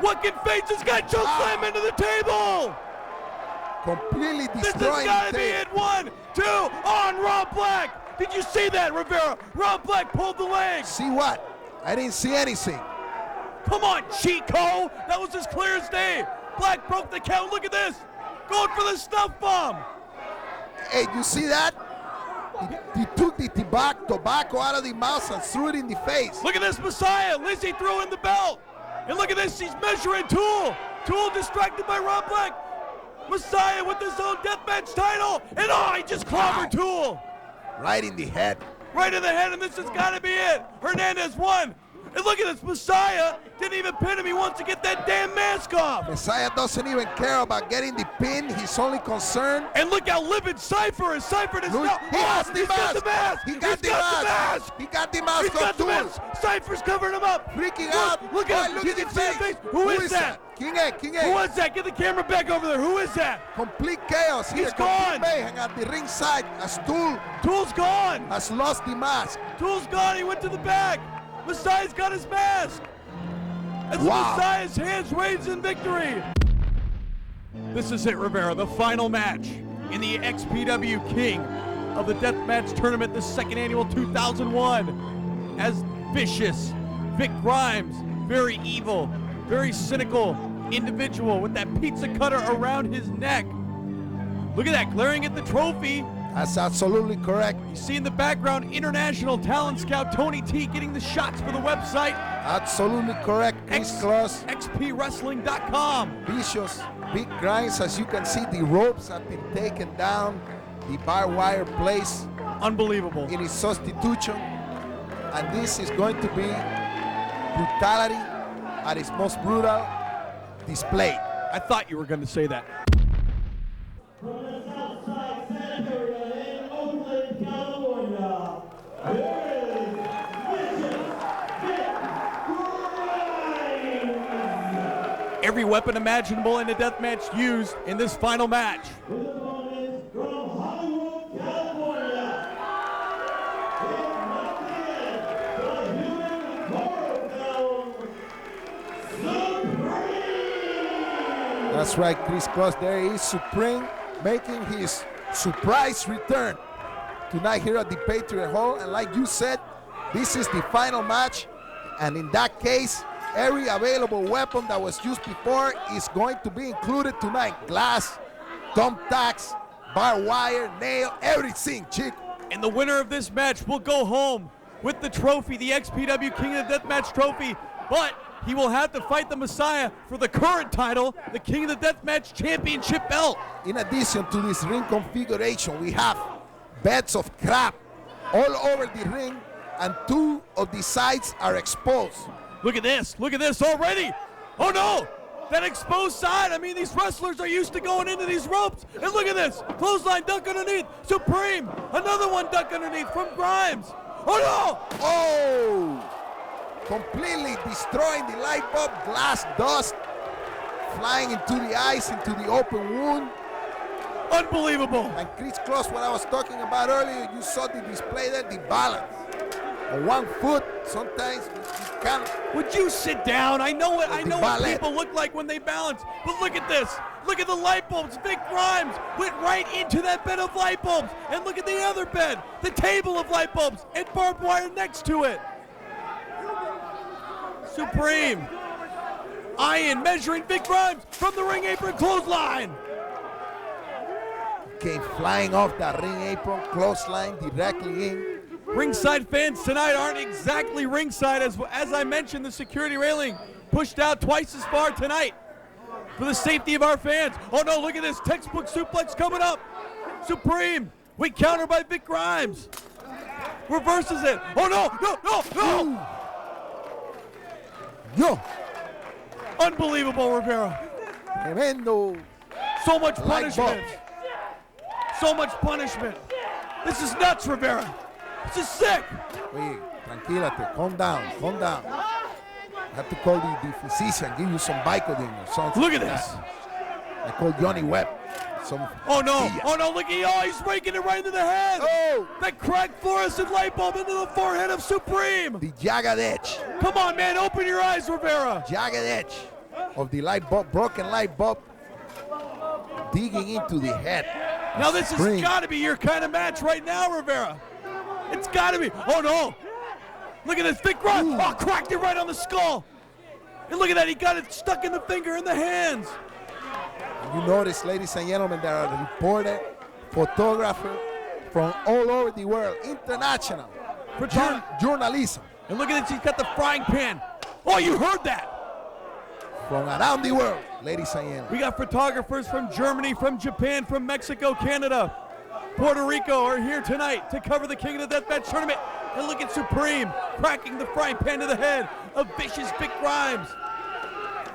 what can face this guy? Choke slam into the table. Completely This destroying has got to the be table. it. 1, 2, on Rob Black. Did you see that, Rivera? Rob Black pulled the leg. See what? I didn't see anything. Come on, Chico. That was as clear as day. Black broke the count. Look at this. Going for the snuff bomb. Hey, you see that? He took the tobacco out of the mouth and threw it in the face. Look at this, Messiah. Lizzie threw in the belt. And look at this. She's measuring Tool. Tool distracted by Rob Black. Messiah with his own deathmatch title. And he just clobbered Tool. Right in the head. Right in the head, and this has got to be it. Hernandez 1, And look at this, Messiah didn't even pin him. He wants to get that damn mask off. Messiah doesn't even care about getting the pin. He's only concerned. And look how livid Cypher is. Cypher is Look, now. he has the he's got mask. the mask. He got He's the got mask. He got the mask He's on got the Tool. mask. Cypher's covering him up. Freaking Look, out. Look at him. Look You at can his see his face. face. Who is that? King A, King A. Who is that? Get the camera back over there. Who is that? Complete chaos here. He's gone. Complete mayhem at the ringside as Tool Tool's gone. has lost the mask. Tool's gone. He went to the back. Messiah's got his mask. As Wow. Messiah's hands raised in victory. This is it, Rivera. The final match in the XPW King of the Deathmatch Tournament, the second annual 2001. As vicious Vic Grimes, very evil, very cynical individual with that pizza cutter around his neck. Look at that, glaring at the trophy. That's absolutely correct. You see in the background, international talent scout Tony T getting the shots for the website. Absolutely correct. Chris Cross, XPWrestling.com. vicious, big grinds. As you can see, the ropes have been taken down. The barbed wire placed Unbelievable. in its substitution. And this is going to be brutality at its most brutal display. I thought you were going to say that. From the Southside Sanitary in Oakland, California, here is Vicious Vic Grimes. Every weapon imaginable in a death match used in this final match. His opponents from Hollywood, California. It's nothing the human horror film, Supreme. That's right, Chris Cross. There he is, Supreme, making his surprise return tonight here at the Patriot Hall. And like you said, this is the final match. And in that case, every available weapon that was used before is going to be included tonight. Glass, thumbtacks, barbed wire, nail, everything, chick. And the winner of this match will go home with the trophy, the XPW King of the Deathmatch trophy. But he will have to fight the Messiah for the current title, the King of the Deathmatch Championship belt. In addition to this ring configuration, we have beds of crap all over the ring, and two of the sides are exposed. Look at this already. Oh no, that exposed side. I mean, these wrestlers are used to going into these ropes. And look at this, clothesline duck underneath. Supreme, another one duck underneath from Grimes. Oh no! Oh! Completely destroying the light bulb, glass dust flying into the eyes, into the open wound. Unbelievable. And Chris Cross, what I was talking about earlier, you saw the display there, the balance. On 1 foot, sometimes you can't. Would you sit down? I know what ballet. people look like when they balance. But look at this. Look at the light bulbs. Vic Grimes went right into that bed of light bulbs. And look at the other bed, the table of light bulbs, and barbed wire next to it. Supreme. Iron measuring Vic Grimes from the ring apron clothesline. Came flying off that ring apron, clothesline directly in. Ringside fans tonight aren't exactly ringside. As I mentioned, the security railing pushed out twice as far tonight for the safety of our fans. Oh no, look at this textbook suplex coming up. Supreme, we counter by Vic Grimes. Reverses it. Oh no. Yo, Unbelievable, Rivera. tremendo. So much Light punishment. bulbs. So much punishment. This is nuts, Rivera. This is sick. Wait, tranquilate, calm down, calm down. I have to call the physician, give you some Vicodin or something. Look at like this. that. I call Johnny Webb. Some Oh no, pastilla. oh no, look at he's raking it right into the head. Oh, That cracked fluorescent light bulb into the forehead of Supreme. the jagged edge. Come on, man, open your eyes, Rivera. Jagged edge of the light bulb, broken light bulb, digging into the head. Now this has Supreme. got to be your kind of match right now, Rivera. It's got to be. Oh no. Look at this, Vic Grimes. Oh, cracked it right on the skull. And look at that, he got it stuck in the finger, in the hands. You notice, ladies and gentlemen, there are reporter, photographer from all over the world, international journalism And look at this, he's got the frying pan. Oh, you heard that. from around the world, ladies and gentlemen. We got photographers from Germany, from Japan, from Mexico, Canada, Puerto Rico are here tonight to cover the King of the Deathmatch tournament. And look at Supreme cracking the frying pan to the head of vicious Vic Grimes.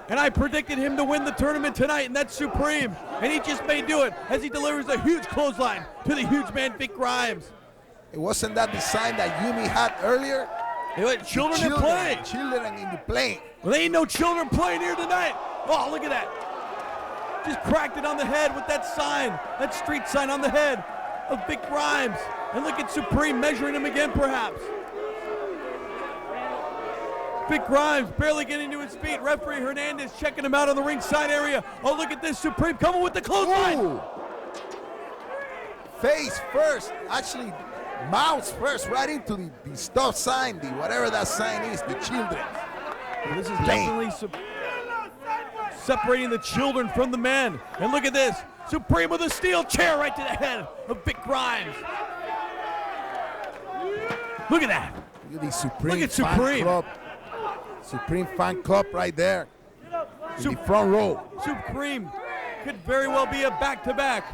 And I predicted him to win the tournament tonight, and that's Supreme. And he just may do it as he delivers a huge clothesline to the huge man Vic Grimes. It wasn't that the sign that Yumi had earlier? They let children in play. Children in the plane. Well, there ain't no children playing here tonight. Oh, look at that. Just cracked it on the head with that sign, that street sign on the head of Vic Grimes. And look at Supreme measuring him again, perhaps. Vic Grimes barely getting to his feet. Referee Hernandez checking him out on the ringside area. Oh, look at this. Supreme coming with the clothesline. Ooh. Face first. Actually, mouth first, right into the stop sign, the whatever that sign is, the children. Well, this is definitely separating the children from the men. And look at this. Supreme with a steel chair right to the head of Vic Grimes. Look at that. Look at the Supreme, Look at fan Supreme. club. Supreme fan club right there in the front row. Supreme could very well be a back-to-back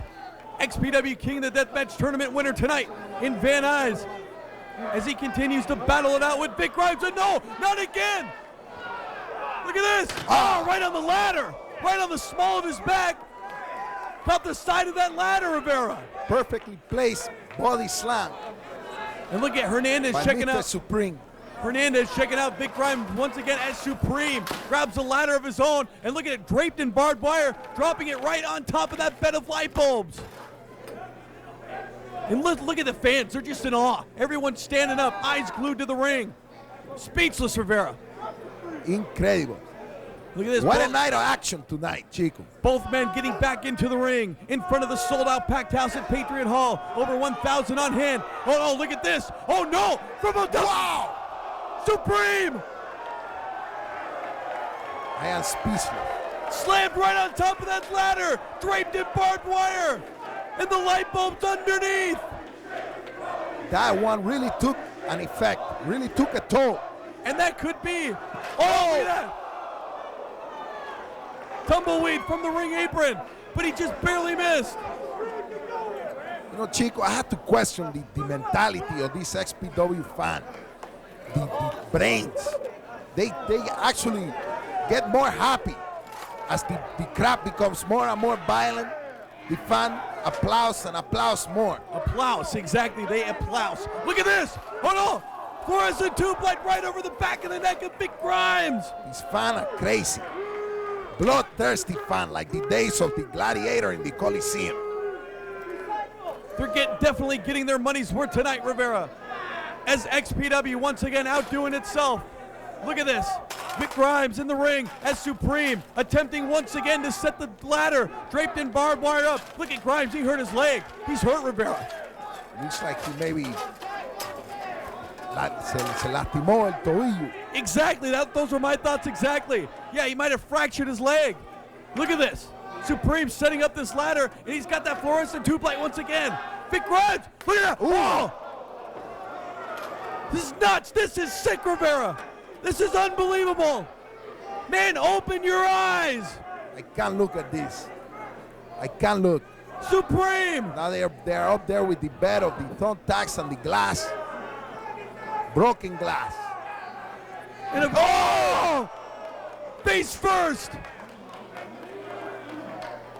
XPW King of the Deathmatch Tournament winner tonight in Van Nuys as he continues to battle it out with Vic Grimes. And no, not again. Look at this. Oh, right on the ladder. Right on the small of his back. Caught the side of that ladder, Rivera. Perfectly placed body slam And look at Hernandez by checking Mr. out. Supreme. Hernandez checking out Vic Grimes once again as Supreme grabs a ladder of his own, and look at it draped in barbed wire, dropping it right on top of that bed of light bulbs. And look at the fans, they're just in awe. Everyone's standing up, eyes glued to the ring. Speechless, Rivera. Incredible. Look at this. What a night of action tonight, Chico. Both men getting back into the ring in front of the sold-out packed house at Patriot Hall. Over 1,000 on hand. Oh, look at this. Oh, no. From a... Wow. Supreme. I am speechless. Slammed right on top of that ladder. Draped in barbed wire. And the light bulbs underneath. That one really took an effect, really took a toll. And that could be... Oh, look at that. Tumbleweed from the ring apron. But he just barely missed. You know, Chico, I had to question the mentality of this XPW fan. The brains. They actually get more happy as the crowd becomes more and more violent. The fan applauds and applauds more. Applause, exactly. They applause. Look at this. Oh no. Fluorescent tube light right over the back of the neck of Vic Grimes. These fans are crazy. Bloodthirsty fan like the days of the gladiator in the Coliseum. They're definitely getting their money's worth tonight, Rivera. As XPW once again outdoing itself. Look at this. Vic Grimes in the ring as Supreme, attempting once again to set the ladder draped in barbed wire up. Look at Grimes, he hurt his leg. He's hurt, Rivera. Looks like he maybe se lastimó el tobillo. Exactly, those were my thoughts exactly. Yeah, he might have fractured his leg. Look at this. Supreme setting up this ladder, and he's got that fluorescent tube light once again. Vic Grimes, look at that. Oh! This is nuts. This is sick, Rivera. This is unbelievable. Man, open your eyes. I can't look at this. I can't look. Supreme. Now they're up there with the bed of the thumbtacks and the glass. Broken glass. And oh! Face first.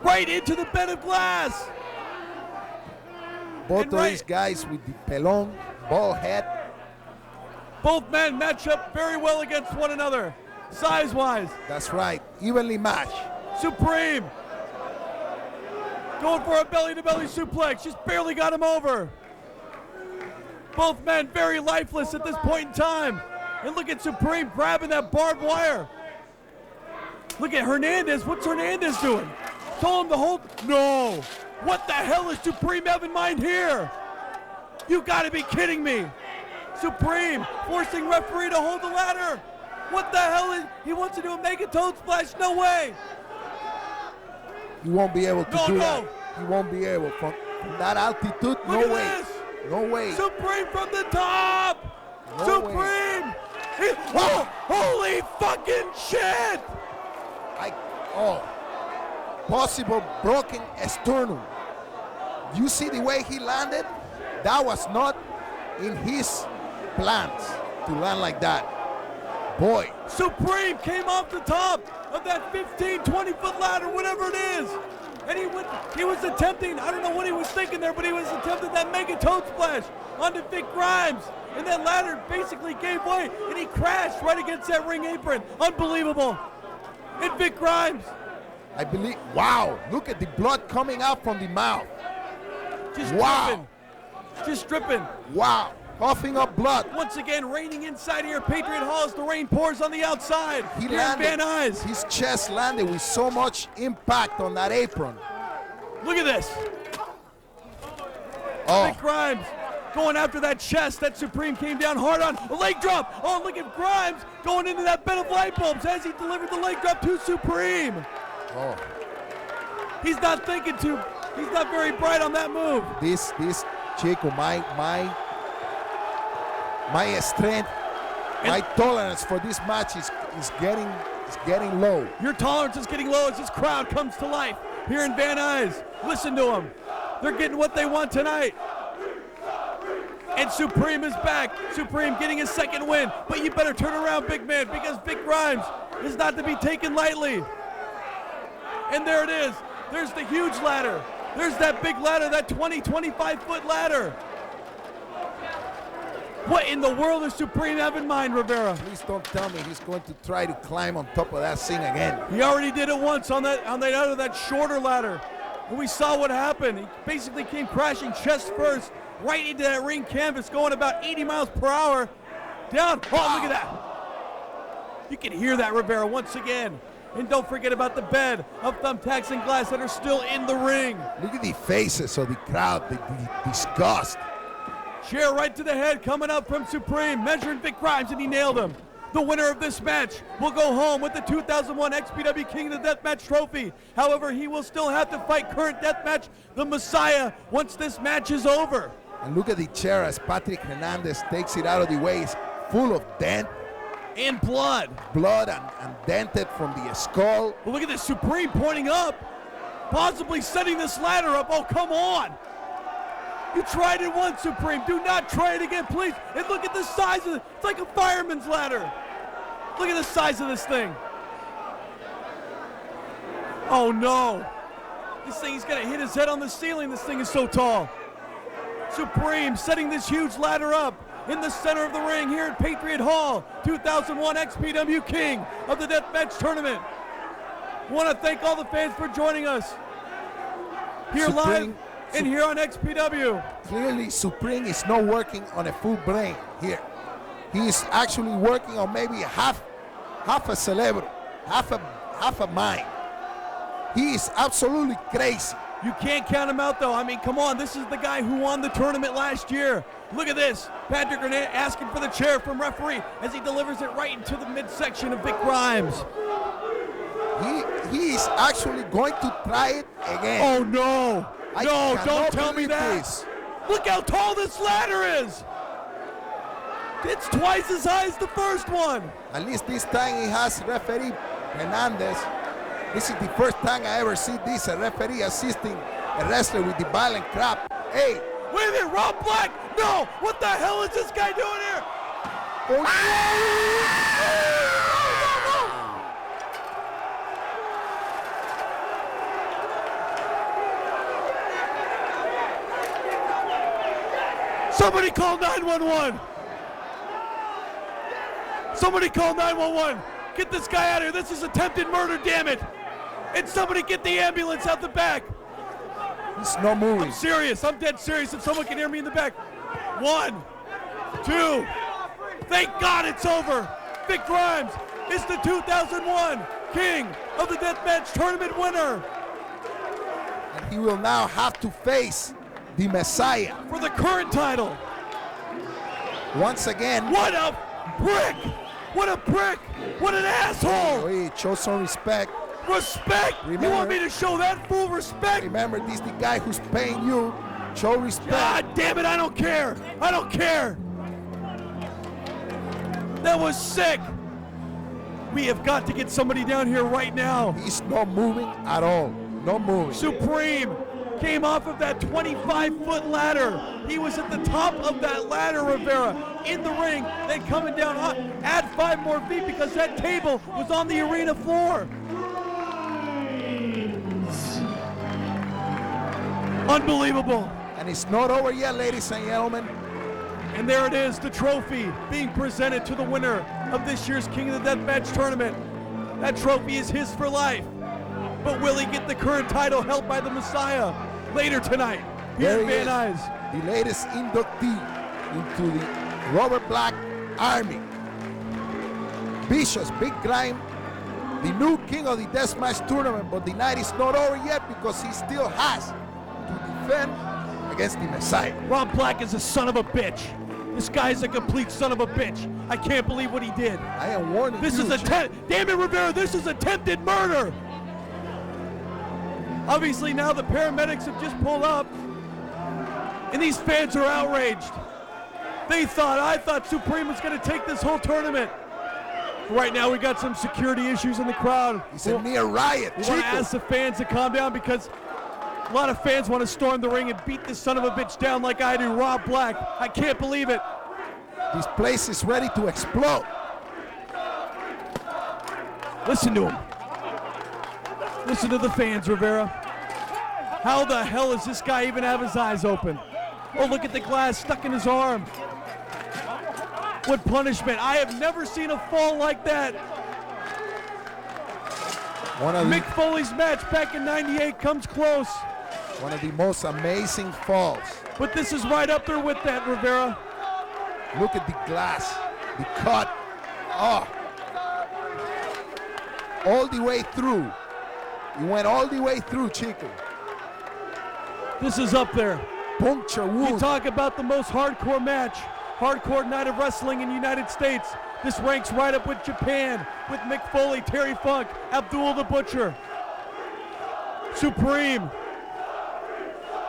Right into the bed of glass. Both And of right- these guys with the pelon, bald head. Both men match up very well against one another, size-wise. That's right, evenly matched. Supreme going for a belly-to-belly suplex, just barely got him over. Both men very lifeless at this point in time. And look at Supreme grabbing that barbed wire. Look at Hernandez. What's Hernandez doing? Told him to hold. No. What the hell is Supreme have in mind here? You gotta be kidding me. Supreme forcing referee to hold the ladder. What the hell is he wants to do a mega toad splash? No way. You won't be able to No, do no. that. You won't be able from that altitude. Look No at way. this. No way. Supreme from the top. No Supreme. Oh, holy fucking shit. Possible broken sternum. You see the way he landed? That was not in his plans to land like that. Boy, Supreme came off the top of that 15, 20-foot ladder, whatever it is. And he was attempting, I don't know what he was thinking there, but he was attempting that mega toad splash onto Vic Grimes. And that ladder basically gave way, and he crashed right against that ring apron. Unbelievable. And Vic Grimes. I believe, wow, look at the blood coming out from the mouth. Just Wow. dripping. Just dripping. Wow, coughing up blood. Once again, raining inside here, Patriot Hall as the rain pours on the outside. He Here in landed, Van Nuys. his chest landed with so much impact on that apron. Look at this. Oh, Vic Grimes going after that chest. That Supreme came down hard on. A leg drop. Oh, look at Grimes going into that bed of light bulbs as he delivered the leg drop to Supreme. oh, He's not thinking too. He's not very bright on that move. this Chico, my strength, my tolerance for this match is getting low. Your tolerance is getting low as this crowd comes to life here in Van Nuys. Listen to them. They're getting what they want tonight. And Supreme is back. Supreme getting his second win. But you better turn around, big man, because Vic Grimes is not to be taken lightly. And there it is. There's the huge ladder. There's that big ladder, that 25-foot ladder. What in the world does Supreme have in mind, Rivera? Please don't tell me he's going to try to climb on top of that thing again. He already did it once on that other, that shorter ladder. And we saw what happened. He basically came crashing chest first right into that ring canvas, going about 80 miles per hour. Down. Oh, look at that. You can hear that, Rivera, once again. And don't forget about the bed of thumbtacks and glass that are still in the ring. Look at the faces of the crowd, the disgust. Chair right to the head coming up from Supreme, measuring Vic Grimes, and he nailed him. The winner of this match will go home with the 2001 XPW King of the Deathmatch trophy. However, he will still have to fight current Deathmatch, the Messiah, once this match is over. And look at the chair as Patrick Hernandez takes it out of the way. It's full of blood and dented from the skull. But look at this, Supreme pointing up, possibly setting this ladder up. Oh, come on. You tried it once, Supreme. Do not try it again, please. And look at the size of it. It's like a fireman's ladder. Look at the size of this thing. Oh, no. This thing, he's going to hit his head on the ceiling. This thing is so tall. Supreme setting this huge ladder up in the center of the ring here at Patriot Hall. 2001 XPW King of the Deathmatch Tournament. Want to thank all the fans for joining us here live and here on XPW. Clearly, Supreme is not working on a full brain here. He is actually working on maybe half a cerebro, half a mind. He is absolutely crazy. You can't count him out, though. I mean, come on. This is the guy who won the tournament last year. Look at this. Patrick Hernandez asking for the chair from referee as he delivers it right into the midsection of Vic Grimes. He is actually going to try it again. Oh, no. I No, cannot don't tell me believe that. this. Look how tall this ladder is. It's twice as high as the first one. At least this time he has referee Hernandez. This is the first time I ever see this, a referee assisting a wrestler with the violent crap. Hey, Wait a minute, Rob Black. No, what the hell is this guy doing here? oh, Somebody call 911. Somebody call 911. Get this guy out of here. This is attempted murder, damn it. And somebody get the ambulance out the back. he's not moving. I'm serious. I'm dead serious. If someone can hear me in the back. 1, 2. Thank God it's over. Vic Grimes is the 2001 King of the Deathmatch Tournament winner And he will now have to face the Messiah. for the current title. Once again, What a prick! What a prick! What an asshole! hey, show some respect. Respect! You Remember- want me to show that full respect? Remember, this is the guy who's paying you. Show respect. God damn it, I don't care! I don't care! That was sick! We have got to get somebody down here right now. He's not moving at all. Not moving. Supreme came off of that 25-foot ladder. He was at the top of that ladder, Rivera, in the ring, then coming down hot. Add 5 more feet because that table was on the arena floor. Unbelievable. And it's not over yet, ladies and gentlemen. And there it is, the trophy being presented to the winner of this year's King of the Deathmatch tournament. That trophy is his for life. But will he get the current title held by the Messiah later tonight here in Van Nuys? The latest inductee into the Robert Black Army. Vicious, Big Grime, the new King of the Deathmatch tournament, but the night is not over yet because he still has to defend against the Messiah. Rob Black is a son of a bitch. This guy is a complete son of a bitch. I can't believe what he did. I am warning This you. is damn it, Rivera, this is attempted murder. Obviously now the paramedics have just pulled up and these fans are outraged. I thought Supreme was gonna take this whole tournament. Right now we got some security issues in the crowd. It's a near riot. We want to ask the fans to calm down because a lot of fans want to storm the ring and beat this son of a bitch down like I do, Rob Black. I can't believe it. This place is ready to explode. Listen to him. Listen to the fans, Rivera. How the hell does this guy even have his eyes open? Oh, look at the glass stuck in his arm. What punishment. I have never seen a fall like that. Mick Foley's match back in '98 comes close. One of the most amazing falls. But this is right up there with that, Rivera. Look at the glass, the cut. Oh. All the way through. He went all the way through, Chico. This is up there. Puncture wound. You talk about the most hardcore match, hardcore night of wrestling in the United States. This ranks right up with Japan, with Mick Foley, Terry Funk, Abdul the Butcher, Supreme.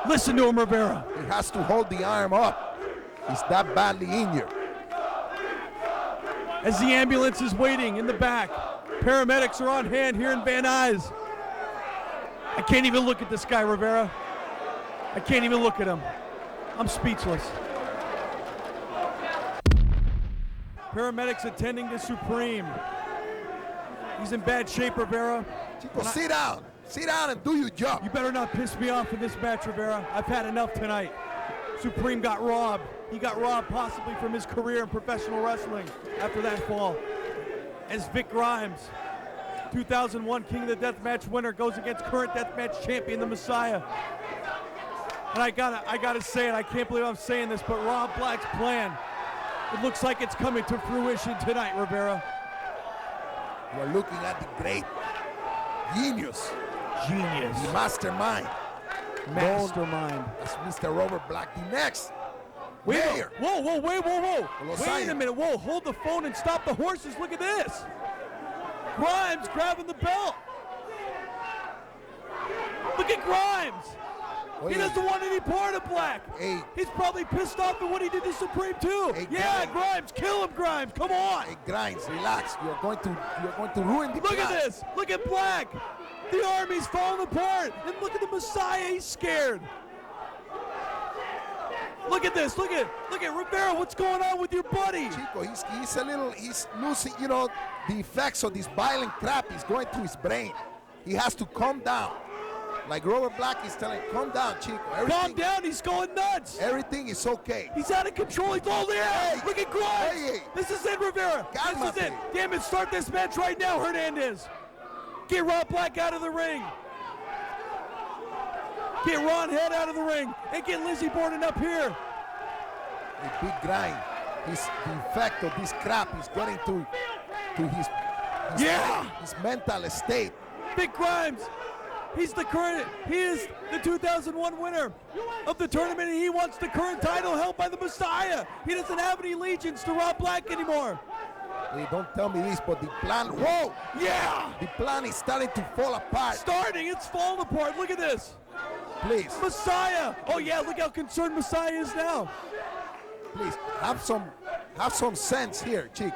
Listen to him, Rivera. He has to hold the arm up. He's that badly injured. As the ambulance is waiting in the back, paramedics are on hand here in Van Nuys. I can't even look at this guy, Rivera. I can't even look at him. I'm speechless. Paramedics attending to Supreme. He's in bad shape, Rivera. Chico, sit down. Sit down and do your job. You better not piss me off in this match, Rivera. I've had enough tonight. Supreme got robbed. He got robbed possibly from his career in professional wrestling after that fall. As Vic Grimes, 2001 King of the Deathmatch winner, goes against current Deathmatch champion, the Messiah. And I gotta say it, I can't believe I'm saying this, but Rob Black's plan, it looks like it's coming to fruition tonight, Rivera. We're looking at the great genius. Genius. The mastermind. Mastermind. As Mr. Robert Black, the next mayor. Whoa, wait Los a Angeles. minute, whoa, hold the phone and stop the horses, look at this. Grimes grabbing the belt. Look at Grimes. He doesn't want any part of Black. Hey. He's probably pissed off at what he did to Supreme too. Hey, yeah, Grimes. Grimes, kill him, Grimes, come on. Hey, Grimes, relax. You're going to ruin the Look plan. at this, look at Black. The army's falling apart. And look at the Messiah, he's scared. Look at this, look at Rivera, what's going on with your buddy? Chico, he's losing, the effects of this violent crap is going to his brain. He has to calm down. Like Robert Black is telling him, calm down, Chico. Calm down, he's going nuts. Everything is okay. He's out of control, he's all there. Hey. Look at Grimes. Hey. This is it, Rivera. This is it. Cálmate. Damn it, start this match right now, Hernandez. Get Rob Black out of the ring. Get Ron Head out of the ring. And get Lizzie Borden up here. A big grind. The effect of this crap is getting to his mental state. Big Grimes. He is the 2001 winner of the tournament, and he wants the current title held by the Messiah. He doesn't have any allegiance to Rob Black anymore. Hey, don't tell me this, but the plan, whoa! Yeah! The plan is starting to fall apart. It's falling apart. Look at this. Please, Messiah. Oh yeah, look how concerned Messiah is now. please, have some sense here, Chico.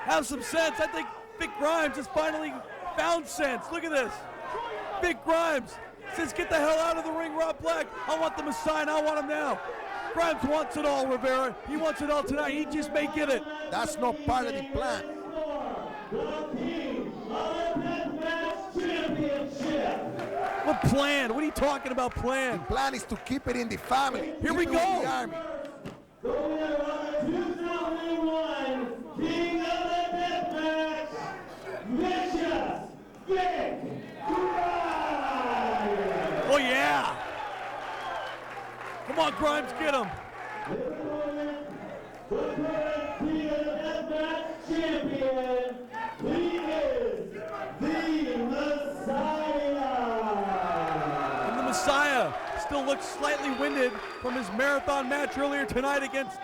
Have some sense. I think Vic Grimes has finally found sense. Look at this. Vic Grimes Says, get the hell out of the ring, Rob Black. I want the Messiah, and I want him now. Grimes wants it all, Rivera. He wants it all tonight. He just may get it. That's not part of the plan. What plan? What are you talking about, plan? The plan is to keep it in the family. Here Keep we it with go. the Army. The winner of the 2001 King of the Deathmatch, Vicious Vic Grimes. Oh, yeah. Come on, Grimes, get him. The current King of the Deathmatch champion, he is the Messiah. And the Messiah still looks slightly winded from his marathon match earlier tonight against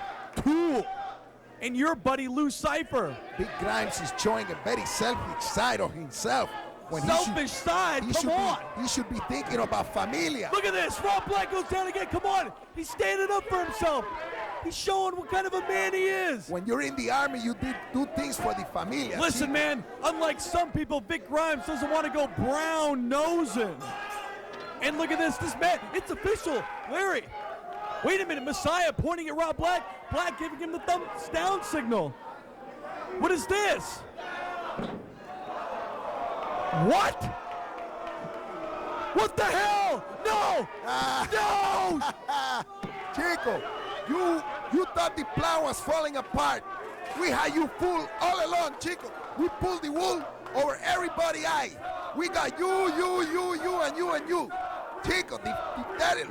Tool and your buddy Lou Cypher. Big Grimes is showing a very selfish side of himself. When Selfish side, come on. He should be thinking about familia. Look at this. Rob Black goes down again. Come on. He's standing up for himself. He's showing what kind of a man he is. When you're in the Army, you do things for the familia. Listen, man, unlike some people, Vic Grimes doesn't want to go brown nosing. And look at this man, it's official. Larry, wait a minute, Messiah pointing at Rob Black. Black giving him the thumbs down signal. What is this? What? What the hell? No! No! Chico, you thought the plan was falling apart. We had you fooled all along, Chico. We pulled the wool over everybody's eye. We got you, and you. Chico,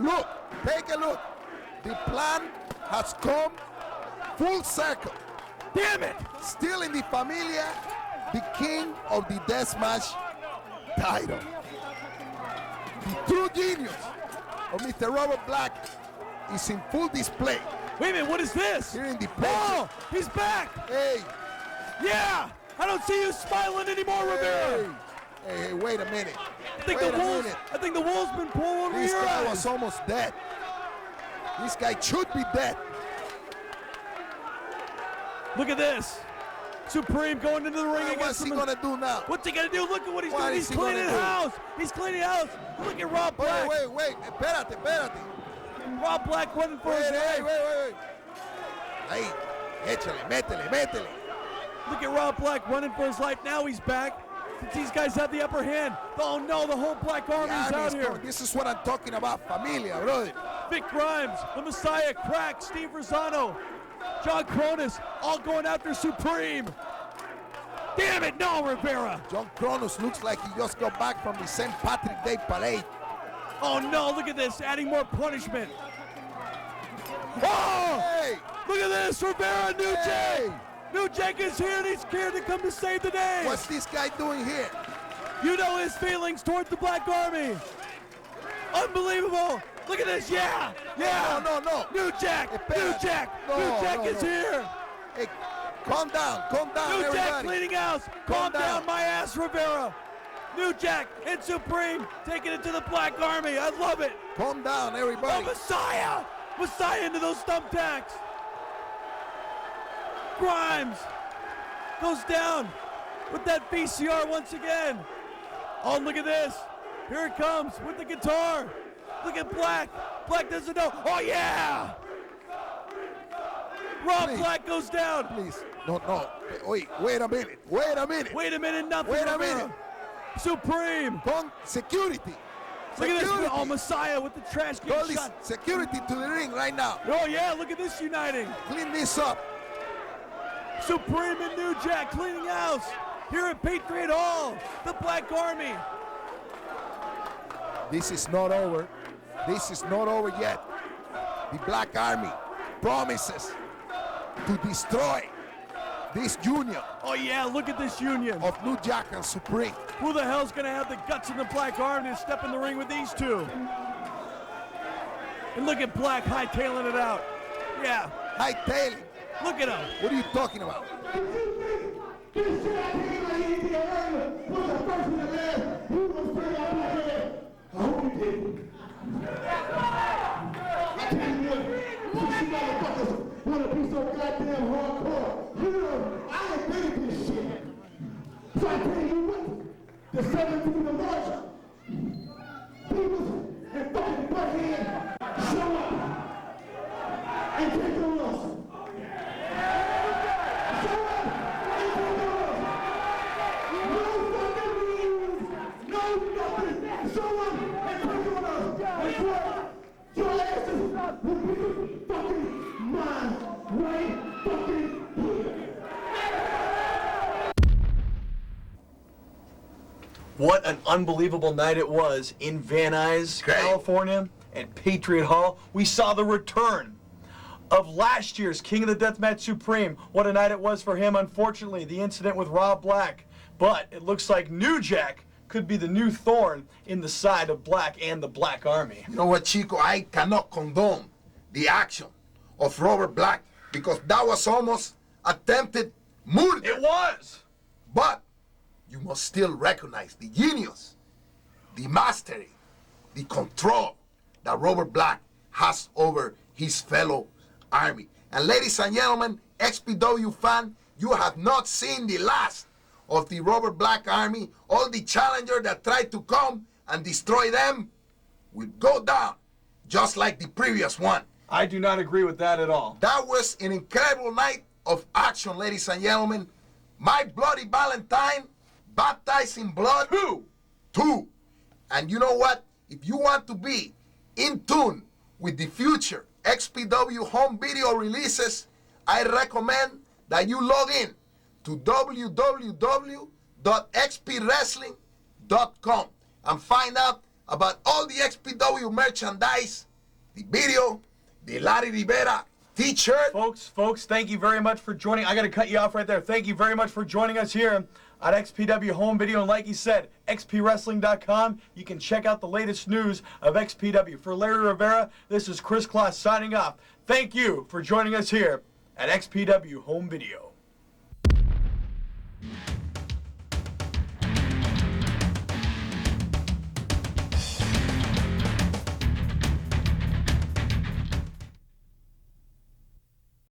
look, take a look. The plan has come full circle. Damn it! Still in the familia, the king of the deathmatch title. The true genius of Mr. Robert Black is in full display. Wait a minute, what is this? Here in the Oh, he's back! Hey, Yeah! I don't see you smiling anymore, Rivera! hey, wait a minute. I think Wait the a wool's, minute. I think the wool's been pulled over This your guy eyes. was almost dead. This guy should be dead. Look at this. Supreme going into the ring against What's he him. gonna do now? What's he gonna do? Look at what he's What doing. is He's he gonna cleaning do? house. He's cleaning house. Look at Rob Black. Wait. Espérate. Rob Black running for his life. Wait. Ahí, échale, métele. Look at Rob Black running for his life. Now he's back. Since these guys have the upper hand. Oh no, the whole Black Army is out here. This is what I'm talking about, familia, brother. Vic Grimes, the Messiah, Crack, Steve Rosano, John Cronus, all going after Supreme. Damn it, no, Rivera. John Cronus looks like he just got back from the St. Patrick Day parade. Oh no, look at this, adding more punishment. Oh! Hey! Look at this, Rivera, New Jack. Hey! New Jack is here and he's scared to come to save the day. What's this guy doing here? You know his feelings towards the Black Army. Unbelievable. Look at this, yeah. No. New Jack, New Jack is here. Hey, calm down, New Jack everybody. cleaning house. Calm down my ass, Rivera. New Jack and Supreme taking it to the Black Army. I love it. Calm down, Oh, everybody. Messiah! Messiah into those thumbtacks. Grimes goes down with that VCR once again. Oh, look at this. Here it comes with the guitar. Look at Black. Black doesn't know. Oh, yeah! Rob Please. Black goes down. Please, no. Wait a minute. Wait a minute, nothing. Wait a Rivera. minute. Supreme. Con security. Look at this. Security. Oh, Messiah with the trash Call can this shot. security to the ring right now. Oh, yeah, look at this uniting. Clean this up. Supreme and New Jack cleaning house here at Patriot Hall. The Black Army. This is not over. This is not over yet. The Black Army promises to destroy this union Oh, yeah, look at this union. of New Jack and Supreme. Who the hell's going to have the guts in the Black Army to step in the ring with these two? And look at Black hightailing it out. Yeah, Hightailing. look at him. What are you talking about? This shit I came out here to the area was the first one to live. He was straight out my head. I hope he did. I tell you what, you motherfuckers want to be so goddamn hardcore. You know, I invented this shit. So I tell you what, the 17th of March, people's What an unbelievable night it was in Van Nuys, Great. California, at Patriot Hall. We saw the return of last year's King of the Deathmatch Supreme. What a night it was for him. Unfortunately, the incident with Rob Black. But it looks like New Jack could be the new thorn in the side of Black and the Black Army. You know what, Chico? I cannot condone the action of Robert Black because that was almost attempted murder. It was! But you must still recognize the genius, the mastery, the control that Robert Black has over his fellow army. And ladies and gentlemen, XPW fan, you have not seen the last of the Robert Black army. All the challenger that tried to come and destroy them will go down just like the previous one. I do not agree with that at all. That was an incredible night of action, ladies and gentlemen. My Bloody Valentine, baptized in blood. Two. And you know what? If you want to be in tune with the future XPW home video releases, I recommend that you log in to www.xpwrestling.com and find out about all the XPW merchandise, the video, the Larry Rivera t-shirt. Folks, thank you very much for joining. I got to cut you off right there. Thank you very much for joining us here at XPW Home Video. And like he said, xpwrestling.com. You can check out the latest news of XPW. For Larry Rivera, this is Chris Kloss signing off. Thank you for joining us here at XPW Home Video.